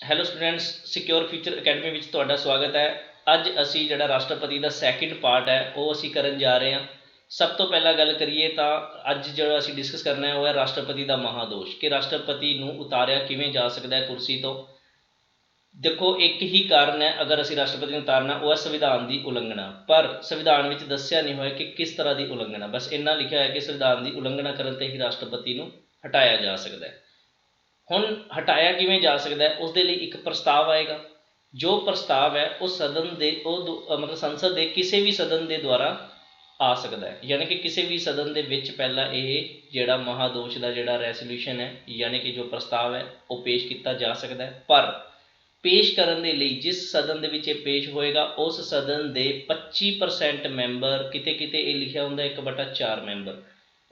Hello students, secure future academy ਵਿੱਚ ਤੁਹਾਡਾ ਸਵਾਗਤ ਹੈ। ਅੱਜ ਅਸੀਂ ਜਿਹੜਾ ਰਾਸ਼ਟਰਪਤੀ ਦਾ ਸੈਕਿੰਡ ਪਾਰਟ ਹੈ ਉਹ ਅਸੀਂ ਕਰਨ ਜਾ ਰਹੇ ਹਾਂ। ਸਭ ਤੋਂ ਪਹਿਲਾਂ ਗੱਲ ਕਰੀਏ ਤਾਂ ਅੱਜ ਜਿਹੜਾ ਅਸੀਂ ਡਿਸਕਸ ਕਰਨਾ ਹੈ ਉਹ ਹੈ ਰਾਸ਼ਟਰਪਤੀ ਦਾ ਮਹਾਦੋਸ਼, ਕਿ ਰਾਸ਼ਟਰਪਤੀ ਨੂੰ ਉਤਾਰਿਆ ਕਿਵੇਂ ਜਾ ਸਕਦਾ ਹੈ ਕੁਰਸੀ ਤੋਂ। ਦੇਖੋ, ਇੱਕ ਹੀ ਕਾਰਨ ਹੈ ਅਗਰ ਅਸੀਂ ਰਾਸ਼ਟਰਪਤੀ ਨੂੰ ਉਤਾਰਨਾ, ਉਹ ਹੈ ਸੰਵਿਧਾਨ ਦੀ ਉਲੰਘਣਾ। ਪਰ ਸੰਵਿਧਾਨ ਵਿੱਚ ਦੱਸਿਆ ਨਹੀਂ ਹੋਇਆ ਕਿ ਕਿਸ ਤਰ੍ਹਾਂ ਦੀ ਉਲੰਘਣਾ, ਬਸ ਇੰਨਾ ਲਿਖਿਆ ਹੋਇਆ ਕਿ ਸੰਵਿਧਾਨ ਦੀ ਉਲੰਘਣਾ ਕਰਨ 'ਤੇ ਹੀ ਰਾਸ਼ਟਰਪਤੀ ਨੂੰ ਹਟਾਇਆ ਜਾ ਸਕਦਾ ਹੈ। ਹੁਣ ਹਟਾਇਆ ਕਿਵੇਂ ਜਾ ਸਕਦਾ ਹੈ, ਉਸ ਦੇ ਲਈ ਇੱਕ ਪ੍ਰਸਤਾਵ ਆਏਗਾ। ਜੋ ਪ੍ਰਸਤਾਵ ਹੈ ਉਹ ਸਦਨ ਦੇ ਮਤਲਬ ਸੰਸਦ ਦੇ ਕਿਸੇ ਵੀ ਸਦਨ ਦੇ ਦੁਆਰਾ ਆ ਸਕਦਾ ਹੈ, ਯਾਨੀ ਕਿ ਕਿਸੇ ਵੀ ਸਦਨ ਦੇ ਵਿੱਚ ਪਹਿਲਾਂ ਇਹ ਜਿਹੜਾ ਮਹਾਦੋਸ਼ ਦਾ ਜਿਹੜਾ ਰੈਸੋਲੂਸ਼ਨ ਹੈ, ਯਾਨੀ ਕਿ ਜੋ ਪ੍ਰਸਤਾਵ ਹੈ ਉਹ ਪੇਸ਼ ਕੀਤਾ ਜਾ ਸਕਦਾ ਹੈ। ਪਰ ਪੇਸ਼ ਕਰਨ ਦੇ ਲਈ ਜਿਸ ਸਦਨ ਦੇ ਵਿੱਚ ਇਹ ਪੇਸ਼ ਹੋਏਗਾ, ਉਸ ਸਦਨ ਦੇ 25% ਮੈਂਬਰ, ਕਿਤੇ ਕਿਤੇ ਇਹ ਲਿਖਿਆ ਹੁੰਦਾ 1/4 ਮੈਂਬਰ,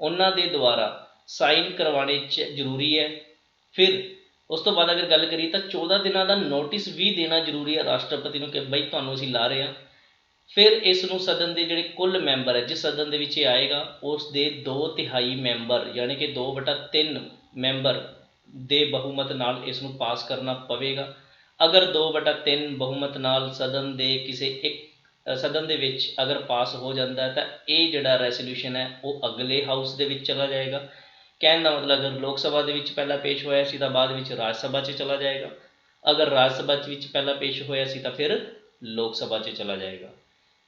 ਉਹਨਾਂ ਦੇ ਦੁਆਰਾ ਸਾਈਨ ਕਰਵਾਉਣੇ ਜ਼ਰੂਰੀ ਹੈ। ਫਿਰ ਉਸ ਤੋਂ ਬਾਅਦ ਅਗਰ ਗੱਲ ਕਰੀਏ ਤਾਂ 14 ਦਿਨਾਂ ਦਾ ਨੋਟਿਸ ਵੀ ਦੇਣਾ ਜ਼ਰੂਰੀ ਹੈ ਰਾਸ਼ਟਰਪਤੀ ਨੂੰ, ਕਿ ਬਈ ਤੁਹਾਨੂੰ ਅਸੀਂ ਲਾ ਰਹੇ ਹਾਂ। ਫਿਰ ਇਸ ਨੂੰ ਸਦਨ ਦੇ ਜਿਹੜੇ ਕੁੱਲ ਮੈਂਬਰ ਹੈ, ਜਿਸ ਸਦਨ ਦੇ ਵਿੱਚ ਇਹ ਆਏਗਾ, ਉਸ ਦੇ 2/3 ਮੈਂਬਰ, ਯਾਨੀ ਕਿ 2/3 ਮੈਂਬਰ ਦੇ ਬਹੁਮਤ ਨਾਲ ਇਸ ਨੂੰ ਪਾਸ ਕਰਨਾ ਪਵੇਗਾ। ਅਗਰ 2/3 ਬਹੁਮਤ ਨਾਲ ਸਦਨ ਦੇ ਕਿਸੇ ਇੱਕ ਸਦਨ ਦੇ ਵਿੱਚ ਅਗਰ ਪਾਸ ਹੋ ਜਾਂਦਾ ਤਾਂ ਇਹ ਜਿਹੜਾ ਰੈਸੋਲੂਸ਼ਨ ਹੈ ਉਹ ਅਗਲੇ ਹਾਊਸ ਦੇ ਵਿੱਚ ਚਲਾ ਜਾਏਗਾ। ਕਹਿਣ ਦਾ ਮਤਲਬ, ਅਗਰ ਲੋਕ ਸਭਾ ਦੇ ਵਿੱਚ ਪਹਿਲਾਂ ਪੇਸ਼ ਹੋਇਆ ਸੀ ਤਾਂ ਬਾਅਦ ਵਿੱਚ ਰਾਜ ਸਭਾ 'ਚ ਚਲਾ ਜਾਏਗਾ। ਅਗਰ ਰਾਜ ਸਭਾ ਵਿੱਚ ਪਹਿਲਾਂ ਪੇਸ਼ ਹੋਇਆ ਸੀ ਤਾਂ ਫਿਰ ਲੋਕ ਸਭਾ 'ਚ ਚਲਾ ਜਾਏਗਾ।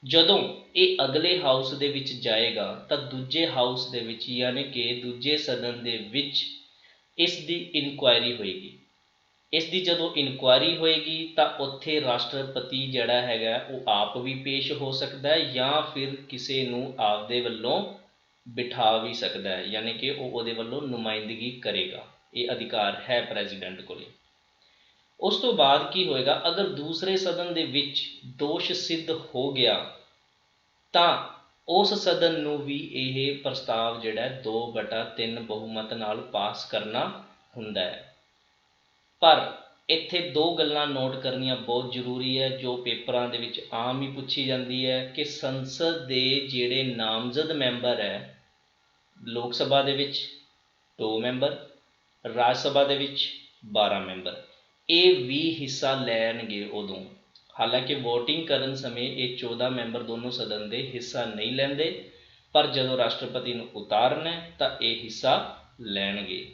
ਜਦੋਂ ਇਹ ਅਗਲੇ ਹਾਊਸ ਦੇ ਵਿੱਚ ਜਾਏਗਾ ਤਾਂ ਦੂਜੇ ਹਾਊਸ ਦੇ ਵਿੱਚ, ਯਾਨੀ ਕਿ ਦੂਜੇ ਸਦਨ ਦੇ ਵਿੱਚ ਇਸ ਦੀ ਇਨਕੁਆਇਰੀ ਹੋਏਗੀ। ਇਸ ਦੀ ਜਦੋਂ ਇਨਕੁਆਇਰੀ ਹੋਏਗੀ ਤਾਂ ਉੱਥੇ ਰਾਸ਼ਟਰਪਤੀ ਜਿਹੜਾ ਹੈਗਾ ਉਹ ਆਪ ਵੀ ਪੇਸ਼ ਹੋ ਸਕਦਾ ਹੈ, ਜਾਂ ਫਿਰ ਕਿਸੇ ਨੂੰ ਆਪਦੇ ਵੱਲੋਂ ਬਿਠਾ ਵੀ ਸਕਦਾ ਹੈ, ਯਾਨੀ ਕਿ ਉਹ ਉਹਦੇ ਵੱਲੋਂ ਨੁਮਾਇੰਦਗੀ ਕਰੇਗਾ। ਇਹ ਅਧਿਕਾਰ ਹੈ ਪ੍ਰੈਜ਼ੀਡੈਂਟ ਕੋਲ। ਉਸ ਤੋਂ ਬਾਅਦ ਕੀ ਹੋਏਗਾ, ਅਗਰ ਦੂਸਰੇ ਸਦਨ ਦੇ ਵਿੱਚ ਦੋਸ਼ ਸਿੱਧ ਹੋ ਗਿਆ ਤਾਂ ਉਸ ਸਦਨ ਨੂੰ ਵੀ ਇਹ ਪ੍ਰਸਤਾਵ ਜਿਹੜਾ 2/3 ਬਹੁਮਤ ਨਾਲ ਪਾਸ ਕਰਨਾ ਹੁੰਦਾ ਹੈ। ਪਰ ਇੱਥੇ ਦੋ ਗੱਲਾਂ ਨੋਟ ਕਰਨੀਆਂ ਬਹੁਤ ਜ਼ਰੂਰੀ ਹੈ, ਜੋ ਪੇਪਰਾਂ ਦੇ ਵਿੱਚ ਆਮ ਹੀ ਪੁੱਛੀ ਜਾਂਦੀ ਹੈ, ਕਿ ਸੰਸਦ ਦੇ ਜਿਹੜੇ ਨਾਮਜ਼ਦ ਮੈਂਬਰ ਹੈ, ਲੋਕ ਸਭਾ ਦੇ ਵਿੱਚ 2 ਮੈਂਬਰ, ਰਾਜ ਸਭਾ ਦੇ ਵਿੱਚ 12 ਮੈਂਬਰ, ਇਹ ਵੀ ਹਿੱਸਾ ਲੈਣਗੇ ਉਦੋਂ। ਹਾਲਾਂਕਿ ਵੋਟਿੰਗ ਕਰਨ ਸਮੇਂ ਇਹ 14 ਮੈਂਬਰ ਦੋਨੋਂ ਸਦਨ ਦੇ ਹਿੱਸਾ ਨਹੀਂ ਲੈਂਦੇ, ਪਰ ਜਦੋਂ ਰਾਸ਼ਟਰਪਤੀ ਨੂੰ ਉਤਾਰਨਾ ਤਾਂ ਇਹ ਹਿੱਸਾ ਲੈਣਗੇ।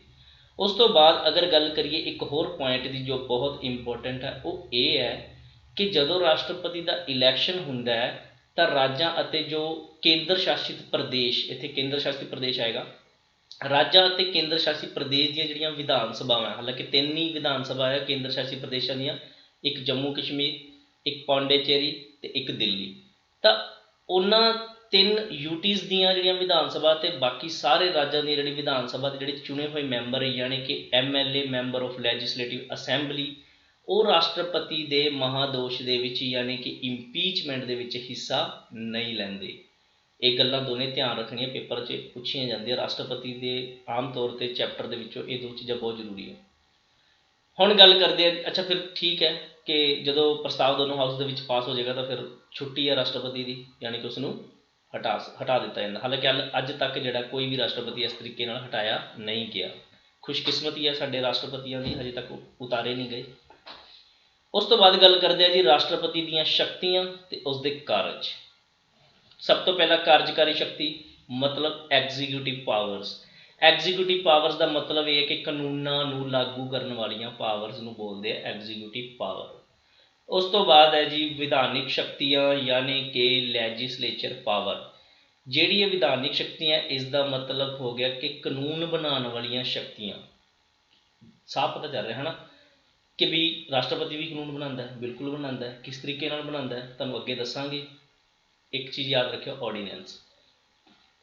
ਉਸ ਤੋਂ ਬਾਅਦ ਅਗਰ ਗੱਲ ਕਰੀਏ ਇੱਕ ਹੋਰ ਪੁਆਇੰਟ ਦੀ ਜੋ ਬਹੁਤ ਇੰਪੋਰਟੈਂਟ ਹੈ, ਉਹ ਇਹ ਹੈ ਕਿ ਜਦੋਂ ਰਾਸ਼ਟਰਪਤੀ ਦਾ ਇਲੈਕਸ਼ਨ ਹੁੰਦਾ ਹੈ ਤਾਂ ਰਾਜਾਂ ਅਤੇ ਜੋ ਕੇਂਦਰ ਸ਼ਾਸਿਤ ਪ੍ਰਦੇਸ਼, ਇੱਥੇ ਕੇਂਦਰ ਸ਼ਾਸਿਤ ਪ੍ਰਦੇਸ਼ ਆਏਗਾ, ਰਾਜਾਂ ਅਤੇ ਕੇਂਦਰ ਸ਼ਾਸਿਤ ਪ੍ਰਦੇਸ਼ ਦੀਆਂ ਜਿਹੜੀਆਂ ਵਿਧਾਨ ਸਭਾਵਾਂ, ਹਾਲਾਂਕਿ 3 ਹੀ ਵਿਧਾਨ ਸਭਾ ਹੈ ਕੇਂਦਰ ਸ਼ਾਸਿਤ ਪ੍ਰਦੇਸ਼ਾਂ ਦੀਆਂ, ਇੱਕ ਜੰਮੂ ਕਸ਼ਮੀਰ, ਇੱਕ ਪੌਂਡੇਚੇਰੀ ਅਤੇ ਇੱਕ ਦਿੱਲੀ, ਤਾਂ ਉਹਨਾਂ 3 ਯੂਟੀਜ਼ ਦੀਆਂ ਜਿਹੜੀਆਂ ਵਿਧਾਨ ਸਭਾ ਅਤੇ ਬਾਕੀ ਸਾਰੇ ਰਾਜਾਂ ਦੀਆਂ ਜਿਹੜੀ ਵਿਧਾਨ ਸਭਾ ਦੇ ਜਿਹੜੇ ਚੁਣੇ ਹੋਏ ਮੈਂਬਰ, ਯਾਨੀ ਕਿ MLA member of legislative assembly, ਉਹ ਰਾਸ਼ਟਰਪਤੀ ਦੇ ਮਹਾਦੋਸ਼ ਦੇ ਵਿੱਚ, ਯਾਨੀ ਕਿ ਇੰਪੀਚਮੈਂਟ ਦੇ ਵਿੱਚ ਹਿੱਸਾ ਨਹੀਂ ਲੈਂਦੇ। ਇਹ ਗੱਲਾਂ ਦੋਨੇ ਧਿਆਨ ਰੱਖਣੀਆਂ, ਪੇਪਰ 'ਚ ਪੁੱਛੀਆਂ ਜਾਂਦੀਆਂ। ਰਾਸ਼ਟਰਪਤੀ ਦੇ ਆਮ ਤੌਰ 'ਤੇ ਚੈਪਟਰ ਦੇ ਵਿੱਚੋਂ ਇਹ 2 ਚੀਜ਼ਾਂ ਬਹੁਤ ਜ਼ਰੂਰੀ ਹੈ। ਹੁਣ ਗੱਲ ਕਰਦੇ ਹਾਂ, ਅੱਛਾ ਫਿਰ ਠੀਕ ਹੈ ਕਿ ਜਦੋਂ ਪ੍ਰਸਤਾਵ ਦੋਨੋਂ ਹਾਊਸ ਦੇ ਵਿੱਚ ਪਾਸ ਹੋ ਜਾਏਗਾ ਤਾਂ ਫਿਰ ਛੁੱਟੀ ਹੈ ਰਾਸ਼ਟਰਪਤੀ ਦੀ, ਯਾਨੀ ਕਿ ਉਸ ਨੂੰ ਹਟਾ ਦਿੱਤਾ ਜਾਂਦਾ। ਹਾਲਾਂਕਿ ਅੱਜ ਤੱਕ ਜਿਹੜਾ ਕੋਈ ਵੀ ਰਾਸ਼ਟਰਪਤੀ ਇਸ ਤਰੀਕੇ ਨਾਲ ਹਟਾਇਆ ਨਹੀਂ ਗਿਆ। ਖੁਸ਼ਕਿਸਮਤੀ ਹੈ ਸਾਡੇ ਰਾਸ਼ਟਰਪਤੀਆਂ ਦੀ, ਹਜੇ ਤੱਕ ਉਤਾਰੇ ਨਹੀਂ ਗਏ। ਉਸ ਤੋਂ ਬਾਅਦ ਗੱਲ ਕਰਦੇ ਹਾਂ ਜੀ ਰਾਸ਼ਟਰਪਤੀ ਦੀਆਂ ਸ਼ਕਤੀਆਂ ਅਤੇ ਉਸਦੇ ਕਾਰਜ। ਸਭ ਤੋਂ ਪਹਿਲਾਂ ਕਾਰਜਕਾਰੀ ਸ਼ਕਤੀ, ਮਤਲਬ ਐਗਜ਼ੀਕਿਊਟਿਵ ਪਾਵਰਸ। ਐਗਜ਼ੀਕਿਊਟਿਵ ਪਾਵਰਸ ਦਾ ਮਤਲਬ ਇਹ ਹੈ ਕਿ ਕਾਨੂੰਨਾਂ ਨੂੰ ਲਾਗੂ ਕਰਨ ਵਾਲੀਆਂ ਪਾਵਰਸ ਨੂੰ ਬੋਲਦੇ ਆ ਐਗਜ਼ੀਕਿਊਟਿਵ ਪਾਵਰ। ਉਸ ਤੋਂ ਬਾਅਦ ਹੈ ਜੀ ਵਿਧਾਨਿਕ ਸ਼ਕਤੀਆਂ, ਯਾਨੀ ਕਿ ਲੈਜਿਸਲੇਚਰ ਪਾਵਰ। ਜਿਹੜੀ ਇਹ ਵਿਧਾਨਿਕ ਸ਼ਕਤੀਆਂ, ਇਸ ਦਾ ਮਤਲਬ ਹੋ ਗਿਆ ਕਿ ਕਾਨੂੰਨ ਬਣਾਉਣ ਵਾਲੀਆਂ ਸ਼ਕਤੀਆਂ। ਸਾਫ਼ ਪਤਾ ਚੱਲ ਰਿਹਾ ਹੈ ਨਾ, ਕਿ ਵੀ ਰਾਸ਼ਟਰਪਤੀ ਵੀ ਕਾਨੂੰਨ ਬਣਾਉਂਦਾ ਹੈ, ਬਿਲਕੁਲ ਬਣਾਉਂਦਾ ਹੈ। ਕਿਸ ਤਰੀਕੇ ਨਾਲ ਬਣਾਉਂਦਾ ਹੈ ਤੁਹਾਨੂੰ ਅੱਗੇ ਦੱਸਾਂਗੇ। ਇੱਕ ਚੀਜ਼ ਯਾਦ ਰੱਖਿਓ, ਆਰਡੀਨੈਂਸ।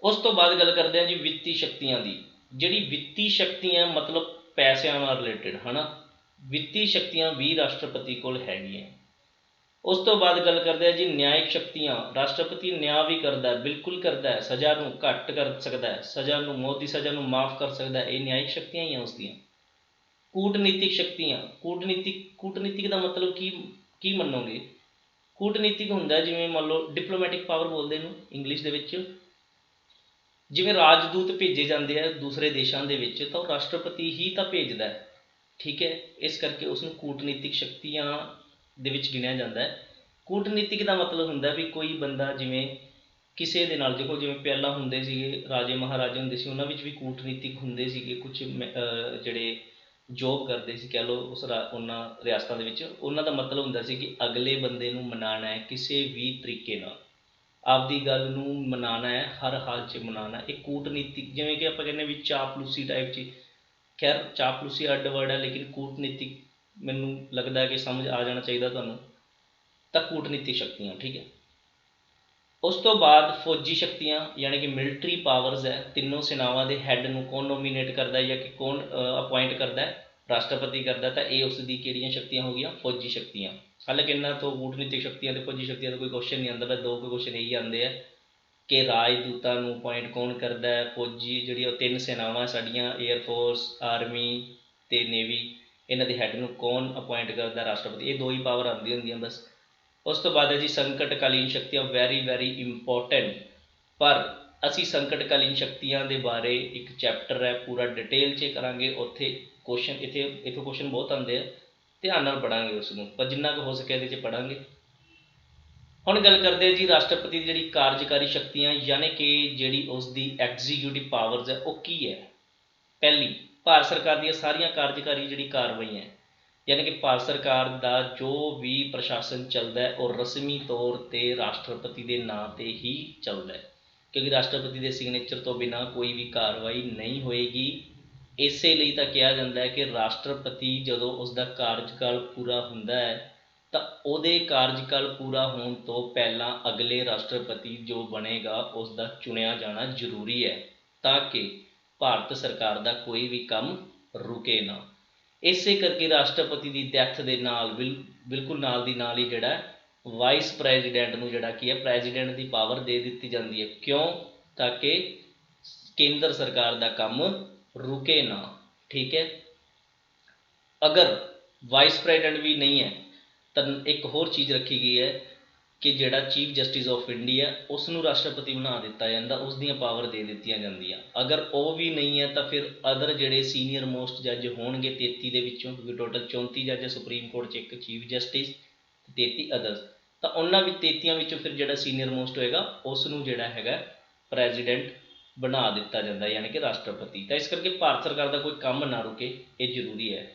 ਉਸ ਤੋਂ ਬਾਅਦ ਗੱਲ ਕਰਦੇ ਹਾਂ ਜੀ ਵਿੱਤੀ ਸ਼ਕਤੀਆਂ ਦੀ। ਜਿਹੜੀ ਵਿੱਤੀ ਸ਼ਕਤੀਆਂ ਮਤਲਬ ਪੈਸਿਆਂ ਨਾਲ ਰਿਲੇਟਿਡ ਹੈ ਨਾ, ਵਿੱਤੀ ਸ਼ਕਤੀਆਂ ਵੀ ਰਾਸ਼ਟਰਪਤੀ ਕੋਲ ਹੈਗੀਆਂ। ਉਸ ਤੋਂ ਬਾਅਦ ਗੱਲ ਕਰਦੇ ਹਾਂ ਜੀ ਨਿਆਇਕ ਸ਼ਕਤੀਆਂ। ਰਾਸ਼ਟਰਪਤੀ ਨਿਆਂ ਵੀ ਕਰਦਾ ਹੈ, ਬਿਲਕੁਲ ਕਰਦਾ ਹੈ। ਸਜ਼ਾ ਨੂੰ ਘੱਟ ਕਰ ਸਕਦਾ ਹੈ, ਸਜ਼ਾ ਨੂੰ, ਮੌਤ ਦੀ ਸਜ਼ਾ ਨੂੰ ਮਾਫ਼ ਕਰ ਸਕਦਾ ਹੈ। ਇਹ ਨਿਆਇਕ ਸ਼ਕਤੀਆਂ ਹੀ ਆ ਉਸਦੀਆਂ। ਕੂਟਨੀਤਿਕ ਸ਼ਕਤੀਆਂ। ਕੂਟਨੀਤਿਕ ਦਾ ਮਤਲਬ ਕੀ ਮੰਨੋਗੇ? ਕੂਟਨੀਤਿਕ ਹੁੰਦਾ ਜਿਵੇਂ ਮੰਨ ਲਓ ਡਿਪਲੋਮੈਟਿਕ ਪਾਵਰ ਬੋਲਦੇ ਇਹਨੂੰ ਇੰਗਲਿਸ਼ ਦੇ ਵਿੱਚ। ਜਿਵੇਂ ਰਾਜਦੂਤ ਭੇਜੇ ਜਾਂਦੇ ਆ ਦੂਸਰੇ ਦੇਸ਼ਾਂ ਦੇ ਵਿੱਚ, ਤਾਂ ਉਹ ਰਾਸ਼ਟਰਪਤੀ ਹੀ ਤਾਂ ਭੇਜਦਾ ਹੈ। ठीक है। इस करके उसनूं कूटनीतिक शक्तियां ਦੇ ਵਿੱਚ ਗਿਣਿਆ ਜਾਂਦਾ ਹੈ। ਕੂਟਨੀਤਿਕ ਦਾ ਮਤਲਬ ਹੁੰਦਾ ਵੀ ਕੋਈ ਬੰਦਾ ਜਿਵੇਂ ਕਿਸੇ ਦੇ ਨਾਲ, ਦੇਖੋ ਜਿਵੇਂ ਪਹਿਲਾਂ ਹੁੰਦੇ ਸੀਗੇ ਰਾਜੇ ਮਹਾਰਾਜੇ ਹੁੰਦੇ ਸੀ, ਉਹਨਾਂ ਵਿੱਚ ਵੀ ਕੂਟਨੀਤਿਕ ਹੁੰਦੇ ਸੀਗੇ ਕੁਝ ਜਿਹੜੇ ਜੋਬ ਕਰਦੇ ਸੀ ਕਹਿ ਲਓ ਉਸ ਉਹਨਾਂ ਰਿਆਸਤਾਂ ਦੇ ਵਿੱਚ। ਉਹਨਾਂ ਦਾ ਮਤਲਬ ਹੁੰਦਾ ਸੀ ਕਿ ਅਗਲੇ ਬੰਦੇ ਨੂੰ ਮਨਾਉਣਾ ਹੈ ਕਿਸੇ ਵੀ ਤਰੀਕੇ ਨਾਲ, ਆਪਦੀ ਗੱਲ ਨੂੰ ਮਨਾਉਣਾ ਹੈ, ਹਰ ਹਾਲ 'ਚ ਮਨਾਉਣਾ। ਇਹ ਕੂਟਨੀਤਿਕ, ਜਿਵੇਂ ਕਿ ਆਪਾਂ ਕਹਿੰਦੇ ਵੀ ਚਾਪਲੂਸੀ ਟਾਈਪ 'ਚ, ਖੈਰ ਚਾਪਲੂਸੀ ਅੱਡ ਵਰਡ ਹੈ ਲੇਕਿਨ ਕੂਟਨੀਤਿਕ ਮੈਨੂੰ ਲੱਗਦਾ ਕਿ ਸਮਝ ਆ ਜਾਣਾ ਚਾਹੀਦਾ ਤੁਹਾਨੂੰ। ਤਾਂ ਕੂਟਨੀਤਿਕ ਸ਼ਕਤੀਆਂ, ਠੀਕ ਹੈ। ਉਸ ਤੋਂ ਬਾਅਦ ਫੌਜੀ ਸ਼ਕਤੀਆਂ ਯਾਨੀ ਕਿ ਮਿਲਟਰੀ ਪਾਵਰਸ ਹੈ। ਤਿੰਨੋਂ ਸੈਨਾਵਾਂ ਦੇ ਹੈੱਡ ਨੂੰ ਕੌਣ ਨੋਮੀਨੇਟ ਕਰਦਾ ਜਾਂ ਕਿ ਕੌਣ ਅਪੁਆਇੰਟ ਕਰਦਾ? ਰਾਸ਼ਟਰਪਤੀ ਕਰਦਾ। ਤਾਂ ਇਹ ਉਸ ਦੀ ਕਿਹੜੀਆਂ ਸ਼ਕਤੀਆਂ ਹੋ ਗਈਆਂ? ਫੌਜੀ ਸ਼ਕਤੀਆਂ। ਹਾਲਾਂਕਿ ਇਹਨਾਂ ਤੋਂ ਕੂਟਨੀਤਿਕ ਸ਼ਕਤੀਆਂ ਅਤੇ ਫੌਜੀ ਸ਼ਕਤੀਆਂ ਦਾ ਕੋਈ ਕੁਐਸਚਨ ਨਹੀਂ ਆਉਂਦਾ, ਬਸ ਦੋ ਕੁ ਕੁਐਸਚਨ ਇਹੀ ਆਉਂਦੇ ਆ ਕਿ ਰਾਜਦੂਤਾਂ ਨੂੰ ਅਪੁਆਇੰਟ ਕੌਣ ਕਰਦਾ ਹੈ, ਫੌਜੀ ਜਿਹੜੀ ਉਹ ਤਿੰਨ ਸੈਨਾਵਾਂ ਸਾਡੀਆਂ ਏਅਰਫੋਰਸ, ਆਰਮੀ ਅਤੇ ਨੇਵੀ, ਇਹਨਾਂ ਦੇ ਹੈੱਡ ਨੂੰ ਕੌਣ ਅਪੁਆਇੰਟ ਕਰਦਾ? ਰਾਸ਼ਟਰਪਤੀ। ਇਹ ਦੋ ਹੀ ਪਾਵਰ ਆਉਂਦੀਆਂ ਹੁੰਦੀਆਂ ਬਸ। ਉਸ ਤੋਂ ਬਾਅਦ ਹੈ ਜੀ ਸੰਕਟਕਾਲੀਨ ਸ਼ਕਤੀਆਂ, ਵੈਰੀ ਵੈਰੀ ਇੰਪੋਰਟੈਂਟ। ਪਰ ਅਸੀਂ ਸੰਕਟਕਾਲੀਨ ਸ਼ਕਤੀਆਂ ਦੇ ਬਾਰੇ ਇੱਕ ਚੈਪਟਰ ਹੈ ਪੂਰਾ ਡਿਟੇਲ 'ਚ ਕਰਾਂਗੇ, ਉੱਥੇ ਕੁਐਸਚਨ ਇੱਥੋਂ ਕੁਐਸਚਨ ਬਹੁਤ ਆਉਂਦੇ ਆ, ਧਿਆਨ ਨਾਲ ਪੜ੍ਹਾਂਗੇ ਉਸ ਨੂੰ, ਪਰ ਜਿੰਨਾ ਕੁ ਹੋ ਸਕੇ ਇਹਦੇ 'ਚ ਪੜ੍ਹਾਂਗੇ। ਹੁਣ ਗੱਲ ਕਰਦੇ ਜੀ ਰਾਸ਼ਟਰਪਤੀ ਦੀ ਜਿਹੜੀ ਕਾਰਜਕਾਰੀ ਸ਼ਕਤੀਆਂ ਯਾਨੀ ਕਿ ਜਿਹੜੀ ਉਸਦੀ ਐਗਜ਼ੀਕਿਊਟਿਵ ਪਾਵਰਸ ਹੈ ਉਹ ਕੀ ਹੈ? ਪਹਿਲੀ, ਭਾਰਤ ਸਰਕਾਰ ਦੀਆਂ ਸਾਰੀਆਂ ਕਾਰਜਕਾਰੀ ਜਿਹੜੀ ਕਾਰਵਾਈਆਂ ਯਾਨੀ ਕਿ ਭਾਰਤ ਸਰਕਾਰ ਦਾ ਜੋ ਵੀ ਪ੍ਰਸ਼ਾਸਨ ਚੱਲਦਾ ਹੈ ਉਹ ਰਸਮੀ ਤੌਰ 'ਤੇ ਰਾਸ਼ਟਰਪਤੀ ਦੇ ਨਾਂ 'ਤੇ ਹੀ ਚੱਲਦਾ ਹੈ, ਕਿਉਂਕਿ ਰਾਸ਼ਟਰਪਤੀ ਦੇ ਸਿਗਨੇਚਰ ਤੋਂ ਬਿਨਾਂ ਕੋਈ ਵੀ ਕਾਰਵਾਈ ਨਹੀਂ ਹੋਏਗੀ। ਇਸੇ ਲਈ ਤਾਂ ਕਿਹਾ ਜਾਂਦਾ ਹੈ ਕਿ ਰਾਸ਼ਟਰਪਤੀ ਜਦੋਂ ਉਸਦਾ ਕਾਰਜਕਾਲ ਪੂਰਾ ਹੁੰਦਾ ਹੈ ਤਾਂ ਉਹਦੇ ਕਾਰਜਕਾਲ ਪੂਰਾ ਹੋਣ ਤੋਂ ਪਹਿਲਾਂ ਅਗਲੇ ਰਾਸ਼ਟਰਪਤੀ ਜੋ ਬਣੇਗਾ ਉਸ ਦਾ ਚੁਣਿਆ ਜਾਣਾ ਜ਼ਰੂਰੀ ਹੈ, ਤਾਂ ਕਿ ਭਾਰਤ ਸਰਕਾਰ ਦਾ ਕੋਈ ਵੀ ਕੰਮ ਰੁਕੇ ਨਾ। ਇਸੇ ਕਰਕੇ ਰਾਸ਼ਟਰਪਤੀ ਦੀ ਡੈਥ ਦੇ ਨਾਲ ਬਿਲਕੁਲ ਨਾਲ ਦੀ ਨਾਲ ਹੀ ਜਿਹੜਾ ਵਾਈਸ ਪ੍ਰੈਜ਼ੀਡੈਂਟ ਨੂੰ ਜਿਹੜਾ ਕੀ ਹੈ ਪ੍ਰੈਜ਼ੀਡੈਂਟ ਦੀ ਪਾਵਰ ਦੇ ਦਿੱਤੀ ਜਾਂਦੀ ਹੈ। ਕਿਉਂ? ਤਾਂ ਕਿ ਕੇਂਦਰ ਸਰਕਾਰ ਦਾ ਕੰਮ ਰੁਕੇ ਨਾ, ਠੀਕ ਹੈ। ਅਗਰ ਵਾਈਸ ਪ੍ਰੈਜ਼ੀਡੈਂਟ ਵੀ ਨਹੀਂ ਹੈ ਤਾਂ ਇੱਕ ਹੋਰ ਚੀਜ਼ ਰੱਖੀ ਗਈ ਹੈ ਕਿ ਜਿਹੜਾ ਚੀਫ ਜਸਟਿਸ ਆਫ ਇੰਡੀਆ ਉਸ ਨੂੰ ਰਾਸ਼ਟਰਪਤੀ ਬਣਾ ਦਿੱਤਾ ਜਾਂਦਾ, ਉਸ ਦੀਆਂ ਪਾਵਰ ਦੇ ਦਿੱਤੀਆਂ ਜਾਂਦੀਆਂ। ਅਗਰ ਉਹ ਵੀ ਨਹੀਂ ਹੈ ਤਾਂ ਫਿਰ ਅਦਰ ਜਿਹੜੇ ਸੀਨੀਅਰ ਮੋਸਟ ਜੱਜ ਹੋਣਗੇ 33 ਦੇ ਵਿੱਚੋਂ, ਕਿਉਂਕਿ ਟੋਟਲ 34 ਜੱਜ ਸੁਪਰੀਮ ਕੋਰਟ 'ਚ, ਇੱਕ ਚੀਫ ਜਸਟਿਸ 33 ਅਦਰਸ, ਤਾਂ ਉਹਨਾਂ ਵਿੱਚ 33 ਵਿੱਚੋਂ ਫਿਰ ਜਿਹੜਾ ਸੀਨੀਅਰ ਮੋਸਟ ਹੋਏਗਾ ਉਸ ਨੂੰ ਜਿਹੜਾ ਹੈਗਾ ਪ੍ਰੈਜ਼ੀਡੈਂਟ ਬਣਾ ਦਿੱਤਾ ਜਾਂਦਾ ਯਾਨੀ ਕਿ ਰਾਸ਼ਟਰਪਤੀ। ਤਾਂ ਇਸ ਕਰਕੇ ਭਾਰਤ ਸਰਕਾਰ ਦਾ ਕੋਈ ਕੰਮ ਨਾ ਰੁਕੇ, ਇਹ ਜ਼ਰੂਰੀ ਹੈ।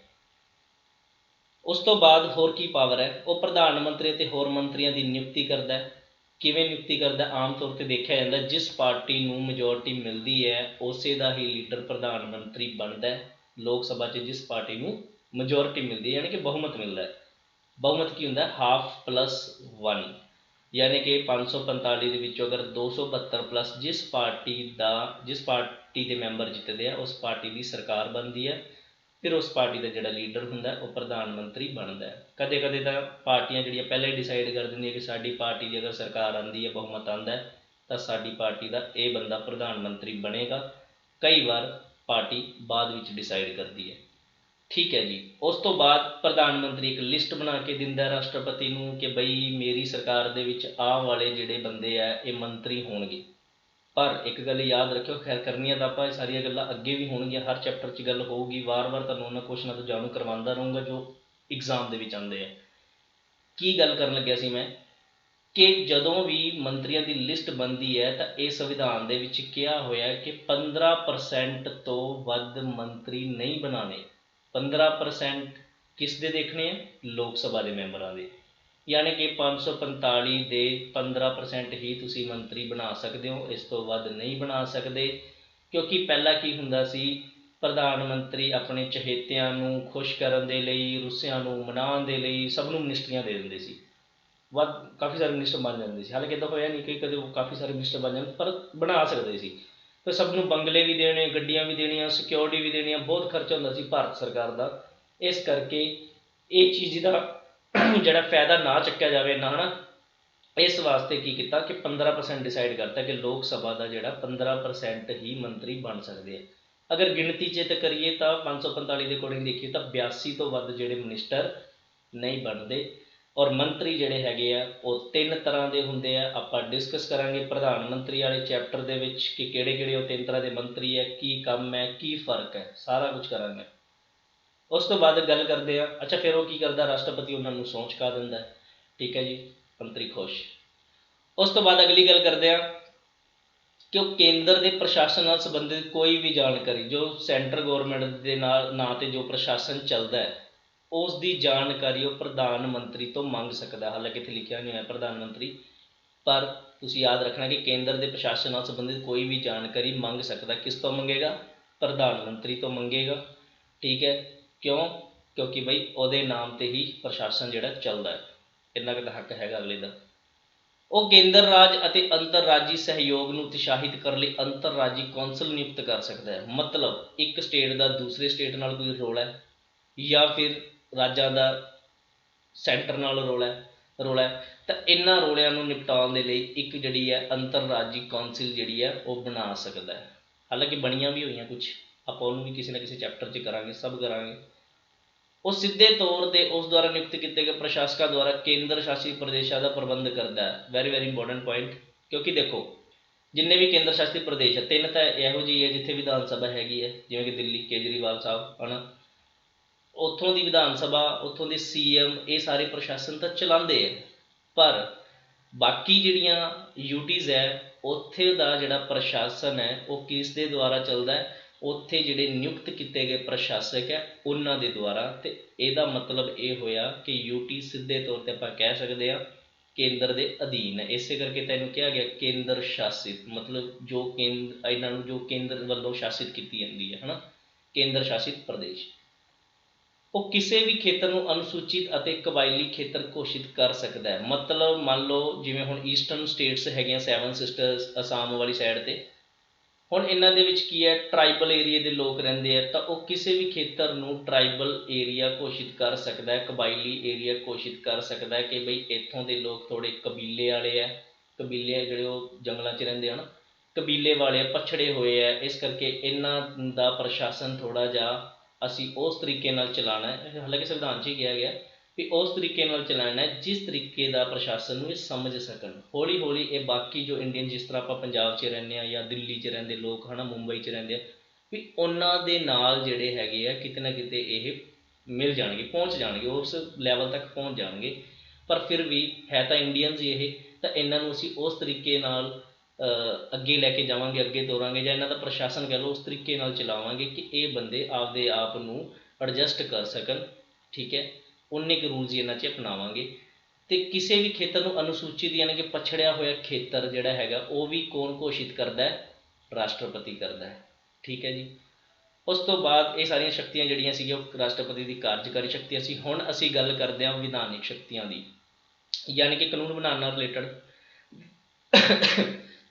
ਉਸ ਤੋਂ ਬਾਅਦ ਹੋਰ ਕੀ ਪਾਵਰ ਹੈ? ਉਹ ਪ੍ਰਧਾਨ ਮੰਤਰੀ ਅਤੇ ਹੋਰ ਮੰਤਰੀਆਂ ਦੀ ਨਿਯੁਕਤੀ ਕਰਦਾ। ਕਿਵੇਂ ਨਿਯੁਕਤੀ ਕਰਦਾ? ਆਮ ਤੌਰ 'ਤੇ ਦੇਖਿਆ ਜਾਂਦਾ ਜਿਸ ਪਾਰਟੀ ਨੂੰ ਮੈਜੋਰਟੀ ਮਿਲਦੀ ਹੈ ਉਸੇ ਦਾ ਹੀ ਲੀਡਰ ਪ੍ਰਧਾਨ ਮੰਤਰੀ ਬਣਦਾ। ਲੋਕ ਸਭਾ 'ਚ ਜਿਸ ਪਾਰਟੀ ਨੂੰ ਮੈਜੋਰਟੀ ਮਿਲਦੀ ਹੈ ਯਾਨੀ ਕਿ ਬਹੁਮਤ ਮਿਲਦਾ। ਬਹੁਮਤ ਕੀ ਹੁੰਦਾ? ½ + 1 ਯਾਨੀ ਕਿ 545 ਦੇ ਵਿੱਚੋਂ ਅਗਰ 272 ਜਿਸ ਪਾਰਟੀ ਦੇ ਮੈਂਬਰ ਜਿੱਤਦੇ ਆ ਉਸ ਪਾਰਟੀ ਦੀ ਸਰਕਾਰ ਬਣਦੀ ਹੈ। ਫਿਰ ਉਸ ਪਾਰਟੀ ਦਾ ਜਿਹੜਾ ਲੀਡਰ ਹੁੰਦਾ ਉਹ ਪ੍ਰਧਾਨ ਮੰਤਰੀ ਬਣਦਾ। ਕਦੇ ਕਦੇ ਤਾਂ ਪਾਰਟੀਆਂ ਜਿਹੜੀਆਂ ਪਹਿਲਾਂ ਹੀ ਡਿਸਾਈਡ ਕਰ ਦਿੰਦੀਆਂ ਕਿ ਸਾਡੀ ਪਾਰਟੀ ਦੀ ਅਗਰ ਸਰਕਾਰ ਆਉਂਦੀ ਹੈ, ਬਹੁਮਤ ਆਉਂਦਾ ਤਾਂ ਸਾਡੀ ਪਾਰਟੀ ਦਾ ਇਹ ਬੰਦਾ ਪ੍ਰਧਾਨ ਮੰਤਰੀ ਬਣੇਗਾ। ਕਈ ਵਾਰ ਪਾਰਟੀ ਬਾਅਦ ਵਿੱਚ ਡਿਸਾਈਡ ਕਰਦੀ ਹੈ, ਠੀਕ ਹੈ ਜੀ। ਉਸ ਤੋਂ ਬਾਅਦ ਪ੍ਰਧਾਨ ਮੰਤਰੀ ਇੱਕ ਲਿਸਟ ਬਣਾ ਕੇ ਦਿੰਦਾ ਰਾਸ਼ਟਰਪਤੀ ਨੂੰ ਕਿ ਬਈ ਮੇਰੀ ਸਰਕਾਰ ਦੇ ਵਿੱਚ ਆਹ ਵਾਲੇ ਜਿਹੜੇ ਬੰਦੇ ਆ ਇਹ ਮੰਤਰੀ ਹੋਣਗੇ। ਪਰ ਇੱਕ ਗੱਲ ਯਾਦ ਰੱਖਿਓ, ਖੈਰ ਕਰਨੀਆਂ ਤਾਂ ਆਪਾਂ ਇਹ ਸਾਰੀਆਂ ਗੱਲਾਂ ਅੱਗੇ ਵੀ ਹੋਣਗੀਆਂ, ਹਰ ਚੈਪਟਰ 'ਚ ਗੱਲ ਹੋਊਗੀ, ਵਾਰ-ਵਾਰ ਤੁਹਾਨੂੰ ਉਹਨਾਂ ਕੁਐਸਚਨਾਂ ਤੋਂ ਜਾਣੂ ਕਰਵਾਉਂਦਾ ਰਹੂੰਗਾ ਜੋ ਐਗਜ਼ਾਮ ਦੇ ਵਿੱਚ ਆਉਂਦੇ ਆ। ਕੀ ਗੱਲ ਕਰਨ ਲੱਗਿਆ ਸੀ ਮੈਂ ਕਿ ਜਦੋਂ ਵੀ ਮੰਤਰੀਆਂ ਦੀ ਲਿਸਟ ਬਣਦੀ ਹੈ ਤਾਂ ਇਹ ਸੰਵਿਧਾਨ ਦੇ ਵਿੱਚ ਕਿਹਾ ਹੋਇਆ ਕਿ 15% ਤੋਂ ਵੱਧ ਮੰਤਰੀ ਨਹੀਂ ਬਣਾਉਣੇ। 15% ਕਿਸ ਦੇ ਦੇਖਣੇ ਆ? ਲੋਕ ਸਭਾ ਦੇ ਮੈਂਬਰਾਂ ਦੇ। ਯਾਨੀ ਕਿ 545 ਦੇ 15% ਹੀ ਤੁਸੀਂ ਮੰਤਰੀ ਬਣਾ ਸਕਦੇ ਹੋ, ਇਸ ਤੋਂ ਵੱਧ ਨਹੀਂ ਬਣਾ ਸਕਦੇ। ਕਿਉਂਕਿ ਪਹਿਲਾਂ ਕੀ ਹੁੰਦਾ ਸੀ, ਪ੍ਰਧਾਨ ਮੰਤਰੀ ਆਪਣੇ ਚਹੇਤਿਆਂ ਨੂੰ ਖੁਸ਼ ਕਰਨ ਦੇ ਲਈ, ਰੁੱਸਿਆਂ ਨੂੰ ਮਨਾਉਣ ਦੇ ਲਈ ਸਭ ਨੂੰ ਮਿਨਿਸਟਰੀਆਂ ਦੇ ਦਿੰਦੇ ਸੀ, ਕਾਫੀ ਸਾਰੇ ਮਿਨਿਸਟਰ ਬਣ ਜਾਂਦੇ ਸੀ। ਹਾਲਾਂਕਿ ਇੱਦਾਂ ਹੋਇਆ ਨਹੀਂ ਕਿ ਕਦੇ ਉਹ ਕਾਫੀ ਸਾਰੇ ਮਿਨਿਸਟਰ ਬਣ ਜਾਂਦੇ, ਪਰ ਬਣਾ ਸਕਦੇ ਸੀ। ਫਿਰ ਸਭ ਨੂੰ ਬੰਗਲੇ ਵੀ ਦੇਣੇ, ਗੱਡੀਆਂ ਵੀ ਦੇਣੀਆਂ, ਸਿਕਿਉਰਿਟੀ ਵੀ ਦੇਣੀਆਂ, ਬਹੁਤ ਖਰਚਾ ਹੁੰਦਾ ਸੀ ਭਾਰਤ ਸਰਕਾਰ ਦਾ। ਇਸ ਕਰਕੇ ਇਹ ਚੀਜ਼ ਦਾ ਜਿਹੜਾ ਫਾਇਦਾ ਨਾ ਚੱਕਿਆ ਜਾਵੇ ਨਾ, ਹੈ ਨਾ, ਇਸ ਵਾਸਤੇ ਕੀ ਕੀਤਾ ਕਿ 15% ਡਿਸਾਈਡ ਕਰਤਾ ਕਿ ਲੋਕ ਸਭਾ ਦਾ ਜਿਹੜਾ 15% ਹੀ ਮੰਤਰੀ ਬਣ ਸਕਦੇ ਆ। ਅਗਰ ਗਿਣਤੀ 'ਚ ਤਾਂ ਕਰੀਏ ਤਾਂ 545 ਦੇ ਅਕੋਰਡਿੰਗ ਦੇਖੀਏ ਤਾਂ 82 ਤੋਂ ਵੱਧ ਜਿਹੜੇ ਮਿਨਿਸਟਰ ਨਹੀਂ ਬਣਦੇ। ਔਰ ਮੰਤਰੀ ਜਿਹੜੇ ਹੈਗੇ ਆ ਉਹ 3 ਤਰ੍ਹਾਂ ਦੇ ਹੁੰਦੇ ਆ। ਆਪਾਂ ਡਿਸਕਸ ਕਰਾਂਗੇ ਪ੍ਰਧਾਨ ਮੰਤਰੀ ਵਾਲੇ ਚੈਪਟਰ ਦੇ ਵਿੱਚ ਕਿ ਕਿਹੜੇ ਕਿਹੜੇ ਉਹ 3 ਤਰ੍ਹਾਂ ਦੇ ਮੰਤਰੀ ਹੈ, ਕੀ ਕੰਮ ਹੈ, ਕੀ ਫਰਕ ਹੈ, ਸਾਰਾ ਕੁਝ ਕਰਾਂਗੇ। ਉਸ ਤੋਂ ਬਾਅਦ ਗੱਲ ਕਰਦੇ ਆ, ਅੱਛਾ ਫਿਰ ਉਹ ਕੀ ਕਰਦਾ, ਰਾਸ਼ਟਰਪਤੀ ਉਹਨਾਂ ਨੂੰ ਸਹੁੰ ਚੁਕਾ ਦਿੰਦਾ, ਠੀਕ ਹੈ ਜੀ, ਮੰਤਰੀ ਖੁਸ਼। ਉਸ ਤੋਂ ਬਾਅਦ ਅਗਲੀ ਗੱਲ ਕਰਦੇ ਆ ਕਿ ਉਹ ਕੇਂਦਰ ਦੇ ਪ੍ਰਸ਼ਾਸਨ ਨਾਲ ਸੰਬੰਧਿਤ ਕੋਈ ਵੀ ਜਾਣਕਾਰੀ ਜੋ ਸੈਂਟਰ ਗੌਰਮੈਂਟ ਦੇ ਨਾਲ ਨਾਂ 'ਤੇ ਜੋ ਪ੍ਰਸ਼ਾਸਨ ਚੱਲਦਾ ਹੈ, ਉਸ ਦੀ ਜਾਣਕਾਰੀ ਉਹ ਪ੍ਰਧਾਨ ਮੰਤਰੀ ਤੋਂ ਮੰਗ ਸਕਦਾ। ਹਾਲਾਂਕਿ ਇੱਥੇ ਲਿਖਿਆ ਨਹੀਂ ਹੋਇਆ ਪ੍ਰਧਾਨ ਮੰਤਰੀ, ਪਰ ਤੁਸੀਂ ਯਾਦ ਰੱਖਣਾ ਕਿ ਕੇਂਦਰ ਦੇ ਪ੍ਰਸ਼ਾਸਨ ਨਾਲ ਸੰਬੰਧਿਤ ਕੋਈ ਵੀ ਜਾਣਕਾਰੀ ਮੰਗ ਸਕਦਾ। ਕਿਸ ਤੋਂ ਮੰਗੇਗਾ? ਪ੍ਰਧਾਨ ਮੰਤਰੀ ਤੋਂ ਮੰਗੇਗਾ, ਠੀਕ ਹੈ। ਕਿਉਂ? ਕਿਉਂਕਿ ਬਈ ਉਹਦੇ ਨਾਮ 'ਤੇ ਹੀ ਪ੍ਰਸ਼ਾਸਨ ਜਿਹੜਾ ਚੱਲਦਾ ਹੈ, ਇੰਨਾ ਕੁ ਤਾਂ ਹੱਕ ਹੈਗਾ ਅਗਲੇ ਦਾ। ਉਹ ਕੇਂਦਰ ਰਾਜ ਅਤੇ ਅੰਤਰਰਾਜੀ ਸਹਿਯੋਗ ਨੂੰ ਉਤਸ਼ਾਹਿਤ ਕਰਨ ਲਈ ਅੰਤਰਰਾਜੀ ਕੌਂਸਲ ਨਿਯੁਕਤ ਕਰ ਸਕਦਾ ਹੈ। ਮਤਲਬ ਇੱਕ ਸਟੇਟ ਦਾ ਦੂਸਰੇ ਸਟੇਟ ਨਾਲ ਕੋਈ ਰੌਲਾ ਹੈ, ਜਾਂ ਫਿਰ ਰਾਜਾਂ ਦਾ ਸੈਂਟਰ ਨਾਲ ਰੌਲਾ ਹੈ, ਤਾਂ ਇਹਨਾਂ ਰੌਲਿਆਂ ਨੂੰ ਨਿਪਟਾਉਣ ਦੇ ਲਈ ਇੱਕ ਜਿਹੜੀ ਹੈ ਅੰਤਰਰਾਜੀ ਕੌਂਸਲ ਜਿਹੜੀ ਹੈ ਉਹ ਬਣਾ ਸਕਦਾ ਹੈ। ਹਾਲਾਂਕਿ ਬਣੀਆਂ ਵੀ ਹੋਈਆਂ ਕੁਛ, ਆਪਾਂ ਉਹਨੂੰ ਵੀ ਕਿਸੇ ਨਾ ਕਿਸੇ ਚੈਪਟਰ 'ਚ ਕਰਾਂਗੇ, ਸਭ ਕਰਾਂਗੇ। ਉਹ ਸਿੱਧੇ ਤੌਰ 'ਤੇ ਉਸ ਦੁਆਰਾ ਨਿਯੁਕਤ ਕੀਤੇ ਗਏ ਪ੍ਰਸ਼ਾਸਕਾਂ ਦੁਆਰਾ ਕੇਂਦਰ ਸ਼ਾਸਿਤ ਪ੍ਰਦੇਸ਼ਾਂ ਦਾ ਪ੍ਰਬੰਧ ਕਰਦਾ ਹੈ। ਵੈਰੀ ਵੈਰੀ ਇੰਪੋਰਟੈਂਟ ਪੁਆਇੰਟ, ਕਿਉਂਕਿ ਦੇਖੋ ਜਿੰਨੇ ਵੀ ਕੇਂਦਰ ਸ਼ਾਸਿਤ ਪ੍ਰਦੇਸ਼ ਹੈ, ਤਿੰਨ ਤਾਂ ਇਹੋ ਜਿਹੀ ਹੈ ਜਿੱਥੇ ਵਿਧਾਨ ਸਭਾ ਹੈਗੀ ਹੈ, ਜਿਵੇਂ ਕਿ ਦਿੱਲੀ ਕੇਜਰੀਵਾਲ ਸਾਹਿਬ ਹੈ ਨਾ, ਉੱਥੋਂ ਦੀ ਵਿਧਾਨ ਸਭਾ, ਉੱਥੋਂ ਦੇ CM, ਇਹ ਸਾਰੇ ਪ੍ਰਸ਼ਾਸਨ ਤਾਂ ਚਲਾਉਂਦੇ ਹੈ। ਪਰ ਬਾਕੀ ਜਿਹੜੀਆਂ ਯੂਟੀਜ਼ ਹੈ, ਉੱਥੇ ਦਾ ਜਿਹੜਾ ਪ੍ਰਸ਼ਾਸਨ ਹੈ ਉਹ ਕਿਸ ਦੇ ਦੁਆਰਾ ਚੱਲਦਾ ਹੈ? ਉੱਥੇ ਜਿਹੜੇ ਨਿਯੁਕਤ ਕੀਤੇ ਗਏ ਪ੍ਰਸ਼ਾਸਕ ਹੈ ਉਹਨਾਂ ਦੇ ਦੁਆਰਾ। ਅਤੇ ਇਹਦਾ ਮਤਲਬ ਇਹ ਹੋਇਆ ਕਿ ਯੂਟੀ ਸਿੱਧੇ ਤੌਰ 'ਤੇ ਆਪਾਂ ਕਹਿ ਸਕਦੇ ਹਾਂ ਕੇਂਦਰ ਦੇ ਅਧੀਨ ਹੈ। ਇਸੇ ਕਰਕੇ ਤੈਨੂੰ ਕਿਹਾ ਗਿਆ ਕੇਂਦਰ ਸ਼ਾਸਿਤ, ਮਤਲਬ ਜੋ ਇਹਨਾਂ ਨੂੰ ਜੋ ਕੇਂਦਰ ਵੱਲੋਂ ਸ਼ਾਸਿਤ ਕੀਤੀ ਜਾਂਦੀ ਹੈ ਨਾ, ਕੇਂਦਰ ਸ਼ਾਸਿਤ ਪ੍ਰਦੇਸ਼। ਉਹ ਕਿਸੇ ਵੀ ਖੇਤਰ ਨੂੰ ਅਨੁਸੂਚਿਤ ਅਤੇ ਕਬਾਇਲੀ ਖੇਤਰ ਘੋਸ਼ਿਤ ਕਰ ਸਕਦਾ ਹੈ। ਮਤਲਬ ਮੰਨ ਲਓ ਜਿਵੇਂ ਹੁਣ ਈਸਟਰਨ ਸਟੇਟਸ ਹੈਗੀਆਂ 7 ਸਿਸਟਰਸ ਅਸਾਮ ਵਾਲੀ ਸਾਈਡ 'ਤੇ, ਹੁਣ ਇਹਨਾਂ ਦੇ ਵਿੱਚ ਕੀ ਹੈ, ਟਰਾਈਬਲ ਏਰੀਏ ਦੇ ਲੋਕ ਰਹਿੰਦੇ ਆ, ਤਾਂ ਉਹ ਕਿਸੇ ਵੀ ਖੇਤਰ ਨੂੰ ਟਰਾਈਬਲ ਏਰੀਆ ਘੋਸ਼ਿਤ ਕਰ ਸਕਦਾ ਹੈ, ਕਬਾਇਲੀ ਏਰੀਆ ਘੋਸ਼ਿਤ ਕਰ ਸਕਦਾ ਹੈ ਕਿ ਬਈ ਇੱਥੋਂ ਦੇ ਲੋਕ ਥੋੜ੍ਹੇ ਕਬੀਲੇ ਵਾਲੇ ਹੈ, ਕਬੀਲੇ ਜਿਹੜੇ ਉਹ ਜੰਗਲਾਂ 'ਚ ਰਹਿੰਦੇ ਹਨ, ਕਬੀਲੇ ਵਾਲੇ ਪਛੜੇ ਹੋਏ ਹੈ, ਇਸ ਕਰਕੇ ਇਹਨਾਂ ਦਾ ਪ੍ਰਸ਼ਾਸਨ ਥੋੜ੍ਹਾ ਜਿਹਾ ਅਸੀਂ ਉਸ ਤਰੀਕੇ ਨਾਲ ਚਲਾਉਣਾ ਹੈ। ਹਾਲਾਂਕਿ ਸੰਵਿਧਾਨ 'ਚ ਹੀ ਕਿਹਾ ਗਿਆ ਵੀ ਉਸ ਤਰੀਕੇ ਨਾਲ ਚਲਾਉਣਾ ਹੈ ਜਿਸ ਤਰੀਕੇ ਦਾ ਪ੍ਰਸ਼ਾਸਨ ਨੂੰ ਇਹ ਸਮਝ ਸਕਣ। ਹੌਲੀ ਹੌਲੀ ਇਹ ਬਾਕੀ ਜੋ ਇੰਡੀਅਨ, ਜਿਸ ਤਰ੍ਹਾਂ ਆਪਾਂ ਪੰਜਾਬ 'ਚ ਰਹਿੰਦੇ ਹਾਂ ਜਾਂ ਦਿੱਲੀ 'ਚ ਰਹਿੰਦੇ ਲੋਕ ਹੈ ਨਾ, ਮੁੰਬਈ 'ਚ ਰਹਿੰਦੇ ਆ, ਵੀ ਉਹਨਾਂ ਦੇ ਨਾਲ ਜਿਹੜੇ ਹੈਗੇ ਆ ਕਿਤੇ ਨਾ ਕਿਤੇ ਇਹ ਮਿਲ ਜਾਣਗੇ, ਪਹੁੰਚ ਜਾਣਗੇ, ਉਸ ਲੈਵਲ ਤੱਕ ਪਹੁੰਚ ਜਾਣਗੇ। ਪਰ ਫਿਰ ਵੀ ਹੈ ਤਾਂ ਇੰਡੀਅਨਸ ਇਹ, ਤਾਂ ਇਹਨਾਂ ਨੂੰ ਅਸੀਂ ਉਸ ਤਰੀਕੇ ਨਾਲ ਅੱਗੇ ਲੈ ਕੇ ਜਾਵਾਂਗੇ, ਅੱਗੇ ਤੋਰਾਂਗੇ, ਜਾਂ ਇਹਨਾਂ ਦਾ ਪ੍ਰਸ਼ਾਸਨ ਕਹਿ ਲਓ ਉਸ ਤਰੀਕੇ ਨਾਲ ਚਲਾਵਾਂਗੇ ਕਿ ਇਹ ਬੰਦੇ ਆਪਦੇ ਆਪ ਨੂੰ ਐਡਜਸਟ ਕਰ ਸਕਣ, ਠੀਕ ਹੈ। ਉਨੇ ਕੁ ਰੂਲਸ ਹੀ ਇਹਨਾਂ 'ਚ ਅਪਣਾਵਾਂਗੇ। ਅਤੇ ਕਿਸੇ ਵੀ ਖੇਤਰ ਨੂੰ ਅਨੁਸੂਚਿਤ ਯਾਨੀ ਕਿ ਪਛੜਿਆ ਹੋਇਆ ਖੇਤਰ ਜਿਹੜਾ ਹੈਗਾ ਉਹ ਵੀ ਕੌਣ ਘੋਸ਼ਿਤ ਕਰਦਾ ਹੈ? ਰਾਸ਼ਟਰਪਤੀ ਕਰਦਾ ਹੈ, ਠੀਕ ਹੈ ਜੀ। ਉਸ ਤੋਂ ਬਾਅਦ ਇਹ ਸਾਰੀਆਂ ਸ਼ਕਤੀਆਂ ਜਿਹੜੀਆਂ ਸੀਗੀਆਂ ਉਹ ਰਾਸ਼ਟਰਪਤੀ ਦੀ ਕਾਰਜਕਾਰੀ ਸ਼ਕਤੀਆਂ ਸੀ। ਹੁਣ ਅਸੀਂ ਗੱਲ ਕਰਦੇ ਹਾਂ ਵਿਧਾਨਿਕ ਸ਼ਕਤੀਆਂ ਦੀ, ਯਾਨੀ ਕਿ ਕਾਨੂੰਨ ਬਣਾਉਣ ਨਾਲ ਰਿਲੇਟਡ।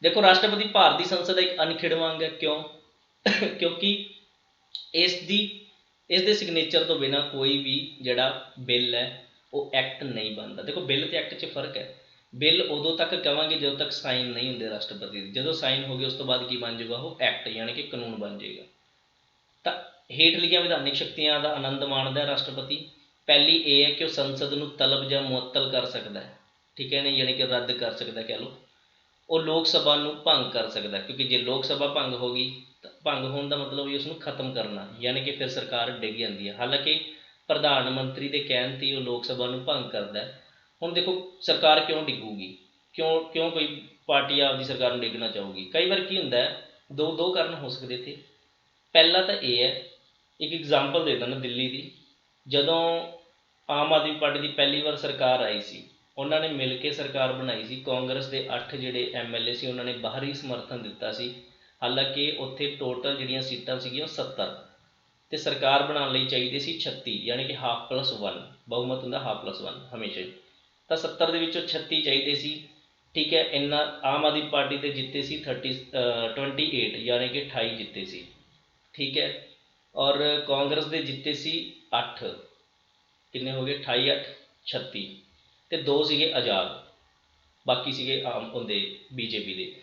ਦੇਖੋ ਰਾਸ਼ਟਰਪਤੀ ਭਾਰਤ ਦੀ ਸੰਸਦ ਦਾ ਇੱਕ ਅਨਖਿੜਵਾਂ ਅੰਗ ਹੈ। ਕਿਉਂ? ਕਿਉਂਕਿ ਇਸ ਦੇ ਸਿਗਨੇਚਰ ਤੋਂ ਬਿਨਾਂ ਕੋਈ ਵੀ ਜਿਹੜਾ ਬਿੱਲ ਹੈ ਉਹ ਐਕਟ ਨਹੀਂ ਬਣਦਾ। ਦੇਖੋ ਬਿੱਲ ਅਤੇ ਐਕਟ 'ਚ ਫਰਕ ਹੈ। ਬਿੱਲ ਉਦੋਂ ਤੱਕ ਕਹਾਂਗੇ ਜਦੋਂ ਤੱਕ ਸਾਈਨ ਨਹੀਂ ਹੁੰਦੇ ਰਾਸ਼ਟਰਪਤੀ ਦੇ, ਜਦੋਂ ਸਾਈਨ ਹੋ ਗਏ ਉਸ ਤੋਂ ਬਾਅਦ ਕੀ ਬਣ ਜਾਊਗਾ? ਉਹ ਐਕਟ, ਯਾਨੀ ਕਿ ਕਾਨੂੰਨ ਬਣ ਜਾਏਗਾ। ਤਾਂ ਹੇਠ ਲਿਖੀਆਂ ਵਿਧਾਨਿਕ ਸ਼ਕਤੀਆਂ ਦਾ ਆਨੰਦ ਮਾਣਦਾ ਰਾਸ਼ਟਰਪਤੀ। ਪਹਿਲੀ ਇਹ ਹੈ ਕਿ ਉਹ ਸੰਸਦ ਨੂੰ ਤਲਬ ਜਾਂ ਮੁਅੱਤਲ ਕਰ ਸਕਦਾ ਹੈ, ਠੀਕ ਹੈ ਨਾ, ਯਾਨੀ ਕਿ ਰੱਦ ਕਰ ਸਕਦਾ ਕਹਿ ਲਓ। ਉਹ ਲੋਕ ਸਭਾ ਨੂੰ ਭੰਗ ਕਰ ਸਕਦਾ, ਕਿਉਂਕਿ ਜੇ ਲੋਕ ਸਭਾ ਭੰਗ ਹੋ ਗਈ ਤਾਂ ਭੰਗ ਹੋਣ ਦਾ ਮਤਲਬ ਹੀ ਉਸਨੂੰ ਖਤਮ ਕਰਨਾ, ਯਾਨੀ ਕਿ ਫਿਰ ਸਰਕਾਰ ਡਿੱਗ ਜਾਂਦੀ ਹੈ। ਹਾਲਾਂਕਿ ਪ੍ਰਧਾਨ ਮੰਤਰੀ ਦੇ ਕਹਿਣ 'ਤੇ ਉਹ ਲੋਕ ਸਭਾ ਨੂੰ ਭੰਗ ਕਰਦਾ। ਹੁਣ ਦੇਖੋ ਸਰਕਾਰ ਕਿਉਂ ਡਿੱਗੂਗੀ? ਕਿਉਂ ਕੋਈ ਪਾਰਟੀ ਆਪਦੀ ਸਰਕਾਰ ਨੂੰ ਡਿੱਗਣਾ ਚਾਹੂਗੀ? ਕਈ ਵਾਰ ਕੀ ਹੁੰਦਾ ਹੈ, ਦੋ ਕਾਰਨ ਹੋ ਸਕਦੇ ਇੱਥੇ। ਪਹਿਲਾ ਤਾਂ ਇਹ ਹੈ, ਇੱਕ ਐਗਜ਼ਾਮਪਲ ਦੇ ਦਿੰਦਾ ਦਿੱਲੀ ਦੀ। ਜਦੋਂ ਆਮ ਆਦਮੀ ਪਾਰਟੀ ਦੀ ਪਹਿਲੀ ਵਾਰ ਸਰਕਾਰ ਆਈ ਸੀ, ਉਹਨਾਂ ਨੇ ਮਿਲ ਕੇ ਸਰਕਾਰ ਬਣਾਈ ਸੀ। ਕਾਂਗਰਸ ਦੇ 8 ਜਿਹੜੇ MLA ਸੀ ਉਹਨਾਂ ਨੇ ਬਾਹਰੀ ਸਮਰਥਨ ਦਿੱਤਾ ਸੀ। ਹਾਲਾਂਕਿ ਉੱਥੇ ਟੋਟਲ ਜਿਹੜੀਆਂ ਸੀਟਾਂ ਸੀਗੀਆਂ 70, ਅਤੇ ਸਰਕਾਰ ਬਣਾਉਣ ਲਈ ਚਾਹੀਦੇ ਸੀ 36, ਯਾਨੀ ਕਿ ½+1 ਬਹੁਮਤ ਹੁੰਦਾ, ½+1 ਹਮੇਸ਼ਾ ਹੀ। ਤਾਂ 70 ਦੇ ਵਿੱਚੋਂ 36 ਚਾਹੀਦੇ ਸੀ, ਠੀਕ ਹੈ। ਇੰਨਾ ਆਮ ਆਦਮੀ ਪਾਰਟੀ ਦੇ ਜਿੱਤੇ ਸੀ 28, ਯਾਨੀ ਕਿ 28 ਜਿੱਤੇ ਸੀ, ਠੀਕ ਹੈ। ਔਰ ਕਾਂਗਰਸ ਦੇ ਜਿੱਤੇ ਸੀ 8, ਕਿੰਨੇ ਹੋ ਗਏ? 28, 8, 36, ਅਤੇ 2 ਸੀਗੇ ਆਜ਼ਾਦ, ਬਾਕੀ ਸੀਗੇ ਆਮ ਹੁੰਦੇ BJP ਦੇ।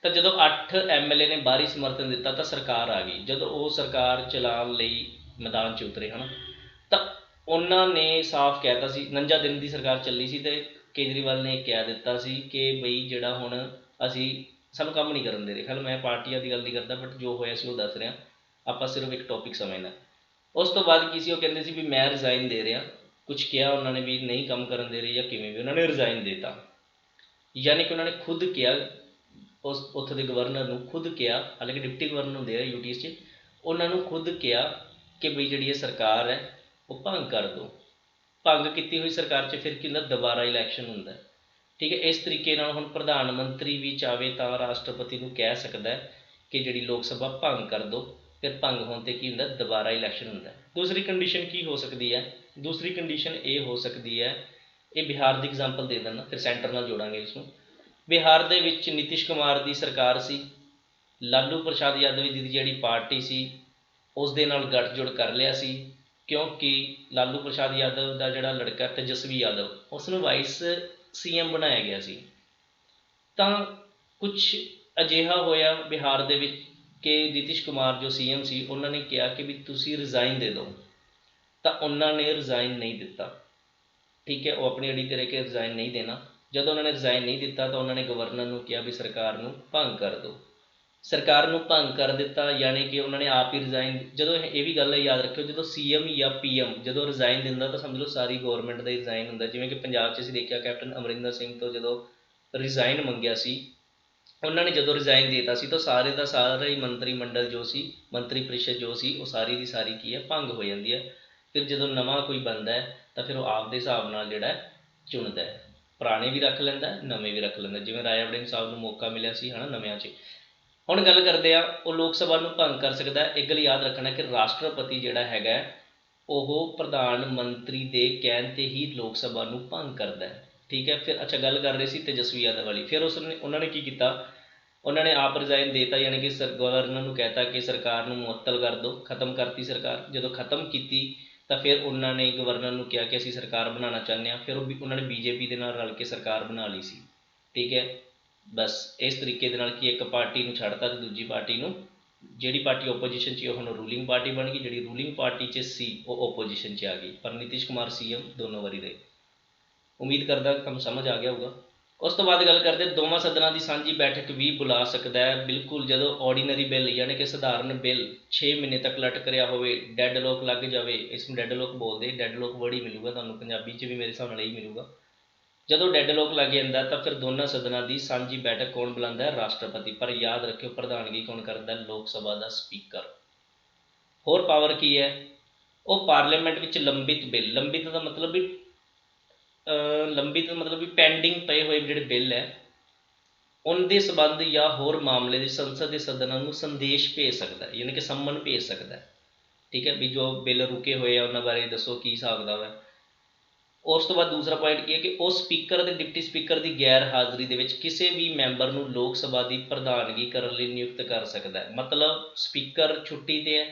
ਤਾਂ ਜਦੋਂ 8 MLA ਨੇ ਬਾਹਰੀ ਸਮਰਥਨ ਦਿੱਤਾ ਤਾਂ ਸਰਕਾਰ ਆ ਗਈ। ਜਦੋਂ ਉਹ ਸਰਕਾਰ ਚਲਾਉਣ ਲਈ ਮੈਦਾਨ 'ਚ ਉਤਰੇ ਹਨ, ਤਾਂ ਉਹਨਾਂ ਨੇ ਸਾਫ਼ ਕਹਿ ਤਾ ਸੀ, 49 ਦਿਨ ਦੀ ਸਰਕਾਰ ਚੱਲੀ ਸੀ, ਅਤੇ ਕੇਜਰੀਵਾਲ ਨੇ ਕਹਿ ਦਿੱਤਾ ਸੀ ਕਿ ਬਈ ਜਿਹੜਾ ਹੁਣ ਅਸੀਂ ਸਾਨੂੰ ਕੰਮ ਨਹੀਂ ਕਰਨ ਦੇ ਰਹੇ। ਖੈਰ ਮੈਂ ਪਾਰਟੀਆਂ ਦੀ ਗੱਲ ਨਹੀਂ ਕਰਦਾ, ਬਟ ਜੋ ਹੋਇਆ ਸੀ ਉਹ ਦੱਸ ਰਿਹਾ, ਆਪਾਂ ਸਿਰਫ ਇੱਕ ਟੌਪਿਕ ਸਮਝਣਾ। ਉਸ ਤੋਂ ਬਾਅਦ ਕੀ ਸੀ, ਉਹ ਕਹਿੰਦੇ ਸੀ ਵੀ ਮੈਂ ਰਿਜ਼ਾਈਨ ਦੇ ਰਿਹਾ, ਕੁਛ ਕਿਹਾ ਉਹਨਾਂ ਨੇ ਵੀ ਨਹੀਂ ਕੰਮ ਕਰਨ ਦੇ ਰਹੇ ਜਾਂ ਕਿਵੇਂ ਵੀ, ਉਹਨਾਂ ਨੇ ਰਿਜ਼ਾਈਨ ਦੇ ਦਿੱਤਾ। ਯਾਨੀ ਕਿ ਉਹਨਾਂ ਨੇ ਖੁਦ ਕਿਹਾ, ਉਸ ਉੱਥੋਂ ਦੇ ਗਵਰਨਰ ਨੂੰ ਖੁਦ ਕਿਹਾ, ਹਾਲਾਂਕਿ ਡਿਪਟੀ ਗਵਰਨਰ ਹੁੰਦੇ ਆ UTs 'ਚ, ਉਹਨਾਂ ਨੂੰ ਖੁਦ ਕਿਹਾ ਕਿ ਬਈ ਜਿਹੜੀ ਇਹ ਸਰਕਾਰ ਹੈ ਉਹ ਭੰਗ ਕਰ ਦਿਓ। ਭੰਗ ਕੀਤੀ ਹੋਈ ਸਰਕਾਰ 'ਚ ਫਿਰ ਕੀ ਹੁੰਦਾ, ਦੁਬਾਰਾ ਇਲੈਕਸ਼ਨ ਹੁੰਦਾ। ਠੀਕ ਹੈ, ਇਸ ਤਰੀਕੇ ਨਾਲ ਹੁਣ ਪ੍ਰਧਾਨ ਮੰਤਰੀ ਵੀ ਚਾਹੇ ਤਾਂ ਰਾਸ਼ਟਰਪਤੀ ਨੂੰ ਕਹਿ ਸਕਦਾ ਕਿ ਜਿਹੜੀ ਲੋਕ ਸਭਾ ਭੰਗ ਕਰ ਦਿਓ, ਫਿਰ ਭੰਗ ਹੋਣ 'ਤੇ ਕੀ ਹੁੰਦਾ, ਦੁਬਾਰਾ ਇਲੈਕਸ਼ਨ ਹੁੰਦਾ। ਦੂਸਰੀ ਕੰਡੀਸ਼ਨ ਕੀ ਹੋ ਸਕਦੀ ਹੈ, ਦੂਸਰੀ ਕੰਡੀਸ਼ਨ ਇਹ ਹੋ ਸਕਦੀ ਹੈ, ਇਹ ਬਿਹਾਰ ਦੀ ਐਗਜ਼ਾਮਪਲ ਦੇ ਦਿੰਦਾ, ਫਿਰ ਸੈਂਟਰ ਨਾਲ ਜੋੜਾਂਗੇ ਇਸਨੂੰ। ਬਿਹਾਰ ਦੇ ਵਿੱਚ ਨਿਤਿਸ਼ ਕੁਮਾਰ ਦੀ ਸਰਕਾਰ ਸੀ, ਲਾਲੂ ਪ੍ਰਸਾਦ ਯਾਦਵ ਜੀ ਦੀ ਜਿਹੜੀ ਪਾਰਟੀ ਸੀ ਉਸ ਦੇ ਨਾਲ ਗੱਠਜੋੜ ਕਰ ਲਿਆ ਸੀ, ਕਿਉਂਕਿ ਲਾਲੂ ਪ੍ਰਸਾਦ ਯਾਦਵ ਦਾ ਜਿਹੜਾ ਲੜਕਾ ਤੇਜਸਵੀ ਯਾਦਵ, ਉਸ ਨੂੰ ਵਾਈਸ CM ਬਣਾਇਆ ਗਿਆ ਸੀ। ਤਾਂ ਕੁਛ ਅਜਿਹਾ ਹੋਇਆ ਬਿਹਾਰ ਦੇ ਵਿੱਚ ਕਿ ਨਿਤਿਸ਼ ਕੁਮਾਰ ਜੋ CM ਸੀ, ਉਹਨਾਂ ਨੇ ਕਿਹਾ ਕਿ ਵੀ ਤੁਸੀਂ ਰਿਜ਼ਾਈਨ ਦੇ ਦਿਓ, ਤਾਂ ਉਹਨਾਂ ਨੇ ਰਿਜ਼ਾਈਨ ਨਹੀਂ ਦਿੱਤਾ। ਠੀਕ ਹੈ, ਉਹ ਆਪਣੀ ਅੜੀ ਤੇ ਰਹਿ ਕੇ ਰਿਜ਼ਾਈਨ ਨਹੀਂ ਦੇਣਾ। ਜਦੋਂ ਉਹਨਾਂ ਨੇ ਰਿਜ਼ਾਈਨ ਨਹੀਂ ਦਿੱਤਾ ਤਾਂ ਉਹਨਾਂ ਨੇ ਗਵਰਨਰ ਨੂੰ ਕਿਹਾ ਵੀ ਸਰਕਾਰ ਨੂੰ ਭੰਗ ਕਰ ਦਿਓ। ਸਰਕਾਰ ਨੂੰ ਭੰਗ ਕਰ ਦਿੱਤਾ, ਯਾਨੀ ਕਿ ਉਹਨਾਂ ਨੇ ਆਪ ਹੀ ਰਿਜ਼ਾਈਨ। ਜਦੋਂ ਇਹ ਵੀ ਗੱਲ ਯਾਦ ਰੱਖਿਓ, ਜਦੋਂ CM ਜਾਂ PM ਜਦੋਂ ਰਿਜ਼ਾਈਨ ਦਿੰਦਾ ਤਾਂ ਸਮਝ ਲਓ ਸਾਰੀ ਗੌਰਮੈਂਟ ਦਾ ਹੀ ਰਿਜ਼ਾਈਨ ਹੁੰਦਾ। ਜਿਵੇਂ ਕਿ ਪੰਜਾਬ 'ਚ ਅਸੀਂ ਦੇਖਿਆ ਕੈਪਟਨ ਅਮਰਿੰਦਰ ਸਿੰਘ ਤੋਂ ਜਦੋਂ ਰਿਜ਼ਾਈਨ ਮੰਗਿਆ ਸੀ, ਉਹਨਾਂ ਨੇ ਜਦੋਂ ਰਿਜ਼ਾਈਨ ਦੇ ਦਿੱਤਾ ਸੀ ਤਾਂ ਸਾਰੇ ਦਾ ਸਾਰਾ ਹੀ ਮੰਤਰੀ ਮੰਡਲ ਜੋ ਸੀ, ਮੰਤਰੀ ਪ੍ਰੀਸ਼ਦ ਜੋ ਸੀ, ਉਹ ਸਾਰੀ ਦੀ ਸਾਰੀ ਕੀ ਹੈ, ਭੰਗ ਹੋ ਜਾਂਦੀ ਹੈ। ਫਿਰ ਜਦੋਂ ਨਵਾਂ ਕੋਈ ਬਣਦਾ ਹੈ ਤਾਂ ਫਿਰ ਉਹ ਆਪਦੇ ਹਿਸਾਬ ਨਾਲ ਜਿਹੜਾ ਚੁਣਦਾ ਹੈ, ਪੁਰਾਣੇ ਵੀ ਰੱਖ ਲੈਂਦਾ, ਨਵੇਂ ਵੀ ਰੱਖ ਲੈਂਦਾ। ਜਿਵੇਂ ਰਾਜਾ ਵੜਿੰਗ ਸਾਹਿਬ ਨੂੰ ਮੌਕਾ ਮਿਲਿਆ ਸੀ ਹੈ ਨਾ ਨਵਿਆਂ 'ਚ। ਹੁਣ ਗੱਲ ਕਰਦੇ ਆ, ਉਹ ਲੋਕ ਸਭਾ ਨੂੰ ਭੰਗ ਕਰ ਸਕਦਾ। ਇੱਕ ਗੱਲ ਯਾਦ ਰੱਖਣਾ ਕਿ ਰਾਸ਼ਟਰਪਤੀ ਜਿਹੜਾ ਹੈਗਾ ਉਹ ਪ੍ਰਧਾਨ ਮੰਤਰੀ ਦੇ ਕਹਿਣ 'ਤੇ ਹੀ ਲੋਕ ਸਭਾ ਨੂੰ ਭੰਗ ਕਰਦਾ ਹੈ। ਠੀਕ ਹੈ, ਫਿਰ ਅੱਛਾ ਗੱਲ ਕਰ ਰਹੇ ਸੀ ਤੇਜਸਵੀ ਯਾਦਵ ਵਾਲੀ। ਫਿਰ ਉਹਨਾਂ ਨੇ ਕੀ ਕੀਤਾ, ਉਹਨਾਂ ਨੇ ਆਪ ਰਿਜ਼ਾਈਨ ਦੇ ਦਿੱਤਾ, ਯਾਨੀ ਕਿ ਗਵਰਨਰ ਨੂੰ ਕਹਿ ਤਾ ਕਿ ਸਰਕਾਰ ਨੂੰ ਮੁਅੱਤਲ ਕਰ ਦਿਓ, ਖਤਮ ਕਰਤੀ ਸਰਕਾਰ। ਜਦੋਂ ਖਤਮ ਕੀਤੀ ਤਾਂ ਫਿਰ ਉਹਨਾਂ ਨੇ ਗਵਰਨਰ ਨੂੰ ਕਿਹਾ ਕਿ ਅਸੀਂ ਸਰਕਾਰ ਬਣਾਉਣਾ ਚਾਹੁੰਦੇ ਹਾਂ। ਫਿਰ ਉਹਨਾਂ ਨੇ BJP ਦੇ ਨਾਲ ਰਲ ਕੇ ਸਰਕਾਰ ਬਣਾ ਲਈ ਸੀ। ਠੀਕ ਹੈ, ਬਸ ਇਸ ਤਰੀਕੇ ਦੇ ਨਾਲ ਕਿ ਇੱਕ ਪਾਰਟੀ ਨੂੰ ਛੱਡਤਾ ਅਤੇ ਦੂਜੀ ਪਾਰਟੀ ਨੂੰ, ਜਿਹੜੀ ਪਾਰਟੀ ਓਪੋਜੀਸ਼ਨ 'ਚ ਉਹ ਹੁਣ ਰੂਲਿੰਗ ਪਾਰਟੀ ਬਣ ਗਈ, ਜਿਹੜੀ ਰੂਲਿੰਗ ਪਾਰਟੀ 'ਚ ਸੀ ਉਹ ਓਪੋਜੀਸ਼ਨ 'ਚ ਆ ਗਈ। ਪਰ ਨਿਤਿਸ਼ ਕੁਮਾਰ CM ਦੋਨੋਂ ਵਾਰੀ ਰਹੇ। ਉਮੀਦ ਕਰਦਾ ਤੁਹਾਨੂੰ ਸਮਝ ਆ ਗਿਆ ਹੋਊਗਾ। ਉਸ ਤੋਂ ਬਾਅਦ ਗੱਲ ਕਰਦੇ, ਦੋਵਾਂ ਸਦਨਾਂ ਦੀ ਸਾਂਝੀ ਬੈਠਕ ਵੀ ਬੁਲਾ ਸਕਦਾ ਹੈ। ਬਿਲਕੁਲ, ਜਦੋਂ ਆਰਡੀਨਰੀ ਬਿੱਲ ਯਾਨੀ ਕਿ ਸਧਾਰਨ ਬਿੱਲ 6 ਮਹੀਨੇ ਤੱਕ ਲਟਕ ਰਿਹਾ ਹੋਵੇ, ਡੈਡ ਲੋਕ ਲੱਗ ਜਾਵੇ, ਇਸਨੂੰ ਡੈਡ ਲੋਕ ਬੋਲਦੇ, ਡੈਡ ਲੋਕ ਵਰਡ ਹੀ ਮਿਲੂਗਾ ਤੁਹਾਨੂੰ ਪੰਜਾਬੀ 'ਚ ਵੀ, ਮੇਰੇ ਹਿਸਾਬ ਨਾਲ ਇਹੀ ਮਿਲੂਗਾ। ਜਦੋਂ ਡੈਡ ਲੋਕ ਲੱਗ ਜਾਂਦਾ ਤਾਂ ਫਿਰ ਦੋਨਾਂ ਸਦਨਾਂ ਦੀ ਸਾਂਝੀ ਬੈਠਕ ਕੌਣ ਬੁਲਾਉਂਦਾ ਹੈ, ਰਾਸ਼ਟਰਪਤੀ। ਪਰ ਯਾਦ ਰੱਖਿਓ ਪ੍ਰਧਾਨਗੀ ਕੌਣ ਕਰਦਾ, ਲੋਕ ਸਭਾ ਦਾ ਸਪੀਕਰ। ਹੋਰ ਪਾਵਰ ਕੀ ਹੈ, ਉਹ ਪਾਰਲੀਮੈਂਟ ਵਿੱਚ ਲੰਬਿਤ ਬਿੱਲ, ਲੰਬਿਤ ਦਾ ਮਤਲਬ ਵੀ ਪੈਂਡਿੰਗ ਪਏ ਹੋਏ ਜਿਹੜੇ ਬਿੱਲ ਹੈ ਉਹਦੇ ਸੰਬੰਧ ਜਾਂ ਹੋਰ ਮਾਮਲੇ ਦੀ ਸੰਸਦ ਦੇ ਸਦਨਾਂ ਨੂੰ ਸੰਦੇਸ਼ ਭੇਜ ਸਕਦਾ, ਯਾਨੀ ਕਿ ਸੰਮਨ ਭੇਜ ਸਕਦਾ। ਠੀਕ ਹੈ, ਵੀ ਜੋ ਬਿੱਲ ਰੁਕੇ ਹੋਏ ਆ ਉਹਨਾਂ ਬਾਰੇ ਦੱਸੋ ਕੀ ਹਿਸਾਬ ਕਿਤਾਬ ਹੈ। ਉਸ ਤੋਂ ਬਾਅਦ ਦੂਸਰਾ ਪੁਆਇੰਟ ਕੀ ਹੈ ਕਿ ਉਹ ਸਪੀਕਰ ਅਤੇ ਡਿਪਟੀ ਸਪੀਕਰ ਦੀ ਗੈਰ ਹਾਜ਼ਰੀ ਦੇ ਵਿੱਚ ਕਿਸੇ ਵੀ ਮੈਂਬਰ ਨੂੰ ਲੋਕ ਸਭਾ ਦੀ ਪ੍ਰਧਾਨਗੀ ਕਰਨ ਲਈ ਨਿਯੁਕਤ ਕਰ ਸਕਦਾ ਹੈ। ਮਤਲਬ ਸਪੀਕਰ ਛੁੱਟੀ 'ਤੇ ਹੈ,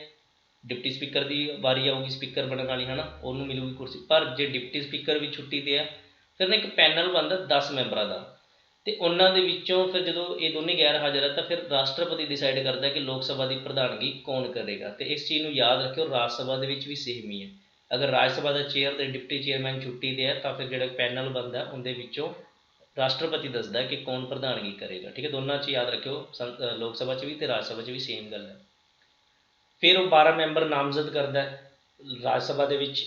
ਡਿਪਟੀ ਸਪੀਕਰ ਦੀ ਵਾਰੀ ਆਊਗੀ ਸਪੀਕਰ ਬਣਨ ਵਾਲੀ ਹੈ ਨਾ, ਉਹਨੂੰ ਮਿਲੂਗੀ ਕੁਰਸੀ। ਪਰ ਜੇ ਡਿਪਟੀ ਸਪੀਕਰ ਵੀ ਛੁੱਟੀ 'ਤੇ ਹੈ, ਫਿਰ ਨਾ ਇੱਕ ਪੈਨਲ ਬਣਦਾ 10 ਮੈਂਬਰਾਂ ਦਾ, ਅਤੇ ਉਹਨਾਂ ਦੇ ਵਿੱਚੋਂ ਫਿਰ ਜਦੋਂ ਇਹ ਦੋਨੇ ਗੈਰ ਹਾਜ਼ਰ ਹੈ ਤਾਂ ਫਿਰ ਰਾਸ਼ਟਰਪਤੀ ਡਿਸਾਈਡ ਕਰਦਾ ਕਿ ਲੋਕ ਸਭਾ ਦੀ ਪ੍ਰਧਾਨਗੀ ਕੌਣ ਕਰੇਗਾ। ਅਤੇ ਇਸ ਚੀਜ਼ ਨੂੰ ਯਾਦ ਰੱਖਿਓ, ਰਾਜ ਸਭਾ ਦੇ ਵਿੱਚ ਵੀ ਸੇਮ ਹੀ ਹੈ। ਅਗਰ ਰਾਜ ਸਭਾ ਦਾ ਚੇਅਰ ਅਤੇ ਡਿਪਟੀ ਚੇਅਰਮੈਨ ਛੁੱਟੀ 'ਤੇ ਹੈ ਤਾਂ ਫਿਰ ਜਿਹੜਾ ਪੈਨਲ ਬਣਦਾ ਉਹਦੇ ਵਿੱਚੋਂ ਰਾਸ਼ਟਰਪਤੀ ਦੱਸਦਾ ਕਿ ਕੌਣ ਪ੍ਰਧਾਨਗੀ ਕਰੇਗਾ। ਠੀਕ ਹੈ, ਦੋਨਾਂ 'ਚ ਯਾਦ ਰੱਖਿਓ, ਲੋਕ ਸਭਾ 'ਚ ਵੀ ਅਤੇ ਰਾਜ ਸਭਾ 'ਚ ਵੀ ਸੇਮ ਗੱਲ ਹੈ। ਫਿਰ ਉਹ 12 ਮੈਂਬਰ ਨਾਮਜ਼ਦ ਕਰਦਾ ਰਾਜ ਸਭਾ ਦੇ ਵਿੱਚ,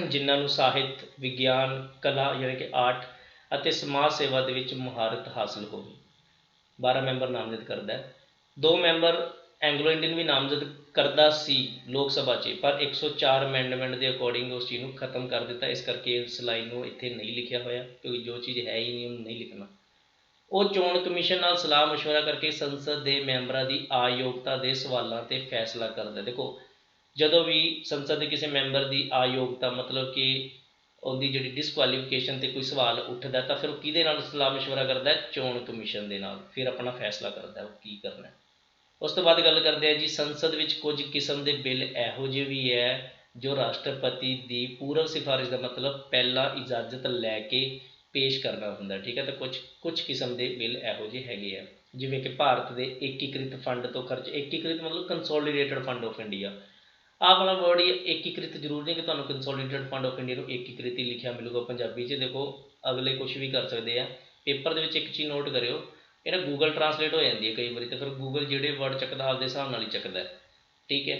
ਜਿਨ੍ਹਾਂ ਨੂੰ ਸਾਹਿਤ, ਵਿਗਿਆਨ, ਕਲਾ ਯਾਨੀ ਕਿ ਆਰਟ ਅਤੇ ਸਮਾਜ ਸੇਵਾ ਦੇ ਵਿੱਚ ਮੁਹਾਰਤ ਹਾਸਲ ਹੋਵੇ। 12 ਮੈਂਬਰ ਨਾਮਜ਼ਦ ਕਰਦਾ। 2 ਮੈਂਬਰ ਐਂਗਲੋ ਇੰਡੀਅਨ ਵੀ ਨਾਮਜ਼ਦ ਕਰਦਾ ਸੀ ਲੋਕ ਸਭਾ 'ਚ, ਪਰ 104 ਅਮੈਂਡਮੈਂਟ ਦੇ ਅਕੋਰਡਿੰਗ ਉਸ ਚੀਜ਼ ਨੂੰ ਖਤਮ ਕਰ ਦਿੱਤਾ। ਇਸ ਕਰਕੇ ਇਸ ਲਾਈਨ ਨੂੰ ਇੱਥੇ ਨਹੀਂ ਲਿਖਿਆ ਹੋਇਆ, ਕਿਉਂਕਿ ਜੋ ਚੀਜ਼ ਹੈ ਹੀ ਨਹੀਂ ਉਹਨੂੰ ਨਹੀਂ ਲਿਖਣਾ। ਉਹ ਚੋਣ ਕਮਿਸ਼ਨ ਨਾਲ ਸਲਾਹ ਮਸ਼ਵਰਾ ਕਰਕੇ ਸੰਸਦ ਦੇ ਮੈਂਬਰਾਂ ਦੀ ਅਯੋਗਤਾ ਦੇ ਸਵਾਲਾਂ 'ਤੇ ਫੈਸਲਾ ਕਰਦਾ। ਦੇਖੋ, ਜਦੋਂ ਵੀ ਸੰਸਦ ਦੇ ਕਿਸੇ ਮੈਂਬਰ ਦੀ ਅਯੋਗਤਾ ਮਤਲਬ ਕਿ ਉਹਦੀ ਜਿਹੜੀ ਡਿਸਕੁਆਲੀਫਿਕੇਸ਼ਨ 'ਤੇ ਕੋਈ ਸਵਾਲ ਉੱਠਦਾ ਤਾਂ ਫਿਰ ਉਹ ਕਿਹਦੇ ਨਾਲ ਸਲਾਹ ਮਸ਼ਵਰਾ ਕਰਦਾ, ਚੋਣ ਕਮਿਸ਼ਨ ਦੇ ਨਾਲ। ਫਿਰ ਆਪਣਾ ਫੈਸਲਾ ਕਰਦਾ ਉਹ ਕੀ ਕਰਨਾ। ਉਸ ਤੋਂ ਬਾਅਦ ਗੱਲ ਕਰਦੇ ਆ ਜੀ, ਸੰਸਦ ਵਿੱਚ ਕੁਝ ਕਿਸਮ ਦੇ ਬਿੱਲ ਇਹੋ ਜਿਹੇ ਵੀ ਹੈ ਜੋ ਰਾਸ਼ਟਰਪਤੀ ਦੀ ਪੂਰਵ ਸਿਫਾਰਿਸ਼ ਦਾ ਮਤਲਬ ਪਹਿਲਾਂ ਇਜਾਜ਼ਤ ਲੈ ਕੇ ਪੇਸ਼ ਕਰਨਾ ਹੁੰਦਾ। ਠੀਕ ਹੈ, ਤਾਂ ਕੁਛ ਕਿਸਮ ਦੇ ਬਿੱਲ ਇਹੋ ਜਿਹੇ ਹੈਗੇ ਆ, ਜਿਵੇਂ ਕਿ ਭਾਰਤ ਦੇ ਏਕੀਕ੍ਰਿਤ ਫੰਡ ਤੋਂ ਖਰਚ, ਏਕੀਕ੍ਰਿਤ ਮਤਲਬ ਕੰਸੋਲੀਡੇਟਡ ਫੰਡ ਆਫ ਇੰਡੀਆ। ਆਹ ਵਾਲਾ ਵਰਡ ਹੀ ਏਕੀਕ੍ਰਿਤ, ਜ਼ਰੂਰ ਨਹੀਂ ਕਿ ਤੁਹਾਨੂੰ ਕੰਸੋਲੀਡੇਟਡ ਫੰਡ ਆਫ ਇੰਡੀਆ ਨੂੰ ਏਕੀਕ੍ਰਿਤ ਹੀ ਲਿਖਿਆ ਮਿਲੂਗਾ ਪੰਜਾਬੀ 'ਚ। ਦੇਖੋ, ਅਗਲੇ ਕੁਛ ਵੀ ਕਰ ਸਕਦੇ ਆ। ਪੇਪਰ ਦੇ ਵਿੱਚ ਇੱਕ ਚੀਜ਼ ਨੋਟ ਕਰਿਓ, ਇਹ ਨਾ ਗੂਗਲ ਟਰਾਂਸਲੇਟ ਹੋ ਜਾਂਦੀ ਹੈ ਕਈ ਵਾਰੀ, ਤਾਂ ਫਿਰ ਗੂਗਲ ਜਿਹੜੇ ਵਰਡ ਚੱਕਦਾ ਆਪਦੇ ਹਿਸਾਬ ਨਾਲ ਹੀ ਚੱਕਦਾ। ਠੀਕ ਹੈ,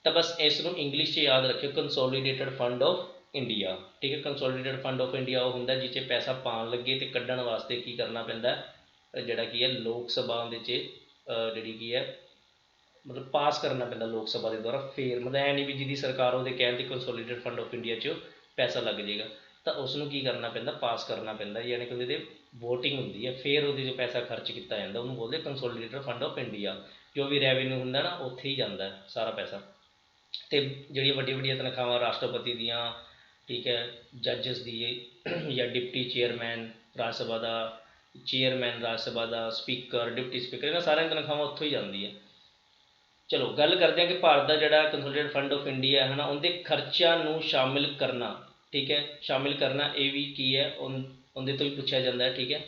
ਤਾਂ ਬਸ ਇਸ ਨੂੰ ਇੰਗਲਿਸ਼ 'ਚ ਯਾਦ ਰੱਖਿਓ, ਕੰਸੋਲੀਡੇਟਡ ਫੰਡ ਆਫ ਇੰਡੀਆ। ਠੀਕ ਹੈ, ਕੰਸੋਲੀਡੇਟਡ ਫੰਡ ਆਫ ਇੰਡੀਆ ਉਹ ਹੁੰਦਾ ਜਿਹ 'ਚ ਪੈਸਾ ਪਾਉਣ ਲੱਗੇ ਅਤੇ ਕੱਢਣ ਵਾਸਤੇ ਕੀ ਕਰਨਾ ਪੈਂਦਾ, ਜਿਹੜਾ ਕੀ ਹੈ ਲੋਕ ਸਭਾ ਦੇ 'ਚ ਜਿਹੜੀ ਕੀ ਹੈ ਮਤਲਬ ਪਾਸ ਕਰਨਾ ਪੈਂਦਾ ਲੋਕ ਸਭਾ ਦੇ ਦੁਆਰਾ। ਫਿਰ ਮਤਲਬ ਐ ਨਹੀਂ ਵੀ ਜਿਹਦੀ ਸਰਕਾਰ ਉਹਦੇ ਕਹਿਣ 'ਤੇ ਕੰਸੋਲੀਡੇਟਡ ਫੰਡ ਆਫ ਇੰਡੀਆ 'ਚ ਪੈਸਾ ਲੱਗ ਜਾਏਗਾ, ਤਾਂ ਉਸ ਨੂੰ ਕੀ ਕਰਨਾ ਪੈਂਦਾ, ਪਾਸ ਕਰਨਾ ਪੈਂਦਾ, ਯਾਨੀ ਕਿ ਉਹਦੇ 'ਤੇ ਵੋਟਿੰਗ ਹੁੰਦੀ ਹੈ, ਫਿਰ ਉਹਦੇ 'ਚ ਪੈਸਾ ਖਰਚ ਕੀਤਾ ਜਾਂਦਾ, ਉਹਨੂੰ ਬੋਲਦੇ ਕੰਸੋਲੀਡੇਟਡ ਫੰਡ ਆਫ ਇੰਡੀਆ। ਜੋ ਵੀ ਰੈਵਨਿਊ ਹੁੰਦਾ ਨਾ ਉੱਥੇ ਹੀ ਜਾਂਦਾ ਸਾਰਾ ਪੈਸਾ। ਅਤੇ ਜਿਹੜੀਆਂ ਵੱਡੀਆਂ ਵੱਡੀਆਂ ਤਨਖਾਹਾਂ ਰਾਸ਼ਟਰਪਤੀ ਦੀਆਂ, ਠੀਕ ਹੈ, ਜੱਜਸ ਦੀ ਜਾਂ ਡਿਪਟੀ ਚੇਅਰਮੈਨ ਰਾਜ ਸਭਾ ਦਾ, ਚੇਅਰਮੈਨ ਰਾਜ ਸਭਾ ਦਾ, ਸਪੀਕਰ, ਡਿਪਟੀ ਸਪੀਕਰ, ਇਹਨਾਂ ਸਾਰਿਆਂ ਦੀਆਂ ਤਨਖਾਹਾਂ ਉੱਥੋਂ ਹੀ ਜਾਂਦੀ ਹੈ। ਚਲੋ ਗੱਲ ਕਰਦੇ ਹਾਂ ਕਿ ਭਾਰਤ ਦਾ ਜਿਹੜਾ ਕੰਸੋਲੀਡੇਟਡ ਫੰਡ ਆਫ ਇੰਡੀਆ ਹੈ ਨਾ, ਉਹਦੇ ਖਰਚਿਆਂ ਨੂੰ ਸ਼ਾਮਿਲ ਕਰਨਾ, ਠੀਕ ਹੈ, ਸ਼ਾਮਿਲ ਕਰਨਾ ਇਹ ਵੀ ਕੀ ਹੈ ਉਹਦੇ ਤੋਂ ਵੀ ਪੁੱਛਿਆ ਜਾਂਦਾ ਹੈ। ਠੀਕ ਹੈ,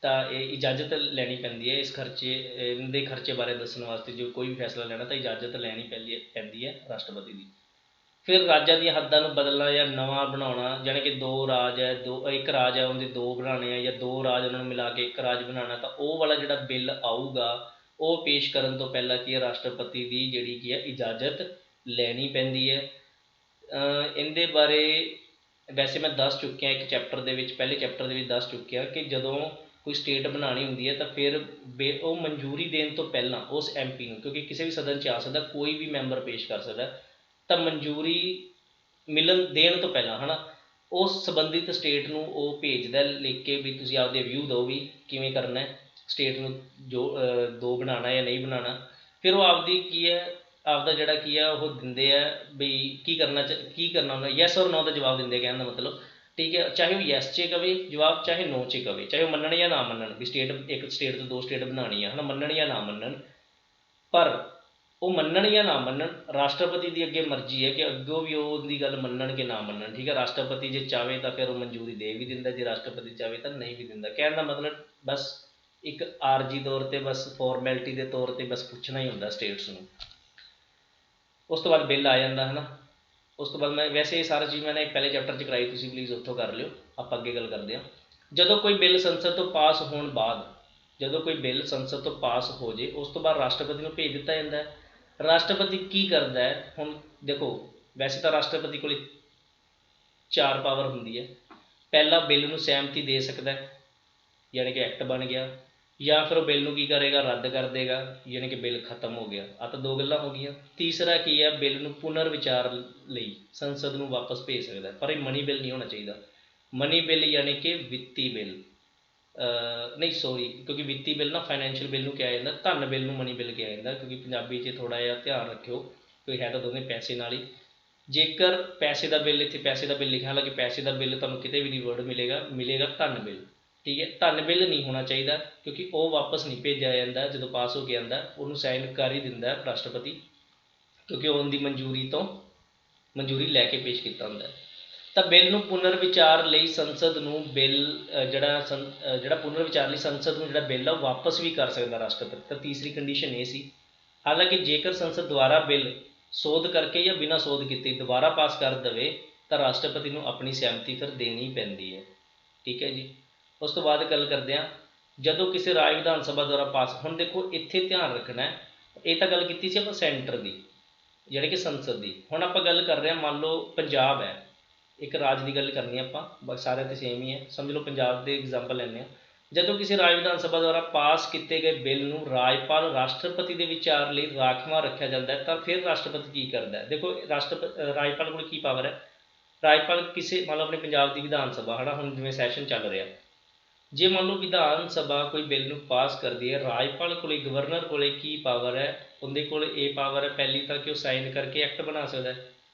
ਤਾਂ ਇਹ ਇਜਾਜ਼ਤ ਲੈਣੀ ਪੈਂਦੀ ਹੈ ਇਸ ਖਰਚੇ, ਇਹਦੇ ਖਰਚੇ ਬਾਰੇ ਦੱਸਣ ਵਾਸਤੇ ਜੋ ਕੋਈ ਵੀ ਫੈਸਲਾ ਲੈਣਾ ਤਾਂ ਇਜਾਜ਼ਤ ਲੈਣੀ ਪੈਂਦੀ ਹੈ ਰਾਸ਼ਟਰਪਤੀ ਦੀ। ਫਿਰ ਰਾਜਾਂ ਦੀਆਂ ਹੱਦਾਂ ਨੂੰ ਬਦਲਣਾ ਜਾਂ ਨਵਾਂ ਬਣਾਉਣਾ, ਜਾਣੀ ਕਿ ਦੋ ਰਾਜ ਹੈ, ਇੱਕ ਰਾਜ ਹੈ ਉਹਦੇ ਦੋ ਬਣਾਉਣੇ ਆ, ਜਾਂ ਦੋ ਰਾਜ ਉਹਨਾਂ ਨੂੰ ਮਿਲਾ ਕੇ ਇੱਕ ਰਾਜ ਬਣਾਉਣਾ, ਤਾਂ ਉਹ ਵਾਲਾ ਜਿਹੜਾ ਬਿੱਲ ਆਊਗਾ ਉਹ ਪੇਸ਼ ਕਰਨ ਤੋਂ ਪਹਿਲਾਂ ਕੀ ਹੈ ਰਾਸ਼ਟਰਪਤੀ ਦੀ ਜਿਹੜੀ ਕੀ ਹੈ ਇਜਾਜ਼ਤ ਲੈਣੀ ਪੈਂਦੀ ਹੈ। ਇਹਦੇ ਬਾਰੇ ਵੈਸੇ ਮੈਂ ਦੱਸ ਚੁੱਕਿਆ ਇੱਕ ਚੈਪਟਰ ਦੇ ਵਿੱਚ, ਪਹਿਲੇ ਚੈਪਟਰ ਦੇ ਵਿੱਚ ਦੱਸ ਚੁੱਕਿਆ ਕਿ ਜਦੋਂ ਕੋਈ ਸਟੇਟ ਬਣਾਉਣੀ ਹੁੰਦੀ ਹੈ ਤਾਂ ਫਿਰ ਉਹ ਮਨਜ਼ੂਰੀ ਦੇਣ ਤੋਂ ਪਹਿਲਾਂ ਉਸ MP ਨੂੰ, ਕਿਉਂਕਿ ਕਿਸੇ ਵੀ ਸਦਨ 'ਚ ਆ ਸਕਦਾ, ਕੋਈ ਵੀ ਮੈਂਬਰ ਪੇਸ਼ ਕਰ ਸਕਦਾ, ਤਾਂ ਮਨਜ਼ੂਰੀ ਦੇਣ ਤੋਂ ਪਹਿਲਾਂ ਹੈ ਨਾ ਉਸ ਸੰਬੰਧਿਤ ਸਟੇਟ ਨੂੰ ਉਹ ਭੇਜਦਾ ਲਿਖ ਕੇ ਵੀ ਤੁਸੀਂ ਆਪਦੇ ਵਿਊ ਦਿਓ ਵੀ ਕਿਵੇਂ ਕਰਨਾ ਸਟੇਟ ਨੂੰ, ਜੋ ਦੋ ਬਣਾਉਣਾ ਜਾਂ ਨਹੀਂ ਬਣਾਉਣਾ। ਫਿਰ ਉਹ ਆਪਦੀ ਕੀ ਹੈ ਆਪਦਾ ਜਿਹੜਾ ਕੀ ਹੈ ਉਹ ਦਿੰਦੇ ਆ ਵੀ ਕੀ ਕਰਨਾ ਹੁੰਦਾ, ਯੈਸ ਔਰ ਨੋ ਦਾ ਜਵਾਬ ਦਿੰਦੇ, ਕਹਿਣ ਦਾ ਮਤਲਬ। ਠੀਕ ਹੈ, ਚਾਹੇ ਉਹ ਯੈਸ 'ਚ ਕਵੇ ਜਵਾਬ, ਚਾਹੇ ਨੋ 'ਚ ਕਵੇ, ਚਾਹੇ ਉਹ ਮੰਨਣ ਜਾਂ ਨਾ ਮੰਨਣ ਵੀ ਸਟੇਟ ਇੱਕ ਸਟੇਟ ਤੋਂ ਦੋ ਸਟੇਟ ਬਣਾਉਣੀ ਆ ਹੈ ਨਾ, ਮੰਨਣ ਜਾਂ ਨਾ ਮੰਨਣ। ਪਰ ਉਹ ਮੰਨਣ ਜਾਂ ਨਾ ਮੰਨਣ ਰਾਸ਼ਟਰਪਤੀ ਦੀ ਅੱਗੇ ਮਰਜ਼ੀ ਹੈ ਕਿ ਅੱਗੋਂ ਵੀ ਉਹ ਉਹਦੀ ਗੱਲ ਮੰਨਣ ਕਿ ਨਾ ਮੰਨਣ। ਠੀਕ ਹੈ, ਰਾਸ਼ਟਰਪਤੀ ਜੇ ਚਾਹਵੇ ਤਾਂ ਫਿਰ ਉਹ ਮਨਜ਼ੂਰੀ ਦੇ ਵੀ ਦਿੰਦਾ, ਜੇ ਰਾਸ਼ਟਰਪਤੀ ਚਾਹਵੇ ਤਾਂ ਨਹੀਂ ਵੀ ਦਿੰਦਾ। ਕਹਿਣ ਦਾ ਮਤਲਬ ਬਸ ਇੱਕ ਆਰਜੀ ਤੌਰ 'ਤੇ, ਬਸ ਫੋਰਮੈਲਿਟੀ ਦੇ ਤੌਰ 'ਤੇ ਬਸ ਪੁੱਛਣਾ ਹੀ ਹੁੰਦਾ ਸਟੇਟਸ ਨੂੰ। ਉਸ ਤੋਂ ਬਾਅਦ ਬਿੱਲ ਆ ਜਾਂਦਾ ਹੈ ਨਾ, ਉਸ ਤੋਂ ਬਾਅਦ ਮੈਂ ਵੈਸੇ ਇਹ ਸਾਰਾ ਚੀਜ਼ ਮੈंने ਪਹਿਲੇ ਚੈਪਟਰ 'ਚ ਕਰਾਈ, ਤੁਸੀਂ ਪਲੀਜ਼ ਉੱਥੋਂ ਕਰ ਲਿਓ। ਆਪਾਂ ਅੱਗੇ ਗੱਲ ਕਰਦੇ ਹਾਂ। ਜਦੋਂ ਕੋਈ ਬਿੱਲ ਸੰਸਦ ਤੋਂ ਪਾਸ ਹੋਣ ਬਾਅਦ, ਜਦੋਂ ਕੋਈ ਬਿੱਲ ਸੰਸਦ ਤੋਂ ਪਾਸ ਹੋ ਜੇ ਉਸ ਤੋਂ ਬਾਅਦ ਰਾਸ਼ਟਰਪਤੀ ਨੂੰ ਭੇਜ ਦਿੱਤਾ ਜਾਂਦਾ ਹੈ। ਰਾਸ਼ਟਰਪਤੀ ਕੀ ਕਰਦਾ ਹੈ, ਹੁਣ ਦੇਖੋ ਵੈਸੇ ਤਾਂ ਰਾਸ਼ਟਰਪਤੀ ਕੋਲ 4 ਪਾਵਰ ਹੁੰਦੀ ਹੈ। ਪਹਿਲਾ ਬਿੱਲ ਨੂੰ ਸਹਿਮਤੀ ਦੇ ਸਕਦਾ, ਯਾਨੀ ਕਿ ਐਕਟ ਬਣ ਗਿਆ, ਜਾਂ ਫਿਰ ਉਹ ਬਿੱਲ ਨੂੰ ਕੀ ਕਰੇਗਾ, ਰੱਦ ਕਰ ਦੇਗਾ, ਯਾਨੀ ਕਿ ਬਿੱਲ ਖਤਮ ਹੋ ਗਿਆ। ਆਹ ਤਾਂ ਦੋ ਗੱਲਾਂ ਹੋ ਗਈਆਂ। ਤੀਸਰਾ ਕੀ ਹੈ, ਬਿੱਲ ਨੂੰ ਪੁਨਰ ਵਿਚਾਰ ਲਈ ਸੰਸਦ ਨੂੰ ਵਾਪਸ ਭੇਜ ਸਕਦਾ, ਪਰ ਇਹ ਮਨੀ ਬਿੱਲ ਨਹੀਂ ਹੋਣਾ ਚਾਹੀਦਾ। ਮਨੀ ਬਿੱਲ ਯਾਨੀ ਕਿ ਵਿੱਤੀ ਬਿੱਲ, ਨਹੀਂ ਸੋਰੀ, ਕਿਉਂਕਿ ਵਿੱਤੀ ਬਿੱਲ ਨਾ ਫਾਈਨੈਂਸ਼ੀਅਲ ਬਿੱਲ ਨੂੰ ਕਿਹਾ ਜਾਂਦਾ, ਧਨ ਬਿੱਲ ਨੂੰ ਮਨੀ ਬਿੱਲ ਕਿਹਾ ਜਾਂਦਾ, ਕਿਉਂਕਿ ਪੰਜਾਬੀ 'ਚ ਥੋੜ੍ਹਾ ਜਿਹਾ ਧਿਆਨ ਰੱਖਿਓ ਕੋਈ ਹੈ ਤਾਂ ਦੋਵੇਂ ਪੈਸੇ ਨਾਲ ਹੀ। ਜੇਕਰ ਪੈਸੇ ਦਾ ਬਿੱਲ, ਇੱਥੇ ਪੈਸੇ ਦਾ ਬਿੱਲ ਲਿਖਿਆ, ਹਾਲਾਂਕਿ ਪੈਸੇ ਦਾ ਬਿੱਲ ਤੁਹਾਨੂੰ ਕਿਤੇ ਵੀ ਨਹੀਂ ਵਰਡ ਮਿਲੇਗਾ ਧਨ ਬਿੱਲ। ਠੀਕ ਹੈ, ਧਨ ਬਿੱਲ ਨਹੀਂ ਹੋਣਾ ਚਾਹੀਦਾ, ਕਿਉਂਕਿ ਉਹ ਵਾਪਸ ਨਹੀਂ ਭੇਜਿਆ ਜਾਂਦਾ, ਜਦੋਂ ਪਾਸ ਹੋ ਕੇ ਆਉਂਦਾ ਉਹਨੂੰ ਸਾਈਨ ਕਰ ਹੀ ਦਿੰਦਾ ਰਾਸ਼ਟਰਪਤੀ, ਕਿਉਂਕਿ ਉਹਦੀ ਮਨਜ਼ੂਰੀ ਲੈ ਕੇ ਪੇਸ਼ ਕੀਤਾ ਹੁੰਦਾ। ਤਾਂ ਬਿੱਲ ਨੂੰ ਪੁਨਰ ਵਿਚਾਰ ਲਈ ਸੰਸਦ ਨੂੰ ਜਿਹੜਾ ਪੁਨਰ ਵਿਚਾਰ ਲਈ ਸੰਸਦ ਨੂੰ ਜਿਹੜਾ ਬਿੱਲ ਆ ਉਹ ਵਾਪਸ ਵੀ ਕਰ ਸਕਦਾ ਰਾਸ਼ਟਰਪਤੀ। ਤਾਂ ਤੀਸਰੀ ਕੰਡੀਸ਼ਨ ਇਹ ਸੀ। ਹਾਲਾਂਕਿ ਜੇਕਰ ਸੰਸਦ ਦੁਆਰਾ ਬਿੱਲ ਸੋਧ ਕਰਕੇ ਜਾਂ ਬਿਨਾਂ ਸੋਧ ਕੀਤੇ ਦੁਬਾਰਾ ਪਾਸ ਕਰ ਦੇਵੇ ਤਾਂ ਰਾਸ਼ਟਰਪਤੀ ਨੂੰ ਆਪਣੀ ਸਹਿਮਤੀ ਫਿਰ ਦੇਣੀ ਪੈਂਦੀ ਹੈ। ਠੀਕ ਹੈ ਜੀ। ਉਸ ਤੋਂ ਬਾਅਦ ਗੱਲ ਕਰਦੇ ਹਾਂ ਜਦੋਂ ਕਿਸੇ ਰਾਜ ਵਿਧਾਨ ਸਭਾ ਦੁਆਰਾ ਪਾਸ, ਹੁਣ ਦੇਖੋ ਇੱਥੇ ਧਿਆਨ ਰੱਖਣਾ, ਇਹ ਤਾਂ ਗੱਲ ਕੀਤੀ ਸੀ ਆਪਾਂ ਸੈਂਟਰ ਦੀ, ਜਿਹੜੀ ਕਿ ਸੰਸਦ ਦੀ। ਹੁਣ ਆਪਾਂ ਗੱਲ ਕਰ ਰਹੇ ਹਾਂ, ਮੰਨ ਲਓ ਪੰਜਾਬ ਹੈ, ਇੱਕ ਰਾਜ ਦੀ ਗੱਲ ਕਰਨੀ ਆਪਾਂ, ਬਸ ਸਾਰਿਆਂ 'ਤੇ ਸੇਮ ਹੀ ਹੈ, ਸਮਝ ਲਓ ਪੰਜਾਬ ਦੇ ਐਗਜ਼ਾਮਪਲ ਲੈਂਦੇ ਹਾਂ। ਜਦੋਂ ਕਿਸੇ ਰਾਜ ਵਿਧਾਨ ਸਭਾ ਦੁਆਰਾ ਪਾਸ ਕੀਤੇ ਗਏ ਬਿੱਲ ਨੂੰ ਰਾਜਪਾਲ ਰਾਸ਼ਟਰਪਤੀ ਦੇ ਵਿਚਾਰ ਲਈ ਰਾਖਵਾਂ ਰੱਖਿਆ ਜਾਂਦਾ ਹੈ, ਤਾਂ ਫਿਰ ਰਾਸ਼ਟਰਪਤੀ ਕੀ ਕਰਦਾ ਹੈ। ਦੇਖੋ ਰਾਜਪਾਲ ਕੋਲ ਕੀ ਪਾਵਰ ਹੈ। ਰਾਜਪਾਲ ਕਿਸੇ ਮੰਨ ਲਓ ਆਪਣੇ ਪੰਜਾਬ ਦੀ ਵਿਧਾਨ ਸਭਾ ਹੈ ਨਾ, ਹੁਣ ਜਿਵੇਂ ਸੈਸ਼ਨ ਚੱਲ ਰਿਹਾ, ਜੇ ਮੰਨ ਲਓ ਵਿਧਾਨ ਸਭਾ ਕੋਈ ਬਿੱਲ ਨੂੰ ਪਾਸ ਕਰਦੀ ਹੈ, ਰਾਜਪਾਲ ਕੋਲ ਗਵਰਨਰ ਕੋਲ ਕੀ ਪਾਵਰ ਹੈ, ਉਹਦੇ ਕੋਲ ਇਹ ਪਾਵਰ ਹੈ ਪਹਿਲੀ ਤਾਂ ਕਿ ਉਹ ਸਾਈਨ ਕਰਕੇ ਐਕਟ ਬਣਾ ਸਕਦਾ,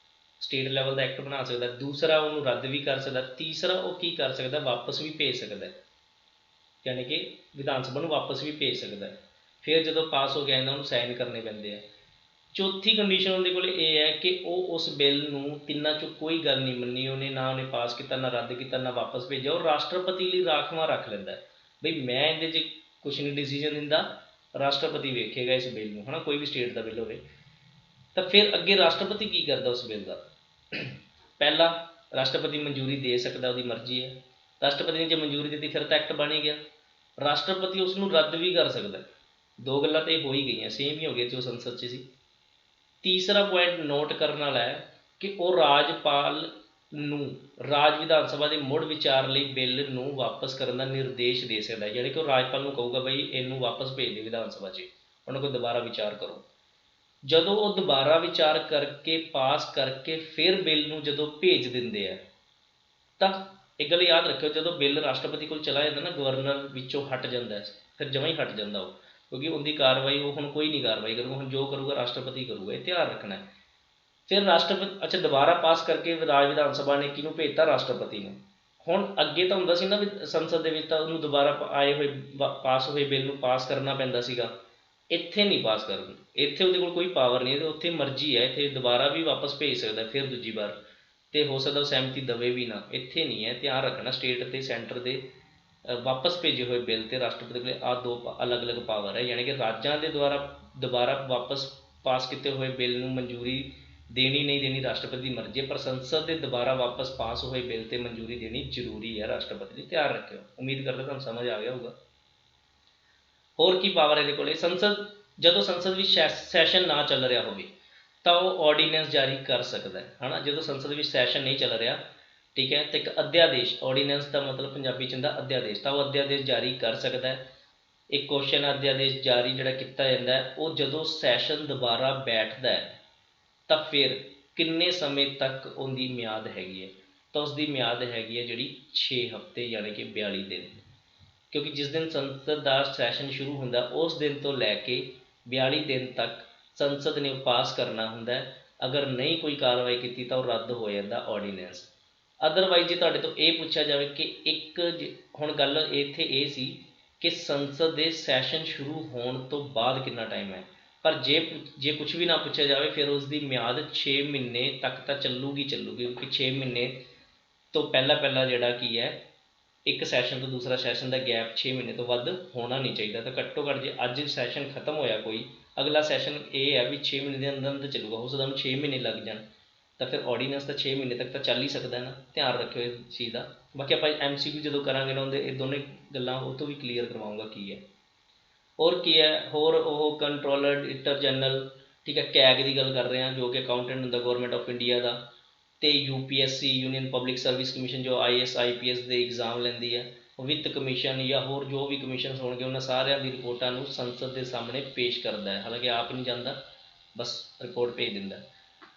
ਸਟੇਟ ਲੈਵਲ ਦਾ ਐਕਟ ਬਣਾ ਸਕਦਾ। ਦੂਸਰਾ ਉਹਨੂੰ ਰੱਦ ਵੀ ਕਰ ਸਕਦਾ। ਤੀਸਰਾ ਉਹ ਕੀ ਕਰ ਸਕਦਾ, ਵਾਪਸ ਵੀ ਭੇਜ ਸਕਦਾ, ਯਾਨੀ ਕਿ ਵਿਧਾਨ ਸਭਾ ਨੂੰ ਵਾਪਸ ਵੀ ਭੇਜ ਸਕਦਾ। ਫਿਰ ਜਦੋਂ ਪਾਸ ਹੋ ਗਿਆ ਜਾਂਦਾ ਉਹਨੂੰ ਸਾਈਨ ਕਰਨੇ ਪੈਂਦੇ ਆ। ਚੌਥੀ ਕੰਡੀਸ਼ਨ ਉਹਦੇ ਕੋਲ ਇਹ ਹੈ ਕਿ ਉਹ ਉਸ ਬਿੱਲ ਨੂੰ ਤਿੰਨਾਂ 'ਚੋਂ ਕੋਈ ਗੱਲ ਨਹੀਂ ਮੰਨੀ ਉਹਨੇ, ਨਾ ਉਹਨੇ ਪਾਸ ਕੀਤਾ, ਨਾ ਰੱਦ ਕੀਤਾ, ਨਾ ਵਾਪਸ ਭੇਜਿਆ, ਉਹ ਰਾਸ਼ਟਰਪਤੀ ਲਈ ਰਾਖਵਾਂ ਰੱਖ ਲੈਂਦਾ ਬਈ ਮੈਂ ਇਹਦੇ 'ਚ ਕੁਛ ਨਹੀਂ ਡਿਸੀਜ਼ਨ ਦਿੰਦਾ, ਰਾਸ਼ਟਰਪਤੀ ਵੇਖੇਗਾ ਇਸ ਬਿੱਲ ਨੂੰ, ਹੈ ਨਾ, ਕੋਈ ਵੀ ਸਟੇਟ ਦਾ ਬਿੱਲ ਹੋਵੇ। ਤਾਂ ਫਿਰ ਅੱਗੇ ਰਾਸ਼ਟਰਪਤੀ ਕੀ ਕਰਦਾ ਉਸ ਬਿੱਲ ਦਾ। ਪਹਿਲਾ, ਰਾਸ਼ਟਰਪਤੀ ਮਨਜ਼ੂਰੀ ਦੇ ਸਕਦਾ, ਉਹਦੀ ਮਰਜ਼ੀ ਹੈ। ਰਾਸ਼ਟਰਪਤੀ ਨੇ ਜੇ ਮਨਜ਼ੂਰੀ ਦਿੱਤੀ ਫਿਰ ਤਾਂ ਐਕਟ ਬਣ ਹੀ ਗਿਆ। ਰਾਸ਼ਟਰਪਤੀ ਉਸ ਨੂੰ ਰੱਦ ਵੀ ਕਰ ਸਕਦਾ। ਦੋ ਗੱਲਾਂ ਤਾਂ ਇਹ ਹੋ ਹੀ ਗਈਆਂ, ਸੇਮ ਹੀ ਹੋ ਗਏ ਜੋ ਸੰਸਦ 'ਚ ਸੀ। तीसरा पॉइंट नोट करने वाला है कि वो राजपाल ਨੂੰ ਰਾਜ ਵਿਧਾਨ ਸਭਾ ਦੇ ਮੁੜ ਵਿਚਾਰ ਲਈ ਬਿੱਲ ਨੂੰ ਵਾਪਸ ਕਰਨ ਦਾ ਨਿਰਦੇਸ਼ ਦੇ ਸਕਦਾ ਹੈ। ਯਾਨੀ ਕਿ ਉਹ ਰਾਜਪਾਲ ਨੂੰ ਕਹੂਗਾ ਬਈ ਇਹਨੂੰ ਵਾਪਸ ਭੇਜ ਦੇ ਵਿਧਾਨ ਸਭਾ 'ਚ, ਉਹਨਾਂ ਕੋਲ ਦੁਬਾਰਾ ਵਿਚਾਰ ਕਰੋ। ਜਦੋਂ ਉਹ ਦੁਬਾਰਾ ਵਿਚਾਰ ਕਰਕੇ ਪਾਸ ਕਰਕੇ ਫਿਰ ਬਿੱਲ ਨੂੰ ਜਦੋਂ ਭੇਜ ਦਿੰਦੇ ਆ ਤਾਂ ਇੱਕ ਗੱਲ ਯਾਦ ਰੱਖਿਓ, ਜਦੋਂ ਬਿੱਲ ਰਾਸ਼ਟਰਪਤੀ ਕੋਲ ਚਲਾ ਜਾਂਦਾ ਨਾ, ਗਵਰਨਰ ਵਿੱਚੋਂ ਹਟ ਜਾਂਦਾ, ਫਿਰ ਜਮਾਂ ਹੀ ਹਟ ਜਾਂਦਾ ਉਹ, ਕਿਉਂਕਿ ਉਹਦੀ ਕਾਰਵਾਈ ਉਹ ਹੁਣ ਕੋਈ ਨਹੀਂ ਕਾਰਵਾਈ ਕਰੂਗਾ, ਹੁਣ ਜੋ ਕਰੂਗਾ ਰਾਸ਼ਟਰਪਤੀ ਕਰੂਗਾ, ਇਹ ਧਿਆਨ ਰੱਖਣਾ ਹੈ। ਫਿਰ ਰਾਸ਼ਟਰਪਤੀ ਅੱਛਾ ਦੁਬਾਰਾ ਪਾਸ ਕਰਕੇ ਰਾਜ ਵਿਧਾਨ ਸਭਾ ਨੇ ਕਿਹਨੂੰ ਭੇਜਤਾ? ਰਾਸ਼ਟਰਪਤੀ ਨੂੰ। ਹੁਣ ਅੱਗੇ ਤਾਂ ਹੁੰਦਾ ਸੀ ਨਾ ਵੀ ਸੰਸਦ ਦੇ ਵਿੱਚ ਤਾਂ ਉਹਨੂੰ ਦੁਬਾਰਾ ਆਏ ਹੋਏ ਪਾਸ ਹੋਏ ਬਿੱਲ ਨੂੰ ਪਾਸ ਕਰਨਾ ਪੈਂਦਾ ਸੀਗਾ, ਇੱਥੇ ਨਹੀਂ ਪਾਸ ਕਰਨ, ਇੱਥੇ ਉਹਦੇ ਕੋਲ ਕੋਈ ਪਾਵਰ ਨਹੀਂ, ਉੱਥੇ ਮਰਜ਼ੀ ਹੈ, ਇੱਥੇ ਦੁਬਾਰਾ ਵੀ ਵਾਪਸ ਭੇਜ ਸਕਦਾ ਫਿਰ ਦੂਜੀ ਵਾਰ, ਅਤੇ ਹੋ ਸਕਦਾ ਉਹ ਸਹਿਮਤੀ ਦੇਵੇ ਵੀ ਨਾ, ਇੱਥੇ ਨਹੀਂ ਹੈ। ਧਿਆਨ ਰੱਖਣਾ ਸਟੇਟ ਅਤੇ ਸੈਂਟਰ ਦੇ ਵਾਪਸ ਭੇਜੇ ਹੋਏ ਬਿੱਲ ਅਤੇ ਰਾਸ਼ਟਰਪਤੀ ਕੋਲ ਆਹ ਦੋ ਅਲੱਗ ਅਲੱਗ ਪਾਵਰ ਹੈ। ਯਾਨੀ ਕਿ ਰਾਜਾਂ ਦੇ ਦੁਆਰਾ ਦੁਬਾਰਾ ਵਾਪਸ ਪਾਸ ਕੀਤੇ ਹੋਏ ਬਿੱਲ ਨੂੰ ਮਨਜ਼ੂਰੀ ਦੇਣੀ ਨਹੀਂ ਦੇਣੀ ਰਾਸ਼ਟਰਪਤੀ ਦੀ ਮਰਜ਼ੀ ਹੈ, ਪਰ ਸੰਸਦ ਦੇ ਦੁਬਾਰਾ ਵਾਪਸ ਪਾਸ ਹੋਏ ਬਿੱਲ 'ਤੇ ਮਨਜ਼ੂਰੀ ਦੇਣੀ ਜ਼ਰੂਰੀ ਹੈ ਰਾਸ਼ਟਰਪਤੀ ਲਈ। ਧਿਆਨ ਰੱਖਿਓ, ਉਮੀਦ ਕਰਦਾ ਤੁਹਾਨੂੰ ਸਮਝ ਆ ਗਿਆ ਹੋਊਗਾ। ਹੋਰ ਕੀ ਪਾਵਰ ਇਹਦੇ ਕੋਲ? ਸੰਸਦ ਜਦੋਂ ਸੰਸਦ ਵਿੱਚ ਸੈਸ਼ਨ ਨਾ ਚੱਲ ਰਿਹਾ ਹੋਵੇ ਤਾਂ ਉਹ ਆਰਡੀਨੈਂਸ ਜਾਰੀ ਕਰ ਸਕਦਾ ਹੈ ਨਾ। ਜਦੋਂ ਸੰਸਦ ਵਿੱਚ ਸੈਸ਼ਨ ਨਹੀਂ ਚੱਲ ਰਿਹਾ, ਠੀਕ ਹੈ, ਤਾਂ ਇੱਕ ਅਧਿਆਦੇਸ਼, ਆਰਡੀਨੈਂਸ ਦਾ ਮਤਲਬ ਪੰਜਾਬੀ 'ਚ ਹੁੰਦਾ ਅਧਿਆਦੇਸ਼, ਤਾਂ ਉਹ ਅਧਿਆਦੇਸ਼ ਜਾਰੀ ਕਰ ਸਕਦਾ ਹੈ। ਇੱਕ ਕੁਐਸਚਨ ਅਧਿਆਦੇਸ਼ ਜਾਰੀ ਜਿਹੜਾ ਕੀਤਾ ਜਾਂਦਾ ਹੈ ਉਹ ਜਦੋਂ ਸੈਸ਼ਨ ਦੁਬਾਰਾ ਬੈਠਦਾ ਹੈ ਤਾਂ ਫਿਰ ਕਿੰਨੇ ਸਮੇਂ ਤੱਕ ਉਹਦੀ ਮਿਆਦ ਹੈਗੀ ਹੈ? ਤਾਂ ਉਸਦੀ ਮਿਆਦ ਹੈਗੀ ਹੈ ਜਿਹੜੀ 6 ਹਫ਼ਤੇ ਯਾਨੀ ਕਿ 42 ਦਿਨ, ਕਿਉਂਕਿ ਜਿਸ ਦਿਨ ਸੰਸਦ ਦਾ ਸੈਸ਼ਨ ਸ਼ੁਰੂ ਹੁੰਦਾ ਉਸ ਦਿਨ ਤੋਂ ਲੈ ਕੇ 42 ਦਿਨ ਤੱਕ ਸੰਸਦ ਨੇ ਪਾਸ ਕਰਨਾ ਹੁੰਦਾ ਹੈ। ਅਗਰ ਨਹੀਂ ਕੋਈ ਕਾਰਵਾਈ ਕੀਤੀ ਤਾਂ ਉਹ ਰੱਦ ਹੋ ਜਾਂਦਾ ਆਰਡੀਨੈਂਸ। ਅਦਰਵਾਈਜ਼ ਜੇ ਤੁਹਾਡੇ ਤੋਂ ਇਹ ਪੁੱਛਿਆ ਜਾਵੇ ਕਿ ਹੁਣ ਗੱਲ ਇੱਥੇ ਇਹ ਸੀ ਕਿ ਸੰਸਦ ਦੇ ਸੈਸ਼ਨ ਸ਼ੁਰੂ ਹੋਣ ਤੋਂ ਬਾਅਦ ਕਿੰਨਾ ਟਾਈਮ ਹੈ, ਪਰ ਜੇ ਕੁਛ ਵੀ ਨਾ ਪੁੱਛਿਆ ਜਾਵੇ ਫਿਰ ਉਸ ਦੀ ਮਿਆਦ 6 ਮਹੀਨੇ ਤੱਕ ਤਾਂ ਚੱਲੂਗੀ, ਕਿਉਂਕਿ 6 ਮਹੀਨੇ ਤੋਂ ਪਹਿਲਾਂ ਜਿਹੜਾ ਕੀ ਹੈ ਇੱਕ ਸੈਸ਼ਨ ਤੋਂ ਦੂਸਰਾ ਸੈਸ਼ਨ ਦਾ ਗੈਪ 6 ਮਹੀਨੇ ਤੋਂ ਵੱਧ ਹੋਣਾ ਨਹੀਂ ਚਾਹੀਦਾ। ਤਾਂ ਘੱਟੋ ਘੱਟ ਜੇ ਅੱਜ ਸੈਸ਼ਨ ਖਤਮ ਹੋਇਆ ਕੋਈ, ਅਗਲਾ ਸੈਸ਼ਨ ਇਹ ਹੈ ਵੀ 6 ਮਹੀਨੇ ਦੇ ਅੰਦਰ ਅੰਦਰ ਚੱਲੂਗਾ, ਹੋ ਸਕਦਾ ਉਹਨੂੰ 6 ਮਹੀਨੇ ਲੱਗ ਜਾਣ, ਤਾਂ ਫਿਰ ਆਰਡੀਨੈਂਸ ਤਾਂ 6 ਮਹੀਨੇ ਤੱਕ ਤਾਂ ਚੱਲ ਹੀ ਸਕਦਾ ਨਾ। ਧਿਆਨ ਰੱਖਿਓ ਇਸ ਚੀਜ਼ ਦਾ। ਬਾਕੀ ਆਪਾਂ MCQ ਜਦੋਂ ਕਰਾਂਗੇ ਨਾ ਉਹਦੇ ਇਹ ਦੋਨੇ ਗੱਲਾਂ ਉਹ ਤੋਂ ਵੀ ਕਲੀਅਰ ਕਰਵਾਊਂਗਾ ਕੀ ਹੈ। ਹੋਰ ਕੀ ਹੈ? ਹੋਰ ਉਹ ਕੰਟਰੋਲਰ ਆਡਿਟਰ ਜਨਰਲ, ਠੀਕ ਹੈ, ਕੈਗ ਦੀ ਗੱਲ ਕਰ ਰਹੇ ਹਾਂ, ਜੋ ਕਿ ਅਕਾਊਂਟੈਂਟ ਹੁੰਦਾ ਗੌਰਮੈਂਟ ਆਫ ਇੰਡੀਆ ਦਾ, ਅਤੇ UPSC union public service commission ਜੋ IAS IPS ਦੇ ਇਗਜ਼ਾਮ ਲੈਂਦੀ ਹੈ, ਵਿੱਤ ਕਮਿਸ਼ਨ ਜਾਂ ਹੋਰ ਜੋ ਵੀ ਕਮਿਸ਼ਨ ਹੋਣਗੇ ਉਹਨਾਂ ਸਾਰਿਆਂ ਦੀ ਰਿਪੋਰਟਾਂ ਨੂੰ ਸੰਸਦ ਦੇ ਸਾਹਮਣੇ ਪੇਸ਼ ਕਰਦਾ ਹੈ, ਹਾਲਾਂਕਿ ਆਪ ਨਹੀਂ ਜਾਂਦਾ, ਬਸ ਰਿਪੋਰਟ ਭੇਜ ਦਿੰਦਾ।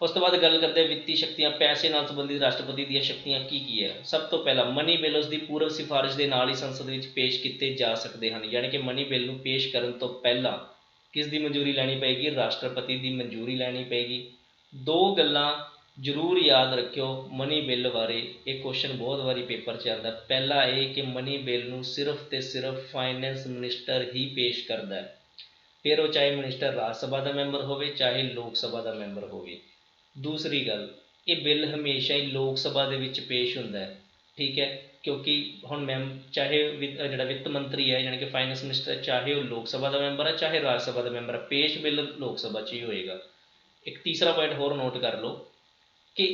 ਉਸ ਤੋਂ ਬਾਅਦ ਗੱਲ ਕਰਦੇ ਵਿੱਤੀ ਸ਼ਕਤੀਆਂ, ਪੈਸੇ ਨਾਲ ਸੰਬੰਧਿਤ ਰਾਸ਼ਟਰਪਤੀ ਦੀਆਂ ਸ਼ਕਤੀਆਂ ਕੀ ਹੈ। ਸਭ ਤੋਂ ਪਹਿਲਾਂ ਮਨੀ ਬਿੱਲ ਉਸ ਦੀ ਪੂਰਵ ਸਿਫਾਰਿਸ਼ ਦੇ ਨਾਲ ਹੀ ਸੰਸਦ ਵਿੱਚ ਪੇਸ਼ ਕੀਤੇ ਜਾ ਸਕਦੇ ਹਨ। ਯਾਨੀ ਕਿ ਮਨੀ ਬਿੱਲ ਨੂੰ ਪੇਸ਼ ਕਰਨ ਤੋਂ ਪਹਿਲਾਂ ਕਿਸ ਦੀ ਮਨਜ਼ੂਰੀ ਲੈਣੀ ਪਏਗੀ? ਰਾਸ਼ਟਰਪਤੀ ਦੀ ਮਨਜ਼ੂਰੀ ਲੈਣੀ ਪਏਗੀ। ਦੋ ਗੱਲਾਂ ਜ਼ਰੂਰ ਯਾਦ ਰੱਖਿਓ ਮਨੀ ਬਿੱਲ ਬਾਰੇ, ਇਹ ਕੁਐਸਚਨ ਬਹੁਤ ਵਾਰੀ ਪੇਪਰ 'ਚ ਆਉਂਦਾ। ਪਹਿਲਾ ਇਹ ਕਿ ਮਨੀ ਬਿੱਲ ਨੂੰ ਸਿਰਫ ਅਤੇ ਸਿਰਫ ਫਾਈਨੈਂਸ ਮਿਨਿਸਟਰ ਹੀ ਪੇਸ਼ ਕਰਦਾ ਹੈ, ਫਿਰ ਉਹ ਚਾਹੇ ਮਿਨਿਸਟਰ ਰਾਜ ਸਭਾ ਦਾ ਮੈਂਬਰ ਹੋਵੇ ਚਾਹੇ ਲੋਕ ਸਭਾ ਦਾ ਮੈਂਬਰ ਹੋਵੇ। ਦੂਸਰੀ ਗੱਲ, ਇਹ ਬਿੱਲ ਹਮੇਸ਼ਾ ਹੀ ਲੋਕ ਸਭਾ ਦੇ ਵਿੱਚ ਪੇਸ਼ ਹੁੰਦਾ ਹੈ, ਠੀਕ ਹੈ, ਕਿਉਂਕਿ ਹੁਣ ਚਾਹੇ ਜਿਹੜਾ ਵਿੱਤ ਮੰਤਰੀ ਹੈ ਯਾਨੀ ਕਿ ਫਾਈਨੈਂਸ ਮਿਨਿਸਟਰ, ਚਾਹੇ ਉਹ ਲੋਕ ਸਭਾ ਦਾ ਮੈਂਬਰ ਹੈ ਚਾਹੇ ਰਾਜ ਸਭਾ ਦਾ ਮੈਂਬਰ ਹੈ, ਪੇਸ਼ ਬਿੱਲ ਲੋਕ ਸਭਾ 'ਚ ਹੀ ਹੋਏਗਾ। ਇੱਕ ਤੀਸਰਾ ਪੁਆਇੰਟ ਹੋਰ ਨੋਟ ਕਰ ਲਓ ਕਿ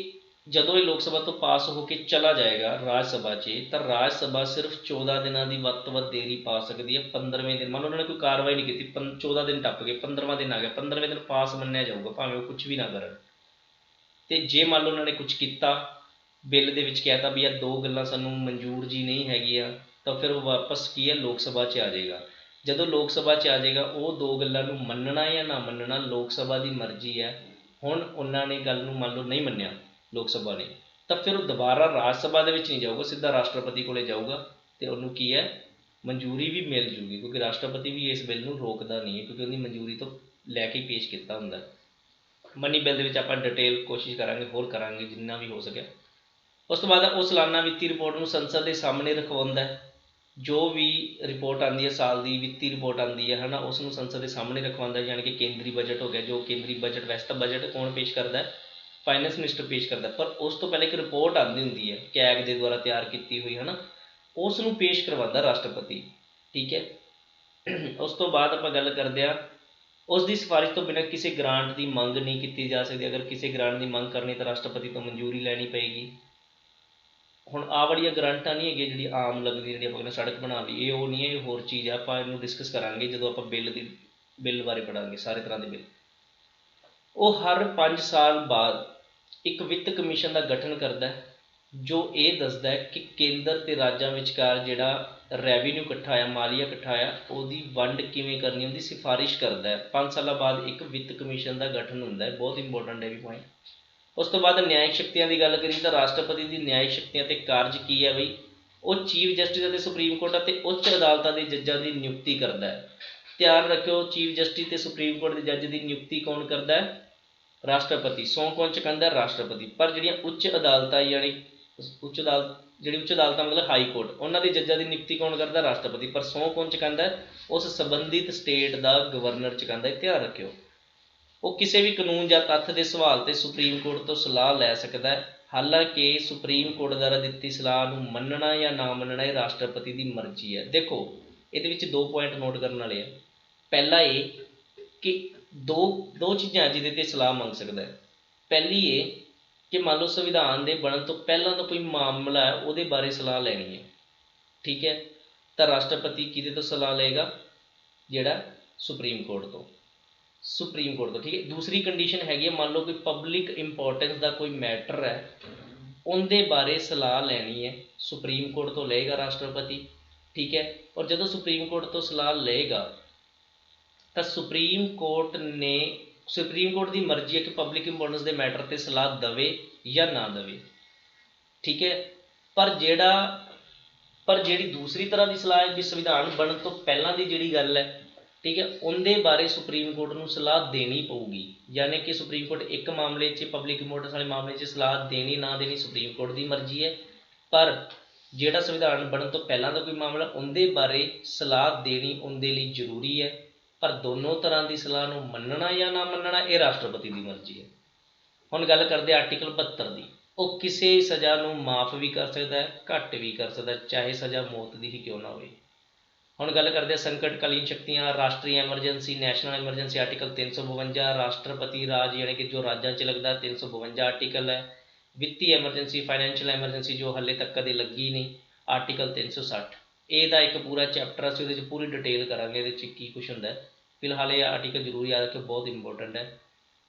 ਜਦੋਂ ਇਹ ਲੋਕ ਸਭਾ ਤੋਂ ਪਾਸ ਹੋ ਕੇ ਚਲਾ ਜਾਏਗਾ ਰਾਜ ਸਭਾ 'ਚ, ਤਾਂ ਰਾਜ ਸਭਾ ਸਿਰਫ 14 ਦਿਨਾਂ ਦੀ ਵੱਧ ਤੋਂ ਵੱਧ ਦੇਰੀ ਪਾ ਸਕਦੀ ਹੈ। 15ਵੇਂ ਦਿਨ ਮੰਨ ਲਓ ਉਹਨਾਂ ਨੇ ਕੋਈ ਕਾਰਵਾਈ ਨਹੀਂ ਕੀਤੀ, 14 ਦਿਨ ਟੱਪ ਗਏ, 15ਵਾਂ ਦਿਨ ਆ ਗਿਆ, 15ਵੇਂ ਦਿਨ ਪਾਸ ਮੰਨਿਆ ਜਾਊਗਾ ਭਾਵੇਂ ਉਹ ਕੁਛ ਵੀ ਨਾ ਕਰਨ। ਅਤੇ ਜੇ ਮੰਨ ਲਓ ਉਹਨਾਂ ਨੇ ਕੁਛ ਕੀਤਾ, ਬਿੱਲ ਦੇ ਵਿੱਚ ਕਹਿ ਤਾ ਵੀ ਇਹ ਦੋ ਗੱਲਾਂ ਸਾਨੂੰ ਮਨਜ਼ੂਰ ਜੀ ਨਹੀਂ ਹੈਗੀਆਂ, ਤਾਂ ਫਿਰ ਉਹ ਵਾਪਸ ਕੀ ਹੈ ਲੋਕ ਸਭਾ 'ਚ ਆ ਜਾਏਗਾ। ਜਦੋਂ ਲੋਕ ਸਭਾ 'ਚ ਆ ਜਾਏਗਾ ਉਹ ਦੋ ਗੱਲਾਂ ਨੂੰ ਮੰਨਣਾ ਜਾਂ ਨਾ ਮੰਨਣਾ ਲੋਕ ਸਭਾ ਦੀ ਮਰਜ਼ੀ ਹੈ। ਹੁਣ ਉਹਨਾਂ ਨੇ ਗੱਲ ਨੂੰ ਮੰਨ ਲਓ ਨਹੀਂ ਮੰਨਿਆ ਲੋਕ ਸਭਾ ਨੇ, ਤਾਂ ਫਿਰ ਉਹ ਦੁਬਾਰਾ ਰਾਜ ਸਭਾ ਦੇ ਵਿੱਚ ਨਹੀਂ ਜਾਊਗਾ, ਸਿੱਧਾ ਰਾਸ਼ਟਰਪਤੀ ਕੋਲ ਜਾਊਗਾ ਅਤੇ ਉਹਨੂੰ ਕੀ ਹੈ ਮਨਜ਼ੂਰੀ ਵੀ ਮਿਲ ਜੂਗੀ, ਕਿਉਂਕਿ ਰਾਸ਼ਟਰਪਤੀ ਵੀ ਇਸ ਬਿੱਲ ਨੂੰ ਰੋਕਦਾ ਨਹੀਂ ਹੈ, ਕਿਉਂਕਿ ਉਹਦੀ ਮਨਜ਼ੂਰੀ ਤੋਂ ਲੈ ਕੇ ਪੇਸ਼ ਕੀਤਾ ਹੁੰਦਾ। ਮਨੀ ਬਿੱਲ ਦੇ ਵਿੱਚ ਆਪਾਂ ਡਿਟੇਲ ਕੋਸ਼ਿਸ਼ ਕਰਾਂਗੇ, ਹੋਰ ਕਰਾਂਗੇ ਜਿੰਨਾ ਵੀ ਹੋ ਸਕਿਆ। ਉਸ ਤੋਂ ਬਾਅਦ ਉਹ ਸਾਲਾਨਾ ਵਿੱਤੀ ਰਿਪੋਰਟ ਨੂੰ ਸੰਸਦ ਦੇ ਸਾਹਮਣੇ ਰਖਵਾਉਂਦਾ ਹੈ। ਜੋ ਵੀ ਰਿਪੋਰਟ ਆਉਂਦੀ ਹੈ ਸਾਲ ਦੀ ਵਿੱਤੀ ਰਿਪੋਰਟ ਆਉਂਦੀ ਹੈ ਨਾ, ਉਸ ਨੂੰ ਸੰਸਦ ਦੇ ਸਾਹਮਣੇ ਰਖਵਾਉਂਦਾ, ਯਾਨੀ ਕਿ ਕੇਂਦਰੀ ਬਜਟ ਹੋ ਗਿਆ, ਜੋ ਕੇਂਦਰੀ ਬਜਟ ਵੈਸੇ ਤਾਂ ਬਜਟ ਕੌਣ ਪੇਸ਼ ਕਰਦਾ? ਫਾਈਨੈਂਸ ਮਿਨਿਸਟਰ ਪੇਸ਼ ਕਰਦਾ, ਪਰ ਉਸ ਤੋਂ ਪਹਿਲਾਂ ਇੱਕ ਰਿਪੋਰਟ ਆਉਂਦੀ ਹੁੰਦੀ ਹੈ ਕੈਗ ਦੇ ਦੁਆਰਾ ਤਿਆਰ ਕੀਤੀ ਹੋਈ ਹੈ ਨਾ, ਉਸ ਨੂੰ ਪੇਸ਼ ਕਰਵਾਉਂਦਾ ਰਾਸ਼ਟਰਪਤੀ, ਠੀਕ ਹੈ। ਉਸ ਤੋਂ ਬਾਅਦ ਆਪਾਂ ਗੱਲ ਕਰਦੇ ਹਾਂ ਉਸ ਦੀ ਸਿਫਾਰਿਸ਼ ਤੋਂ ਬਿਨਾਂ ਕਿਸੇ ਗ੍ਰਾਂਟ ਦੀ ਮੰਗ ਨਹੀਂ ਕੀਤੀ ਜਾ ਸਕਦੀ। ਅਗਰ ਕਿਸੇ ਗ੍ਰਾਂਟ ਦੀ ਮੰਗ ਕਰਨੀ ਤਾਂ ਰਾਸ਼ਟਰਪਤੀ ਤੋਂ ਮਨਜ਼ੂਰੀ ਲੈਣੀ ਪਏਗੀ। ਹੁਣ ਆਹ ਵਾਲੀਆਂ ਗ੍ਰਾਂਟਾਂ ਨਹੀਂ ਹੈਗੀਆਂ ਜਿਹੜੀ ਆਮ ਲੱਗਦੀ, ਜਿਹੜੀ ਆਪਾਂ ਕਹਿੰਦੇ ਸੜਕ ਬਣਾ ਲਈ, ਇਹ ਉਹ ਨਹੀਂ ਹੈ, ਇਹ ਹੋਰ ਚੀਜ਼ ਆ, ਆਪਾਂ ਇਹਨੂੰ ਡਿਸਕਸ ਕਰਾਂਗੇ ਜਦੋਂ ਆਪਾਂ ਬਿੱਲ ਬਾਰੇ ਪੜ੍ਹਾਂਗੇ ਸਾਰੇ ਤਰ੍ਹਾਂ ਦੇ ਬਿੱਲ। ਉਹ ਹਰ 5 ਸਾਲ ਬਾਅਦ ਇੱਕ ਵਿੱਤ ਕਮਿਸ਼ਨ ਦਾ ਗਠਨ ਕਰਦਾ ਹੈ, ਜੋ ਇਹ ਦੱਸਦਾ ਹੈ ਕਿ ਕੇਂਦਰ ਤੇ ਰਾਜਾਂ ਵਿਚਕਾਰ ਜਿਹੜਾ ਰੈਵਨਿਊ ਇਕੱਠਾ ਆ, ਮਾਲੀਆ ਇਕੱਠਾ ਆ, ਉਹਦੀ ਵੰਡ ਕਿਵੇਂ ਕਰਨੀ, ਉਹਦੀ ਸਿਫਾਰਿਸ਼ ਕਰਦਾ ਹੈ। 5 ਸਾਲਾਂ ਬਾਅਦ ਇੱਕ ਵਿੱਤ ਕਮਿਸ਼ਨ ਦਾ ਗਠਨ ਹੁੰਦਾ ਹੈ, ਬਹੁਤ ਇੰਪੋਰਟੈਂਟ ਹੈ ਵੀ ਪੁਆਇੰਟ। ਉਸ ਤੋਂ ਬਾਅਦ ਨਿਆਇਕ ਸ਼ਕਤੀਆਂ ਦੀ ਗੱਲ ਕਰੀਏ ਤਾਂ ਰਾਸ਼ਟਰਪਤੀ ਦੀ ਨਿਆਇਕ ਸ਼ਕਤੀਆਂ ਤੇ ਕਾਰਜ ਕੀ ਹੈ ਬਈ, ਉਹ ਚੀਫ ਜਸਟਿਸ ਅਤੇ ਸੁਪਰੀਮ ਕੋਰਟ ਅਤੇ ਉੱਚ ਅਦਾਲਤਾਂ ਦੇ ਜੱਜਾਂ ਦੀ ਨਿਯੁਕਤੀ ਕਰਦਾ ਹੈ। ਧਿਆਨ ਰੱਖਿਓ, ਚੀਫ ਜਸਟਿਸ ਤੇ ਸੁਪਰੀਮ ਕੋਰਟ ਦੇ ਜੱਜ ਦੀ ਨਿਯੁਕਤੀ ਕੌਣ ਕਰਦਾ ਹੈ? ਰਾਸ਼ਟਰਪਤੀ। ਸਹੁੰ ਕੌਣ ਚੁਕਾਉਂਦਾ? ਰਾਸ਼ਟਰਪਤੀ। ਪਰ ਜਿਹੜੀਆਂ ਉੱਚ ਅਦਾਲਤਾਂ ਯਾਨੀ ਉੱਚ ਅਦਾਲਤਾਂ ਮਤਲਬ ਹਾਈ ਕੋਰਟ, ਉਹਨਾਂ ਦੇ ਜੱਜਾਂ ਦੀ ਨਿਯੁਕਤੀ ਕੌਣ ਕਰਦਾ? ਰਾਸ਼ਟਰਪਤੀ। ਪਰ ਸਹੁੰ ਕੌਣ ਚੁਕਾਉਂਦਾ? ਉਸ ਸੰਬੰਧਿਤ ਸਟੇਟ ਦਾ ਗਵਰਨਰ ਚੁਕਾਉਂਦਾ ਹੈ। ਧਿਆਨ ਰੱਖਿਓ, ਉਹ ਕਿਸੇ ਵੀ ਕਾਨੂੰਨ ਜਾਂ ਤੱਥ ਦੇ ਸਵਾਲ 'ਤੇ ਸੁਪਰੀਮ ਕੋਰਟ ਤੋਂ ਸਲਾਹ ਲੈ ਸਕਦਾ ਹੈ। ਹਾਲਾਂਕਿ ਸੁਪਰੀਮ ਕੋਰਟ ਦੁਆਰਾ ਦਿੱਤੀ ਸਲਾਹ ਨੂੰ ਮੰਨਣਾ ਜਾਂ ਨਾ ਮੰਨਣਾ ਇਹ ਰਾਸ਼ਟਰਪਤੀ ਦੀ ਮਰਜ਼ੀ ਹੈ। ਦੇਖੋ, ਇਹਦੇ ਵਿੱਚ 2 ਪੁਆਇੰਟ ਨੋਟ ਕਰਨ ਵਾਲੇ ਆ। ਪਹਿਲਾ ਇਹ ਕਿ ਦੋ ਚੀਜ਼ਾਂ ਜਿਹਦੇ 'ਤੇ ਸਲਾਹ ਮੰਗ ਸਕਦਾ ਹੈ। ਪਹਿਲੀ ਇਹ ਕਿ ਮੰਨ ਲਓ ਸੰਵਿਧਾਨ ਦੇ ਬਣਨ ਤੋਂ ਪਹਿਲਾਂ ਦਾ ਕੋਈ ਮਾਮਲਾ ਹੈ, ਉਹਦੇ ਬਾਰੇ ਸਲਾਹ ਲੈਣੀ ਹੈ, ਠੀਕ ਹੈ, ਤਾਂ ਰਾਸ਼ਟਰਪਤੀ ਕਿਹਦੇ ਤੋਂ ਸਲਾਹ ਲਏਗਾ? ਜਿਹੜਾ ਸੁਪਰੀਮ ਕੋਰਟ ਤੋਂ। ਠੀਕ ਹੈ। ਦੂਸਰੀ ਕੰਡੀਸ਼ਨ ਹੈਗੀ ਹੈ, ਮੰਨ ਲਓ ਕੋਈ ਪਬਲਿਕ ਇੰਪੋਰਟੈਂਸ ਦਾ ਕੋਈ ਮੈਟਰ ਹੈ, ਉਹਦੇ ਬਾਰੇ ਸਲਾਹ ਲੈਣੀ ਹੈ, ਸੁਪਰੀਮ ਕੋਰਟ ਤੋਂ ਲਏਗਾ ਰਾਸ਼ਟਰਪਤੀ, ਠੀਕ ਹੈ। ਔਰ ਜਦੋਂ ਸੁਪਰੀਮ ਕੋਰਟ ਤੋਂ ਸਲਾਹ ਲਏਗਾ ਤਾਂ ਸੁਪਰੀਮ ਕੋਰਟ ਦੀ ਮਰਜ਼ੀ ਹੈ ਕਿ ਪਬਲਿਕ ਇੰਪੋਰਟੈਂਸ ਦੇ ਮੈਟਰ 'ਤੇ ਸਲਾਹ ਦੇਵੇ ਜਾਂ ਨਾ ਦੇਵੇ, ਠੀਕ ਹੈ। ਪਰ ਜਿਹੜੀ ਦੂਸਰੀ ਤਰ੍ਹਾਂ ਦੀ ਸਲਾਹ ਹੈ ਵੀ ਸੰਵਿਧਾਨ ਬਣਨ ਤੋਂ ਪਹਿਲਾਂ ਦੀ ਜਿਹੜੀ ਗੱਲ ਹੈ, ਠੀਕ ਹੈ, ਉਹਦੇ ਬਾਰੇ ਸੁਪਰੀਮ ਕੋਰਟ ਨੂੰ ਸਲਾਹ ਦੇਣੀ ਪਊਗੀ। ਯਾਨੀ ਕਿ ਸੁਪਰੀਮ ਕੋਰਟ ਇੱਕ ਮਾਮਲੇ 'ਚ ਪਬਲਿਕ ਇੰਪੋਰਟੈਂਸ ਵਾਲੇ ਮਾਮਲੇ 'ਚ ਸਲਾਹ ਦੇਣੀ ਨਾ ਦੇਣੀ ਸੁਪਰੀਮ ਕੋਰਟ ਦੀ ਮਰਜ਼ੀ ਹੈ। ਪਰ ਜਿਹੜਾ ਸੰਵਿਧਾਨ ਬਣਨ ਤੋਂ ਪਹਿਲਾਂ ਦਾ ਕੋਈ ਮਾਮਲਾ, ਉਹਦੇ ਬਾਰੇ ਸਲਾਹ ਦੇਣੀ ਉਹਦੇ ਲਈ ਜ਼ਰੂਰੀ ਹੈ। ਪਰ ਦੋਨੋਂ ਤਰ੍ਹਾਂ ਦੀ ਸਲਾਹ ਨੂੰ ਮੰਨਣਾ ਜਾਂ ਨਾ ਮੰਨਣਾ ਇਹ ਰਾਸ਼ਟਰਪਤੀ ਦੀ ਮਰਜ਼ੀ ਹੈ। ਹੁਣ ਗੱਲ ਕਰਦੇ ਆਰਟੀਕਲ 72 ਦੀ। ਉਹ ਕਿਸੇ ਸਜ਼ਾ ਨੂੰ ਮਾफ़ ਵੀ ਕਰ ਸਕਦਾ ਹੈ, ਘੱਟ ਵੀ ਕਰ ਸਕਦਾ, ਚਾਹੇ ਸਜ਼ਾ ਮੌਤ ਦੀ ਹੀ ਕਿਉਂ ਨਾ ਹੋਵੇ। ਹੁਣ ਗੱਲ ਕਰਦੇ ਸੰਕਟਕਾਲੀਨ ਸ਼ਕਤੀਆਂ, ਰਾਸ਼ਟਰੀ ਐਮਰਜੈਂਸੀ, ਨੈਸ਼ਨਲ ਐਮਰਜੈਂਸੀ, ਆਰਟੀਕਲ 352। ਰਾਸ਼ਟਰਪਤੀ ਰਾਜ ਯਾਨੀ ਕਿ ਜੋ ਰਾਜਾਂ 'ਚ ਲੱਗਦਾ 352 ਆਰਟੀਕਲ ਹੈ। ਵਿੱਤੀ ਐਮਰਜੈਂਸੀ, ਫਾਈਨੈਂਸ਼ੀਅਲ ਐਮਰਜੈਂਸੀ ਜੋ ਹਾਲੇ ਤੱਕ ਕਦੇ ਲੱਗੀ ਨਹੀਂ, ਆਰਟੀਕਲ 360। ਇਹਦਾ ਇੱਕ ਪੂਰਾ ਚੈਪਟਰ ਅਸੀਂ ਉਹਦੇ 'ਚ ਪੂਰੀ ਡਿਟੇਲ ਕਰਾਂਗੇ ਇਹਦੇ 'ਚ ਕੀ ਕੁਛ ਹੁੰਦਾ। ਫਿਲਹਾਲ ਇਹ ਆਰਟੀਕਲ ਜ਼ਰੂਰ ਯਾਦ ਰੱਖਿਓ, ਬਹੁਤ ਇੰਪੋਰਟੈਂਟ ਹੈ।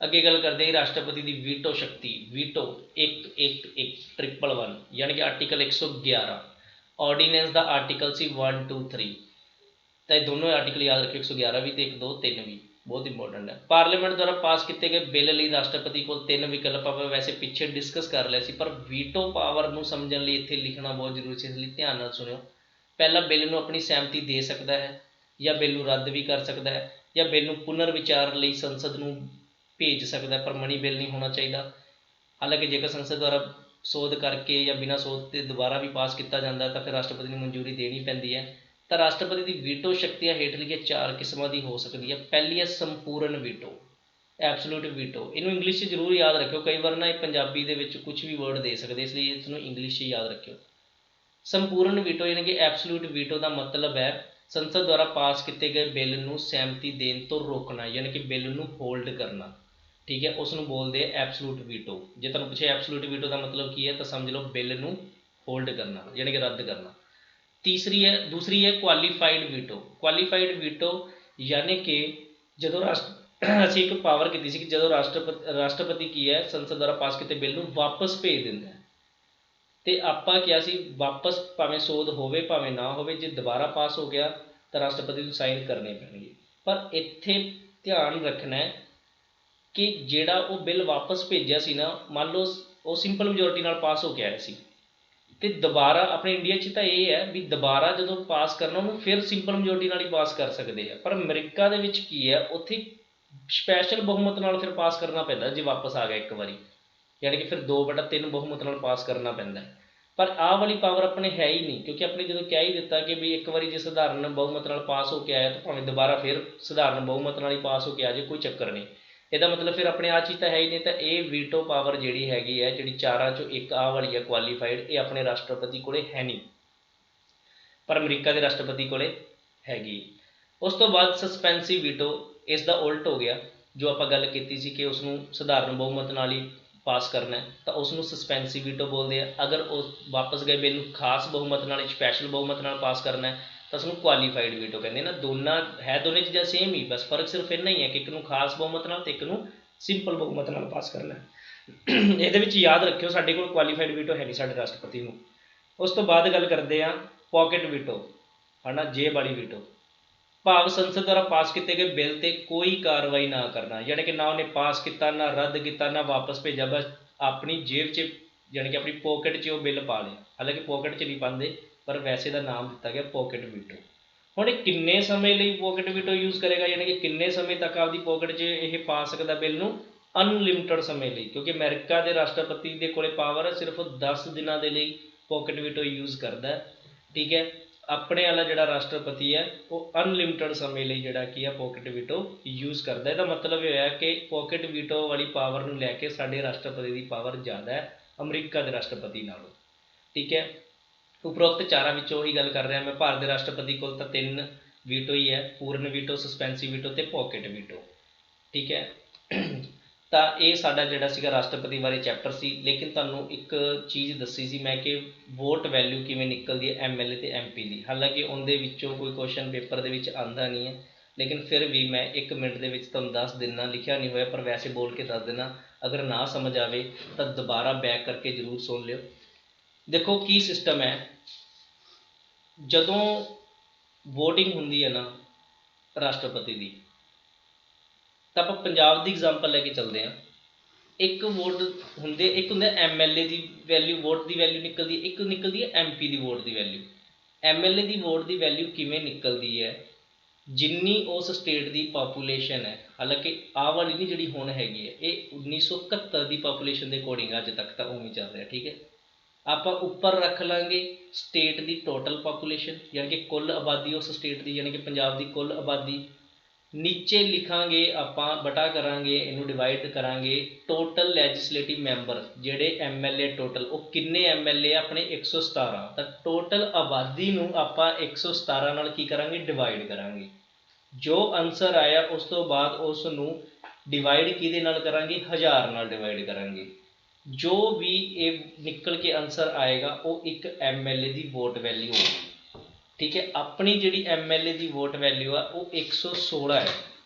ਅੱਗੇ ਗੱਲ ਕਰਦੇ ਹਾਂ ਰਾਸ਼ਟਰਪਤੀ ਦੀ ਵੀਟੋ ਸ਼ਕਤੀ। ਵੀਟੋ 111 ਯਾਨੀ ਕਿ ਆਰਟੀਕਲ 111। ਆਰਡੀਨੈਂਸ ਦਾ ਆਰਟੀਕਲ ਸੀ 1, 2, 3। ਤਾਂ ਇਹ ਦੋਨੋਂ ਆਰਟੀਕਲ ਯਾਦ ਰੱਖਿਓ, 111 ਵੀ ਅਤੇ 1, 2, 3 ਵੀ ਬਹੁਤ ਇੰਪੋਰਟੈਂਟ ਹੈ। ਪਾਰਲੀਮੈਂਟ ਦੁਆਰਾ ਪਾਸ ਕੀਤੇ ਗਏ ਬਿੱਲ ਲਈ ਰਾਸ਼ਟਰਪਤੀ ਕੋਲ 3 ਵਿਕਲਪ ਆਪਾਂ ਵੈਸੇ ਪਿੱਛੇ ਡਿਸਕਸ ਕਰ ਲਿਆ ਸੀ, ਪਰ ਵੀਟੋ ਪਾਵਰ ਨੂੰ ਸਮਝਣ ਲਈ ਇੱਥੇ ਲਿਖਣਾ ਬਹੁਤ ਜ਼ਰੂਰੀ ਸੀ, ਇਸ ਲਈ ਧਿਆਨ ਨਾਲ ਸੁਣਿਓ। ਪਹਿਲਾਂ ਬਿੱਲ ਨੂੰ ਆਪਣੀ ਸਹਿਮਤੀ ਦੇ ਸਕਦਾ ਹੈ, ਜਾਂ ਬਿੱਲ ਨੂੰ ਰੱਦ ਵੀ ਕਰ ਸਕਦਾ ਹੈ, ਜਾਂ ਬਿੱਲ ਨੂੰ ਪੁਨਰ ਵਿਚਾਰ ਲਈ ਸੰਸਦ ਨੂੰ ਭੇਜ ਸਕਦਾ, ਪਰ ਮਨੀ ਬਿੱਲ ਨਹੀਂ ਹੋਣਾ ਚਾਹੀਦਾ। ਹਾਲਾਂਕਿ ਜੇਕਰ ਸੰਸਦ ਦੁਆਰਾ ਸੋਧ ਕਰਕੇ ਜਾਂ ਬਿਨਾਂ ਸੋਧ ਤੇ ਦੁਬਾਰਾ ਵੀ ਪਾਸ ਕੀਤਾ ਜਾਂਦਾ ਤਾਂ ਫਿਰ ਰਾਸ਼ਟਰਪਤੀ ਨੂੰ ਮਨਜ਼ੂਰੀ ਦੇਣੀ ਪੈਂਦੀ ਹੈ। ਤਾਂ ਰਾਸ਼ਟਰਪਤੀ ਦੀ ਵੀਟੋ ਸ਼ਕਤੀਆਂ ਹੇਠ ਲਿਖੀਆਂ 4 ਕਿਸਮਾਂ ਦੀ ਹੋ ਸਕਦੀ ਹੈ। ਪਹਿਲੀ ਹੈ ਸੰਪੂਰਨ ਵੀਟੋ, ਐਬਸੋਲੂਟ ਵੀਟੋ। ਇਹਨੂੰ ਇੰਗਲਿਸ਼ 'ਚ ਜ਼ਰੂਰ ਯਾਦ ਰੱਖਿਓ, ਕਈ ਵਾਰ ਨਾ ਇਹ ਪੰਜਾਬੀ ਦੇ ਵਿੱਚ ਕੁਛ ਵੀ ਵਰਡ ਦੇ ਸਕਦੇ, ਇਸ ਲਈ ਇਸ ਨੂੰ ਇੰਗਲਿਸ਼ 'ਚ ਯਾਦ ਰੱਖਿਓ। ਸੰਪੂਰਨ ਵੀਟੋ ਯਾਨੀ ਕਿ ਐਬਸੋਲੂਟ ਵੀਟੋ ਦਾ ਮਤਲਬ ਹੈ ਸੰਸਦ ਦੁਆਰਾ ਪਾਸ ਕੀਤੇ ਗਏ ਬਿੱਲ ਨੂੰ ਸਹਿਮਤੀ ਦੇਣ ਤੋਂ ਰੋਕਣਾ, ਯਾਨੀ ਕਿ ਬਿੱਲ ਨੂੰ ਹੋਲਡ ਕਰਨਾ, ਠੀਕ ਹੈ, ਉਸ ਨੂੰ ਬੋਲਦੇ ਆ ਐਬਸੋਲੂਟ ਵੀਟੋ। ਜੇ ਤੁਹਾਨੂੰ ਪੁੱਛੇ ਐਬਸੋਲੂਟ ਵੀਟੋ ਦਾ ਮਤਲਬ ਕੀ ਹੈ ਤਾਂ ਸਮਝ ਲਓ ਬਿੱਲ ਨੂੰ ਹੋਲਡ ਕਰਨਾ, ਯਾਨੀ ਕਿ ਰੱਦ ਕਰਨਾ। ਦੂਸਰੀ ਹੈ ਕੁਆਲੀਫਾਈਡ ਵੀਟੋ। ਕੁਆਲੀਫਾਈਡ ਵੀਟੋ ਯਾਨੀ ਕਿ ਜਦੋਂ ਅਸੀਂ ਇੱਕ ਪਾਵਰ ਕੀਤੀ ਸੀ ਕਿ ਜਦੋਂ ਰਾਸ਼ਟਰਪਤੀ ਕੀ ਹੈ ਸੰਸਦ ਦੁਆਰਾ ਪਾਸ ਕੀਤੇ ਬਿੱਲ ਨੂੰ ਵਾਪਸ ਭੇਜ ਦਿੰਦਾ, ਅਤੇ ਆਪਾਂ ਕਿਹਾ ਸੀ ਵਾਪਸ ਭਾਵੇਂ ਸੋਧ ਹੋਵੇ ਭਾਵੇਂ ਨਾ ਹੋਵੇ, ਜੇ ਦੁਬਾਰਾ ਪਾਸ ਹੋ ਗਿਆ ਤਾਂ ਰਾਸ਼ਟਰਪਤੀ ਨੂੰ ਸਾਈਨ ਕਰਨੇ ਪੈਣਗੇ। ਪਰ ਇੱਥੇ ਧਿਆਨ ਰੱਖਣਾ ਕਿ ਜਿਹੜਾ ਉਹ ਬਿੱਲ ਵਾਪਸ ਭੇਜਿਆ ਸੀ ਨਾ, ਮੰਨ ਲਓ ਉਹ ਸਿੰਪਲ ਮੈਜੋਰਟੀ ਨਾਲ ਪਾਸ ਹੋ ਕੇ ਆਇਆ ਸੀ, ਅਤੇ ਦੁਬਾਰਾ ਆਪਣੇ ਇੰਡੀਆ 'ਚ ਤਾਂ ਇਹ ਹੈ ਵੀ ਦੁਬਾਰਾ ਜਦੋਂ ਪਾਸ ਕਰਨਾ ਉਹਨੂੰ ਫਿਰ ਸਿੰਪਲ ਮੈਜੋਰਟੀ ਨਾਲ ਹੀ ਪਾਸ ਕਰ ਸਕਦੇ ਆ। ਪਰ ਅਮਰੀਕਾ ਦੇ ਵਿੱਚ ਕੀ ਹੈ, ਉੱਥੇ ਸਪੈਸ਼ਲ ਬਹੁਮਤ ਨਾਲ ਫਿਰ ਪਾਸ ਕਰਨਾ ਪੈਂਦਾ ਜੇ ਵਾਪਸ ਆ ਗਿਆ ਇੱਕ ਵਾਰੀ, ਯਾਨੀ ਕਿ ਫਿਰ 2/3 ਬਹੁਮਤ ਨਾਲ ਪਾਸ ਕਰਨਾ ਪੈਂਦਾ। ਪਰ ਆਹ ਵਾਲੀ ਪਾਵਰ ਆਪਣੇ ਹੈ ਹੀ ਨਹੀਂ, ਕਿਉਂਕਿ ਆਪਣੇ ਜਦੋਂ ਕਹਿ ਹੀ ਦਿੱਤਾ ਕਿ ਵੀ ਇੱਕ ਵਾਰੀ ਜੇ ਸਧਾਰਨ ਬਹੁਮਤ ਨਾਲ ਪਾਸ ਹੋ ਕੇ ਆਇਆ ਤਾਂ ਭਾਵੇਂ ਦੁਬਾਰਾ ਫਿਰ ਸਧਾਰਨ ਬਹੁਮਤ ਨਾਲ ਹੀ ਪਾਸ ਹੋ ਕੇ ਆ ਜਾਏ, ਕੋਈ ਚੱਕਰ ਨਹੀਂ। ਇਹਦਾ ਮਤਲਬ ਫਿਰ ਆਪਣੇ ਆਹ ਚੀਜ਼ ਤਾਂ ਹੈ ਹੀ ਨਹੀਂ। ਤਾਂ ਇਹ ਵੀਟੋ ਪਾਵਰ ਜਿਹੜੀ ਹੈਗੀ ਹੈ, ਜਿਹੜੀ 4 'ਚੋਂ ਇੱਕ ਆਹ ਵਾਲੀ ਹੈ ਕੁਆਲੀਫਾਈਡ, ਇਹ ਆਪਣੇ ਰਾਸ਼ਟਰਪਤੀ ਕੋਲੇ ਹੈ ਨਹੀਂ, ਪਰ ਅਮਰੀਕਾ ਦੇ ਰਾਸ਼ਟਰਪਤੀ ਕੋਲੇ ਹੈਗੀ। ਉਸ ਤੋਂ ਬਾਅਦ ਸਸਪੈਂਸਿਵ ਵੀਟੋ, ਇਸ ਦਾ ਉਲਟ ਹੋ ਗਿਆ। ਜੋ ਆਪਾਂ ਗੱਲ ਕੀਤੀ ਸੀ ਕਿ ਉਸ ਨੂੰ ਸਧਾਰਨ ਬਹੁਮਤ ਨਾਲ ਹੀ ਪਾਸ ਕਰਨਾ, ਤਾਂ ਉਸ ਨੂੰ ਸਸਪੈਂਸਿਵ ਵੀਟੋ ਬੋਲਦੇ ਆ। ਅਗਰ ਉਹ ਵਾਪਸ ਗਏ ਬਿੱਲ ਨੂੰ ਖਾਸ ਬਹੁਮਤ ਨਾਲ, ਸਪੈਸ਼ਲ ਬਹੁਮਤ ਨਾਲ ਪਾਸ ਕਰਨਾ ਤਾਂ ਉਸਨੂੰ ਕੁਆਲੀਫਾਈਡ ਵੀਟੋ ਕਹਿੰਦੇ ਨਾ। ਦੋਨੇ ਚੀਜ਼ਾਂ ਸੇਮ ਹੀ, ਬਸ ਫਰਕ ਸਿਰਫ ਇੰਨਾ ਹੀ ਹੈ ਕਿ ਇੱਕ ਨੂੰ ਖਾਸ ਬਹੁਮਤ ਨਾਲ ਅਤੇ ਇੱਕ ਨੂੰ ਸਿੰਪਲ ਬਹੁਮਤ ਨਾਲ ਪਾਸ ਕਰਨਾ ਇਹਦੇ ਵਿੱਚ ਯਾਦ ਰੱਖਿਓ ਸਾਡੇ ਕੋਲ ਕੁਆਲੀਫਾਈਡ ਵੀਟੋ ਹੈ ਨਹੀਂ ਸਾਡੇ ਰਾਸ਼ਟਰਪਤੀ ਨੂੰ। ਉਸ ਤੋਂ ਬਾਅਦ ਗੱਲ ਕਰਦੇ ਹਾਂ ਪੋਕਟ ਵੀਟੋ ਹੈ ਨਾ, ਜੇਬ ਵਾਲੀ ਵੀਟੋ, ਭਾਵ ਸੰਸਦ ਦੁਆਰਾ ਪਾਸ ਕੀਤੇ ਗਏ ਬਿੱਲ ਤੇ ਕੋਈ ਕਾਰਵਾਈ ਨਾ ਕਰਨਾ, ਯਾਨੀ ਕਿ ਨਾ ਉਹਨੇ ਪਾਸ ਕੀਤਾ, ਨਾ ਰੱਦ ਕੀਤਾ, ਨਾ ਵਾਪਸ ਭੇਜਿਆ, ਬਸ ਆਪਣੀ ਜੇਬ 'ਚ ਯਾਨੀ ਕਿ ਆਪਣੀ ਪੋਕਟ 'ਚ ਉਹ ਬਿੱਲ ਪਾ ਲਿਆ। ਹਾਲਾਂਕਿ ਪੋਕਟ 'ਚ ਨਹੀਂ ਪਾਉਂਦੇ ਪਰ ਵੈਸੇ ਦਾ ਨਾਮ ਦਿੱਤਾ ਗਿਆ ਪੋਕਟ ਵੀਟੋ। ਹੁਣ ਇਹ ਕਿੰਨੇ ਸਮੇਂ ਲਈ ਪੋਕਟ ਵੀਟੋ ਯੂਜ਼ ਕਰੇਗਾ, ਯਾਨੀ ਕਿ ਕਿੰਨੇ ਸਮੇਂ ਤੱਕ ਆਪਦੀ ਪੋਕਟ 'ਚ ਇਹ ਪਾ ਸਕਦਾ ਬਿੱਲ ਨੂੰ? ਅਨਲਿਮਟਿਡ ਸਮੇਂ ਲਈ, ਕਿਉਂਕਿ ਅਮਰੀਕਾ ਦੇ ਰਾਸ਼ਟਰਪਤੀ ਦੇ ਕੋਲ ਪਾਵਰ ਹੈ ਸਿਰਫ 10 ਦਿਨਾਂ ਦੇ ਲਈ ਪੋਕਟ ਵੀਟੋ ਯੂਜ਼ ਕਰਦਾ, ਠੀਕ ਹੈ। ਆਪਣੇ ਵਾਲਾ ਜਿਹੜਾ ਰਾਸ਼ਟਰਪਤੀ ਹੈ ਉਹ ਅਨਲਿਮਟਿਡ ਸਮੇਂ ਲਈ ਜਿਹੜਾ ਕੀ ਹੈ ਪੋਕਟ ਵੀਟੋ ਯੂਜ਼ ਕਰਦਾ। ਇਹਦਾ ਮਤਲਬ ਇਹ ਹੋਇਆ ਕਿ ਪੋਕਟ ਵੀਟੋ ਵਾਲੀ ਪਾਵਰ ਨੂੰ ਲੈ ਕੇ ਸਾਡੇ ਰਾਸ਼ਟਰਪਤੀ ਦੀ ਪਾਵਰ ਜ਼ਿਆਦਾ ਹੈ ਅਮਰੀਕਾ ਦੇ ਰਾਸ਼ਟਰਪਤੀ ਨਾਲੋਂ, ਠੀਕ ਹੈ। ਉਪਰੋਕਤ ਚਾਰਾਂ ਵਿੱਚੋਂ ਉਹੀ ਗੱਲ ਕਰ ਰਿਹਾ ਮੈਂ, ਭਾਰਤ ਦੇ ਰਾਸ਼ਟਰਪਤੀ ਕੋਲ ਤਾਂ 3 ਵੀਟੋ ਹੀ ਹੈ, ਪੂਰਨ ਵੀਟੋ, ਸਸਪੈਂਸਿਵ ਵੀਟੋ ਅਤੇ ਪੋਕਟ ਵੀਟੋ, ਠੀਕ ਹੈ। ਤਾਂ ਇਹ ਸਾਡਾ ਜਿਹੜਾ ਸੀਗਾ ਰਾਸ਼ਟਰਪਤੀ ਬਾਰੇ ਚੈਪਟਰ ਸੀ। ਲੇਕਿਨ ਤੁਹਾਨੂੰ ਇੱਕ ਚੀਜ਼ ਦੱਸੀ ਸੀ ਮੈਂ ਕਿ ਵੋਟ ਵੈਲਿਊ ਕਿਵੇਂ ਨਿਕਲਦੀ ਹੈ MLA ਅਤੇ MP ਦੀ। ਹਾਲਾਂਕਿ ਉਹਦੇ ਵਿੱਚੋਂ ਕੋਈ ਕੁਐਸਚਨ ਪੇਪਰ ਦੇ ਵਿੱਚ ਆਉਂਦਾ ਨਹੀਂ ਹੈ, ਲੇਕਿਨ ਫਿਰ ਵੀ ਮੈਂ 1 ਮਿੰਟ ਦੇ ਵਿੱਚ ਤੁਹਾਨੂੰ ਦੱਸ ਦਿੰਦਾ, ਲਿਖਿਆ ਨਹੀਂ ਹੋਇਆ ਪਰ ਵੈਸੇ ਬੋਲ ਕੇ ਦੱਸ ਦੇਣਾ। ਅਗਰ ਨਾ ਸਮਝ ਆਵੇ ਤਾਂ ਦੁਬਾਰਾ ਬੈਕ ਕਰਕੇ ਜ਼ਰੂਰ ਸੁਣ ਲਿਓ। ਦੇਖੋ ਕੀ ਸਿਸਟਮ ਹੈ, ਜਦੋਂ ਵੋਟਿੰਗ ਹੁੰਦੀ ਹੈ ਨਾ ਰਾਸ਼ਟਰਪਤੀ ਦੀ, ਤਾਂ ਆਪਾਂ ਪੰਜਾਬ ਦੀ ਐਗਜ਼ਾਮਪਲ ਲੈ ਕੇ ਚੱਲਦੇ ਹਾਂ। ਇੱਕ ਵੋਟ ਹੁੰਦੇ, ਇੱਕ ਹੁੰਦਾ MLA ਦੀ ਵੈਲਿਊ, ਵੋਟ ਦੀ ਵੈਲਿਊ ਨਿਕਲਦੀ ਹੈ, ਇੱਕ ਨਿਕਲਦੀ ਹੈ MP ਦੀ ਵੋਟ ਦੀ ਵੈਲਿਊ। MLA ਦੀ ਵੋਟ ਦੀ ਵੈਲਿਊ ਕਿਵੇਂ ਨਿਕਲਦੀ ਹੈ, ਜਿੰਨੀ ਉਸ ਸਟੇਟ ਦੀ ਪਾਪੂਲੇਸ਼ਨ ਹੈ, ਹਾਲਾਂਕਿ ਆਹ ਵਾਲੀ ਨਹੀਂ ਜਿਹੜੀ ਹੁਣ ਹੈਗੀ ਹੈ, ਇਹ 1971 ਦੀ ਪਾਪੂਲੇਸ਼ਨ ਦੇ ਅਕੋਰਡਿੰਗ ਅੱਜ ਤੱਕ ਤਾਂ ਉਵੇਂ ਚੱਲ ਰਿਹਾ, ਠੀਕ ਹੈ। ਆਪਾਂ ਉੱਪਰ ਰੱਖ ਲਾਂਗੇ ਸਟੇਟ ਦੀ ਟੋਟਲ ਪਾਪੂਲੇਸ਼ਨ, ਯਾਨੀ ਕਿ ਕੁੱਲ ਆਬਾਦੀ ਉਸ ਸਟੇਟ ਦੀ, ਯਾਨੀ ਕਿ ਪੰਜਾਬ ਦੀ ਕੁੱਲ ਆਬਾਦੀ। ਨੀਚੇ ਲਿਖਾਂਗੇ ਆਪਾਂ ਬਟਾ ਕਰਾਂਗੇ, ਇਹਨੂੰ ਡਿਵਾਈਡ ਕਰਾਂਗੇ ਟੋਟਲ ਲੈਜਿਸਲੇਟਿਵ ਮੈਂਬਰ, ਜਿਹੜੇ MLA ਟੋਟਲ, ਉਹ ਕਿੰਨੇ MLA ਆਪਣੇ 117। ਤਾਂ ਟੋਟਲ ਆਬਾਦੀ ਨੂੰ ਆਪਾਂ 117 ਨਾਲ ਕੀ ਕਰਾਂਗੇ, ਡਿਵਾਈਡ ਕਰਾਂਗੇ। ਜੋ ਆਨਸਰ ਆਇਆ ਉਸ ਤੋਂ ਬਾਅਦ ਉਸ ਨੂੰ ਡਿਵਾਈਡ ਕਿਹਦੇ ਨਾਲ ਕਰਾਂਗੇ, 1000 ਨਾਲ ਡਿਵਾਈਡ ਕਰਾਂਗੇ। ਜੋ ਵੀ ਇਹ ਨਿਕਲ ਕੇ ਆਨਸਰ ਆਏਗਾ ਉਹ ਇੱਕ MLA ਦੀ ਵੋਟ ਵੈਲਿਊ ਹੋਊਗੀ, ਠੀਕ ਹੈ। ਆਪਣੀ ਜਿਹੜੀ MLA ਦੀ ਵੋਟ ਵੈਲਿਊ ਆ ਉਹ 116 ਹੈ,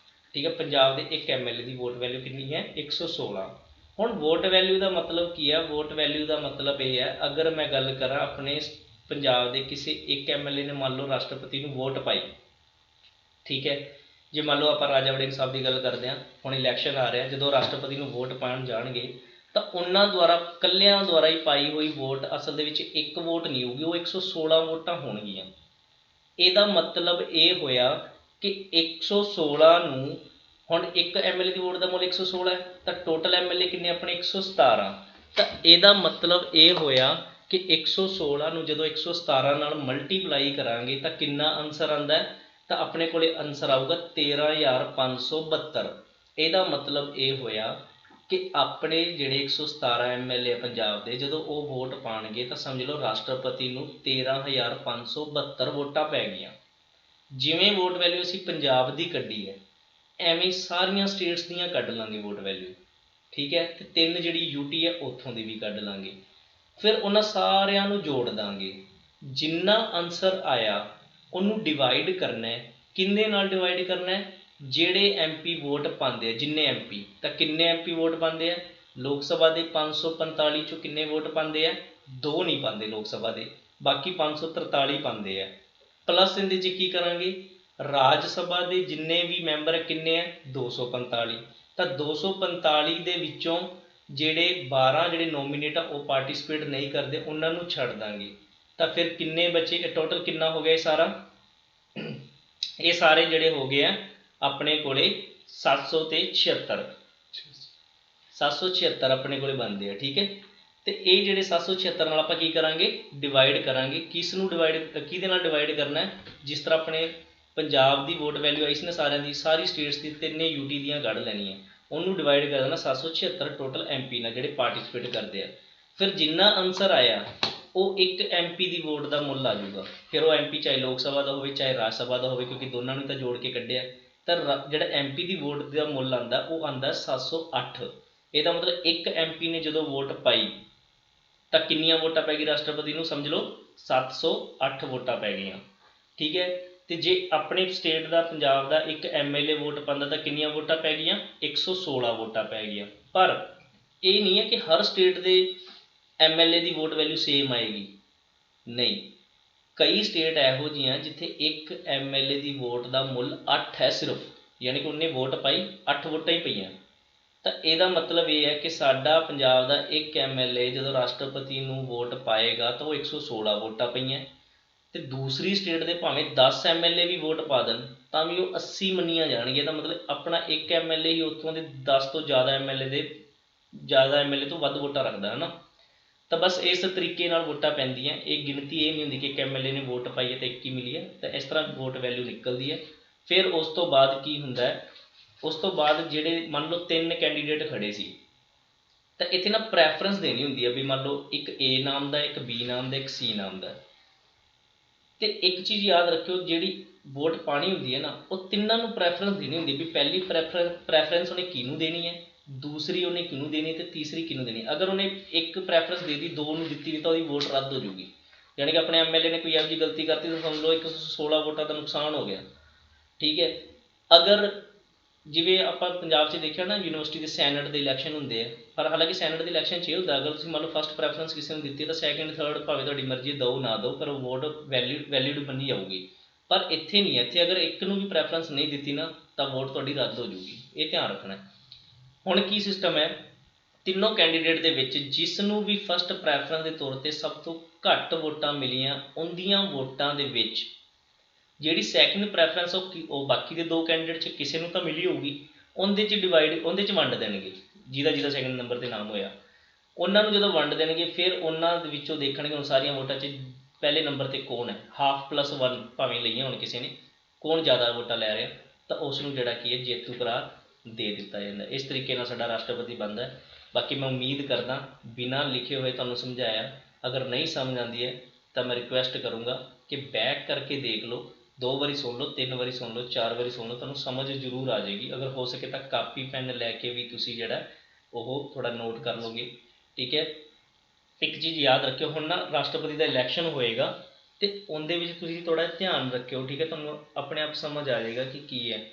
ਠੀਕ ਹੈ। ਪੰਜਾਬ ਦੇ ਇੱਕ MLA ਦੀ ਵੋਟ ਵੈਲਿਊ ਕਿੰਨੀ ਹੈ, 116। ਹੁਣ ਵੋਟ ਵੈਲਿਊ ਦਾ ਮਤਲਬ ਕੀ ਹੈ, ਵੋਟ ਵੈਲਿਊ ਦਾ ਮਤਲਬ ਇਹ ਹੈ, ਅਗਰ ਮੈਂ ਗੱਲ ਕਰਾਂ ਆਪਣੇ ਪੰਜਾਬ ਦੇ ਕਿਸੇ ਇੱਕ MLA ਨੇ ਮੰਨ ਲਓ ਰਾਸ਼ਟਰਪਤੀ ਨੂੰ ਵੋਟ ਪਾਈ, ਠੀਕ ਹੈ। ਜੇ ਮੰਨ ਲਓ ਆਪਾਂ ਰਾਜਾ ਵੜਿੰਗ ਸਾਹਿਬ ਦੀ ਗੱਲ ਕਰਦੇ ਹਾਂ, ਹੁਣ ਇਲੈਕਸ਼ਨ ਆ ਰਿਹਾ, ਜਦੋਂ ਰਾਸ਼ਟਰਪਤੀ ਨੂੰ ਵੋਟ ਪਾਉਣ ਜਾਣਗੇ ਤਾਂ ਉਹਨਾਂ ਦੁਆਰਾ ਇਕੱਲਿਆਂ ਦੁਆਰਾ ਹੀ ਪਾਈ ਹੋਈ ਵੋਟ ਅਸਲ ਦੇ ਵਿੱਚ ਇੱਕ ਵੋਟ ਨਹੀਂ ਹੋਊਗੀ, ਉਹ 116 ਵੋਟਾਂ ਹੋਣਗੀਆਂ। ਇਹਦਾ ਮਤਲਬ ਇਹ ਹੋਇਆ ਕਿ 116 ਨੂੰ, ਹੁਣ ਇੱਕ MLA ਦੀ ਵੋਟ ਦਾ ਮੁੱਲ 116 ਹੈ, ਤਾਂ ਟੋਟਲ MLA ਕਿੰਨੇ ਆਪਣੇ 117। ਤਾਂ ਇਹਦਾ ਮਤਲਬ ਇਹ ਹੋਇਆ ਕਿ 116 ਨੂੰ ਜਦੋਂ 117 ਨਾਲ ਮਲਟੀਪਲਾਈ ਕਰਾਂਗੇ ਤਾਂ ਕਿੰਨਾ ਆਨਸਰ ਆਉਂਦਾ ਹੈ, ਤਾਂ ਆਪਣੇ ਕੋਲ ਆਨਸਰ ਆਊਗਾ 13,572। ਇਹਦਾ ਮਤਲਬ ਇਹ ਹੋਇਆ ਕਿ ਆਪਣੇ ਜਿਹੜੇ 117 MLA ਪੰਜਾਬ ਦੇ, ਜਦੋਂ ਉਹ ਵੋਟ ਪਾਉਣਗੇ ਤਾਂ ਸਮਝ ਲਓ ਰਾਸ਼ਟਰਪਤੀ ਨੂੰ 13,572 ਵੋਟਾਂ ਪੈ ਗਈਆਂ। ਜਿਵੇਂ ਵੋਟ ਵੈਲਿਊ ਅਸੀਂ ਪੰਜਾਬ ਦੀ ਕੱਢੀ ਹੈ, ਐਵੇਂ ਸਾਰੀਆਂ ਸਟੇਟਸ ਦੀਆਂ ਕੱਢ ਲਾਂਗੇ ਵੋਟ ਵੈਲਿਊ, ਠੀਕ ਹੈ। ਅਤੇ 3 ਜਿਹੜੀ UT ਹੈ ਉੱਥੋਂ ਦੀ ਵੀ ਕੱਢ ਲਾਂਗੇ, ਫਿਰ ਉਹਨਾਂ ਸਾਰਿਆਂ ਨੂੰ ਜੋੜ ਦਾਂਗੇ। ਜਿੰਨਾ ਆਨਸਰ ਆਇਆ ਉਹਨੂੰ ਡਿਵਾਈਡ ਕਰਨਾ ਹੈ, ਕਿੰਨੇ ਨਾਲ ਡਿਵਾਈਡ ਕਰਨਾ ਹੈ, ਜਿਹੜੇ MP ਵੋਟ ਪਾਉਂਦੇ ਆ, ਜਿੰਨੇ MP, ਤਾਂ ਕਿੰਨੇ MP ਵੋਟ ਪਾਉਂਦੇ ਆ ਲੋਕ ਸਭਾ ਦੇ, 545 ਚੋਂ ਕਿੰਨੇ ਵੋਟ ਪਾਉਂਦੇ ਆ, 2 ਨਹੀਂ ਪਾਉਂਦੇ ਲੋਕ ਸਭਾ ਦੇ, ਬਾਕੀ 543 ਪਾਉਂਦੇ ਆ। ਪਲੱਸ ਇਹਦੇ 'ਚ ਕੀ ਕਰਾਂਗੇ, ਰਾਜ ਸਭਾ ਦੇ ਜਿੰਨੇ ਵੀ ਮੈਂਬਰ ਕਿੰਨੇ ਆ, 245। ਤਾਂ 245 ਦੇ ਵਿੱਚੋਂ ਜਿਹੜੇ 12 ਜਿਹੜੇ ਨੋਮੀਨੇਟ ਆ ਉਹ ਪਾਰਟੀਸਪੇਟ ਨਹੀਂ ਕਰਦੇ, ਉਹਨਾਂ ਨੂੰ ਛੱਡ ਦਾਂਗੇ। ਤਾਂ ਫਿਰ ਕਿੰਨੇ ਬੱਚੇ, ਟੋਟਲ ਕਿੰਨਾ ਹੋ ਗਿਆ ਇਹ ਸਾਰਾ, ਇਹ ਸਾਰੇ ਜਿਹੜੇ ਹੋ ਗਏ ਆ ਆਪਣੇ ਕੋਲੇ 776, 776 ਆਪਣੇ ਕੋਲੇ ਬਣਦੇ ਆ, ਠੀਕ ਹੈ। ਅਤੇ ਇਹ ਜਿਹੜੇ 776 ਨਾਲ ਆਪਾਂ ਕੀ ਕਰਾਂਗੇ, ਡਿਵਾਈਡ ਕਰਾਂਗੇ। ਕਿਸ ਨੂੰ ਡਿਵਾਈਡ, ਕਿਹਦੇ ਨਾਲ ਡਿਵਾਈਡ ਕਰਨਾ ਹੈ, ਜਿਸ ਤਰ੍ਹਾਂ ਆਪਣੇ ਪੰਜਾਬ ਦੀ ਵੋਟ ਵੈਲਿਊ ਆਈ ਸੀ ਨਾ ਸਾਰਿਆਂ ਦੀ, ਸਾਰੀ ਸਟੇਟਸ ਦੀ 3 UT ਦੀਆਂ ਕੱਢ ਲੈਣੀਆਂ, ਉਹਨੂੰ ਡਿਵਾਈਡ ਕਰ ਦੇਣਾ 776 ਟੋਟਲ MP ਨਾਲ ਜਿਹੜੇ ਪਾਰਟੀਸਪੇਟ ਕਰਦੇ ਆ। ਫਿਰ ਜਿੰਨਾ ਆਨਸਰ ਆਇਆ ਉਹ ਇੱਕ MP ਦੀ ਵੋਟ ਦਾ ਮੁੱਲ ਆ ਜਾਊਗਾ। ਫਿਰ ਉਹ MP ਚਾਹੇ ਲੋਕ ਸਭਾ ਦਾ ਹੋਵੇ ਚਾਹੇ ਰਾਜ ਸਭਾ ਦਾ ਹੋਵੇ, ਕਿਉਂਕਿ ਦੋਨਾਂ ਨੂੰ ਤਾਂ ਜੋੜ ਕੇ ਕੱਢਿਆ। ਤਾਂ ਜਿਹੜਾ MP ਦੀ ਵੋਟ ਦਾ ਮੁੱਲ ਆਉਂਦਾ ਉਹ ਆਉਂਦਾ 708। ਇਹਦਾ ਮਤਲਬ ਇੱਕ MP ਨੇ ਜਦੋਂ ਵੋਟ ਪਾਈ ਤਾਂ ਕਿੰਨੀਆਂ ਵੋਟਾਂ ਪੈ ਗਈ ਰਾਸ਼ਟਰਪਤੀ ਨੂੰ, ਸਮਝ ਲਓ 708 ਵੋਟਾਂ ਪੈ ਗਈਆਂ, ਠੀਕ ਹੈ। ਤੇ ਜੇ ਆਪਣੇ ਸਟੇਟ ਦਾ ਪੰਜਾਬ ਦਾ ਇੱਕ MLA ਵੋਟ ਪਾਉਂਦਾ ਤਾਂ ਕਿੰਨੀਆਂ ਵੋਟਾਂ ਪੈ ਗਈਆਂ? 116 ਵੋਟਾਂ ਪੈ ਗਈਆਂ। ਪਰ ਇਹ ਨਹੀਂ ਹੈ ਕਿ ਹਰ ਸਟੇਟ ਦੇ MLA ਦੀ ਵੋਟ ਵੈਲਿਊ ਸੇਮ ਆਏਗੀ, ਨਹੀਂ। ਕਈ ਸਟੇਟ ਇਹੋ ਜਿਹੀਆਂ ਜਿੱਥੇ ਇੱਕ MLA ਦੀ ਵੋਟ ਦਾ ਮੁੱਲ 8 ਹੈ ਸਿਰਫ, ਯਾਨੀ ਕਿ ਉਹਨੇ ਵੋਟ ਪਾਈ 8 ਵੋਟਾਂ ਹੀ ਪਈਆਂ। ਤਾਂ ਇਹਦਾ ਮਤਲਬ ਇਹ ਹੈ ਕਿ ਸਾਡਾ ਪੰਜਾਬ ਦਾ ਇੱਕ MLA ਜਦੋਂ ਰਾਸ਼ਟਰਪਤੀ ਨੂੰ ਵੋਟ ਪਾਏਗਾ ਤਾਂ ਉਹ 116 ਵੋਟਾਂ ਪਈਆਂ, ਤੇ ਦੂਸਰੀ ਸਟੇਟ ਦੇ ਭਾਵੇਂ 10 MLA ਵੀ ਵੋਟ ਪਾ ਦੇਣ ਤਾਂ ਵੀ ਉਹ 80 ਮੰਨੀਆਂ ਜਾਣਗੀਆਂ। ਇਹਦਾ ਮਤਲਬ ਆਪਣਾ ਇੱਕ MLA ਹੀ ਉੱਥੋਂ ਦੇ 10 ਤੋਂ ਜ਼ਿਆਦਾ MLA ਤੋਂ ਵੱਧ ਵੋਟਾਂ ਰੱਖਦਾ ਹੈ ਨਾ। ਤਾਂ ਬਸ ਇਸ ਤਰੀਕੇ ਨਾਲ ਵੋਟਾਂ ਪੈਂਦੀਆਂ, ਇਹ ਗਿਣਤੀ ਇਹ ਨਹੀਂ ਹੁੰਦੀ ਕਿ ਇੱਕ MLA ਨੇ ਵੋਟ ਪਾਈ ਹੈ ਤਾਂ 1 ਹੀ ਮਿਲੀ ਹੈ। ਤਾਂ ਇਸ ਤਰ੍ਹਾਂ ਵੋਟ ਵੈਲਿਊ ਨਿਕਲਦੀ ਹੈ। ਫਿਰ ਉਸ ਤੋਂ ਬਾਅਦ ਕੀ ਹੁੰਦਾ ਹੈ, ਉਸ ਤੋਂ ਬਾਅਦ ਜਿਹੜੇ ਮੰਨ ਲਓ 3 ਕੈਂਡੀਡੇਟ ਖੜੇ ਸੀ, ਤਾਂ ਇੱਥੇ ਨਾ ਪ੍ਰੈਫਰੈਂਸ ਦੇਣੀ ਹੁੰਦੀ ਹੈ ਵੀ ਮੰਨ ਲਓ ਇੱਕ A ਨਾਮ ਦਾ, ਇੱਕ B ਨਾਮ ਦਾ, ਇੱਕ C ਨਾਮ ਦਾ। ਤੇ ਇੱਕ ਚੀਜ਼ ਯਾਦ ਰੱਖਿਓ, ਜਿਹੜੀ ਵੋਟ ਪਾਣੀ ਹੁੰਦੀ ਹੈ ਨਾ ਉਹ ਤਿੰਨਾਂ ਨੂੰ ਪ੍ਰੈਫਰੈਂਸ ਦੇਣੀ ਹੁੰਦੀ ਵੀ ਪਹਿਲੀ ਪ੍ਰੈਫਰੈਂਸ ਉਹਨੇ ਕਿਹਨੂੰ ਦੇਣੀ ਹੈ, ਦੂਸਰੀ ਉਹਨੇ ਕਿਹਨੂੰ ਦੇਣੀ ਅਤੇ ਤੀਸਰੀ ਕਿਹਨੂੰ ਦੇਣੀ। ਅਗਰ ਉਹਨੇ ਇੱਕ ਪ੍ਰੈਫਰੈਂਸ ਦੇ ਦਿੱਤੀ, 2 ਨੂੰ ਦਿੱਤੀ ਨਹੀਂ ਤਾਂ ਉਹਦੀ ਵੋਟ ਰੱਦ ਹੋ ਜਾਊਗੀ। ਯਾਨੀ ਕਿ ਆਪਣੇ MLA ਨੇ ਕੋਈ ਇਹੋ ਜਿਹੀ ਗਲਤੀ ਕਰਤੀ ਤਾਂ ਸਮਝ ਲਓ 116 ਵੋਟਾਂ ਦਾ ਨੁਕਸਾਨ ਹੋ ਗਿਆ, ਠੀਕ ਹੈ। ਅਗਰ ਜਿਵੇਂ ਆਪਾਂ ਪੰਜਾਬ 'ਚ ਦੇਖਿਆ ਨਾ, ਯੂਨੀਵਰਸਿਟੀ ਦੇ ਸੈਨੇਟ ਦੇ ਇਲੈਕਸ਼ਨ ਹੁੰਦੇ ਆ, ਪਰ ਹਾਲਾਂਕਿ ਸੈਨੇਟ ਦੇ ਇਲੈਕਸ਼ਨ 'ਚ ਇਹ ਹੁੰਦਾ ਅਗਰ ਤੁਸੀਂ ਮੰਨ ਲਓ ਫਸਟ ਪ੍ਰੈਫਰੈਂਸ ਕਿਸੇ ਨੂੰ ਦਿੱਤੀ ਤਾਂ ਸੈਕਿੰਡ ਥਰਡ ਭਾਵੇਂ ਤੁਹਾਡੀ ਮਰਜ਼ੀ ਦਿਓ ਨਾ ਦਿਓ, ਪਰ ਵੋਟ ਵੈਲਿਡ ਮੰਨੀ ਜਾਊਗੀ। ਪਰ ਇੱਥੇ ਨਹੀਂ ਹੈ, ਇੱਥੇ ਅਗਰ ਇੱਕ ਨੂੰ ਵੀ ਪ੍ਰੈਫਰੈਂਸ ਨਹੀਂ ਦਿੱਤੀ ਨਾ ਤਾਂ ਵੋਟ ਤੁਹਾਡੀ ਰੱਦ ਹੋ ਜਾਊਗੀ, ਇਹ ਧਿਆਨ ਰੱਖਣਾ। ਹੁਣ ਕੀ ਸਿਸਟਮ ਹੈ, ਤਿੰਨੋਂ ਕੈਂਡੀਡੇਟ ਦੇ ਵਿੱਚ ਜਿਸ ਨੂੰ ਵੀ ਫਸਟ ਪ੍ਰੈਫਰੈਂਸ ਦੇ ਤੌਰ 'ਤੇ ਸਭ ਤੋਂ ਘੱਟ ਵੋਟਾਂ ਮਿਲੀਆਂ, ਉਹਦੀਆਂ ਵੋਟਾਂ ਦੇ ਵਿੱਚ ਜਿਹੜੀ ਸੈਕਿੰਡ ਪ੍ਰੈਫਰੈਂਸ ਉਹ ਬਾਕੀ ਦੇ 2 ਕੈਂਡੀਡੇਟ 'ਚ ਕਿਸੇ ਨੂੰ ਤਾਂ ਮਿਲੀ ਹੋਊਗੀ, ਉਹਦੇ 'ਚ ਵੰਡ ਦੇਣਗੇ। ਜਿਹਦਾ ਸੈਕਿੰਡ ਨੰਬਰ 'ਤੇ ਨਾਮ ਹੋਇਆ ਉਹਨਾਂ ਨੂੰ ਜਦੋਂ ਵੰਡ ਦੇਣਗੇ, ਫਿਰ ਉਹਨਾਂ ਦੇ ਵਿੱਚੋਂ ਦੇਖਣਗੇ ਹੁਣ ਸਾਰੀਆਂ ਵੋਟਾਂ 'ਚ ਪਹਿਲੇ ਨੰਬਰ 'ਤੇ ਕੌਣ ਹੈ, ½ + 1 ਭਾਵੇਂ ਲਈਆਂ ਹੁਣ ਕਿਸੇ ਨੇ, ਕੌਣ ਜ਼ਿਆਦਾ ਵੋਟਾਂ ਲੈ ਰਿਹਾ ਤਾਂ ਉਸ ਨੂੰ ਜਿਹੜਾ ਕੀ ਹੈ ਜੇਤੂ ਕਰਾਰ ਦੇ ਦਿੱਤਾ ਜਾਂਦਾ। ਇਸ ਤਰੀਕੇ ਨਾਲ ਸਾਡਾ ਰਾਸ਼ਟਰਪਤੀ ਬਣਦਾ। ਬਾਕੀ ਮੈਂ ਉਮੀਦ ਕਰਦਾ ਬਿਨਾਂ ਲਿਖੇ ਹੋਏ ਤੁਹਾਨੂੰ ਸਮਝਾਇਆ। ਅਗਰ ਨਹੀਂ ਸਮਝ ਆਉਂਦੀ ਹੈ ਤਾਂ ਮੈਂ ਰਿਕੁਐਸਟ ਕਰੂੰਗਾ ਕਿ ਬੈਕ ਕਰਕੇ ਦੇਖ ਲਓ, 2 ਵਾਰੀ ਸੁਣ ਲਓ, 3 ਵਾਰੀ ਸੁਣ ਲਓ, 4 ਵਾਰੀ ਸੁਣ ਲਓ, ਤੁਹਾਨੂੰ ਸਮਝ ਜ਼ਰੂਰ ਆ ਜਾਏਗੀ। ਅਗਰ ਹੋ ਸਕੇ ਤਾਂ ਕਾਪੀ ਪੈਨ ਲੈ ਕੇ ਵੀ ਤੁਸੀਂ ਜਿਹੜਾ ਉਹ ਥੋੜ੍ਹਾ ਨੋਟ ਕਰ ਲਓਗੇ, ਠੀਕ ਹੈ। ਇੱਕ ਚੀਜ਼ ਯਾਦ ਰੱਖਿਓ, ਹੁਣ ਨਾ ਰਾਸ਼ਟਰਪਤੀ ਦਾ ਇਲੈਕਸ਼ਨ ਹੋਏਗਾ ਅਤੇ ਉਹਦੇ ਵਿੱਚ ਤੁਸੀਂ ਥੋੜ੍ਹਾ ਧਿਆਨ ਰੱਖਿਓ, ਠੀਕ ਹੈ। ਤੁਹਾਨੂੰ ਆਪਣੇ ਆਪ ਸਮਝ ਆ ਜਾਏਗਾ ਕਿ ਕੀ ਹੈ।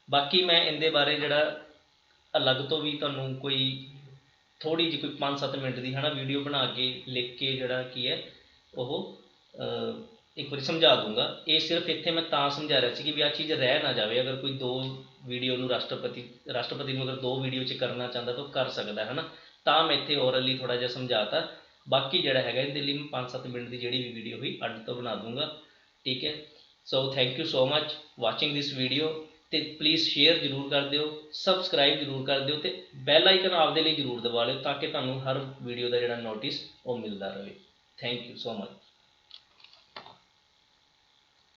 ਬਾਕੀ ਮੈਂ ਇਹਦੇ ਬਾਰੇ ਜਿਹੜਾ ਅਲੱਗ ਤੋਂ ਵੀ ਤੁਹਾਨੂੰ ਕੋਈ ਥੋੜ੍ਹੀ ਜਿਹੀ ਕੋਈ 5-7 ਮਿੰਟ ਦੀ ਹੈ ਨਾ ਵੀਡੀਓ ਬਣਾ ਕੇ ਲਿਖ ਕੇ ਜਿਹੜਾ ਕੀ ਹੈ ਉਹ ਇੱਕ ਵਾਰੀ ਸਮਝਾ ਦੂੰਗਾ। ਇਹ ਸਿਰਫ ਇੱਥੇ ਮੈਂ ਤਾਂ ਸਮਝਾ ਰਿਹਾ ਸੀ ਕਿ ਵੀ ਆਹ ਚੀਜ਼ ਰਹਿ ਨਾ ਜਾਵੇ। ਅਗਰ ਕੋਈ 2 ਵੀਡੀਓ ਨੂੰ ਰਾਸ਼ਟਰਪਤੀ ਨੂੰ ਅਗਰ 2 ਵੀਡੀਓ 'ਚ ਕਰਨਾ ਚਾਹੁੰਦਾ ਤਾਂ ਉਹ ਕਰ ਸਕਦਾ ਹੈ ਨਾ, ਤਾਂ ਮੈਂ ਇੱਥੇ ਓਰਲੀ ਥੋੜ੍ਹਾ ਜਿਹਾ ਸਮਝਾਤਾ। ਬਾਕੀ ਜਿਹੜਾ ਹੈਗਾ ਇਹਦੇ ਲਈ ਮੈਂ 5-7 ਮਿੰਟ ਦੀ ਜਿਹੜੀ ਵੀ ਵੀਡੀਓ ਹੋਈ ਅੱਡ ਤੋਂ ਬਣਾ ਦੂੰਗਾ, ਠੀਕ ਹੈ। So thank you so much watching this video. ਅਤੇ ਪਲੀਜ਼ ਸ਼ੇਅਰ ਜ਼ਰੂਰ ਕਰ ਦਿਓ, ਸਬਸਕ੍ਰਾਈਬ ਜ਼ਰੂਰ ਕਰ ਦਿਓ ਅਤੇ ਬੈਲ ਆਈਕਨ ਆਪਦੇ ਲਈ ਜ਼ਰੂਰ ਦਬਾ ਲਿਓ ਤਾਂ ਕਿ ਤੁਹਾਨੂੰ ਹਰ ਵੀਡੀਓ ਦਾ ਜਿਹੜਾ ਨੋਟਿਸ ਉਹ ਮਿਲਦਾ ਰਹੇ। Thank you so much.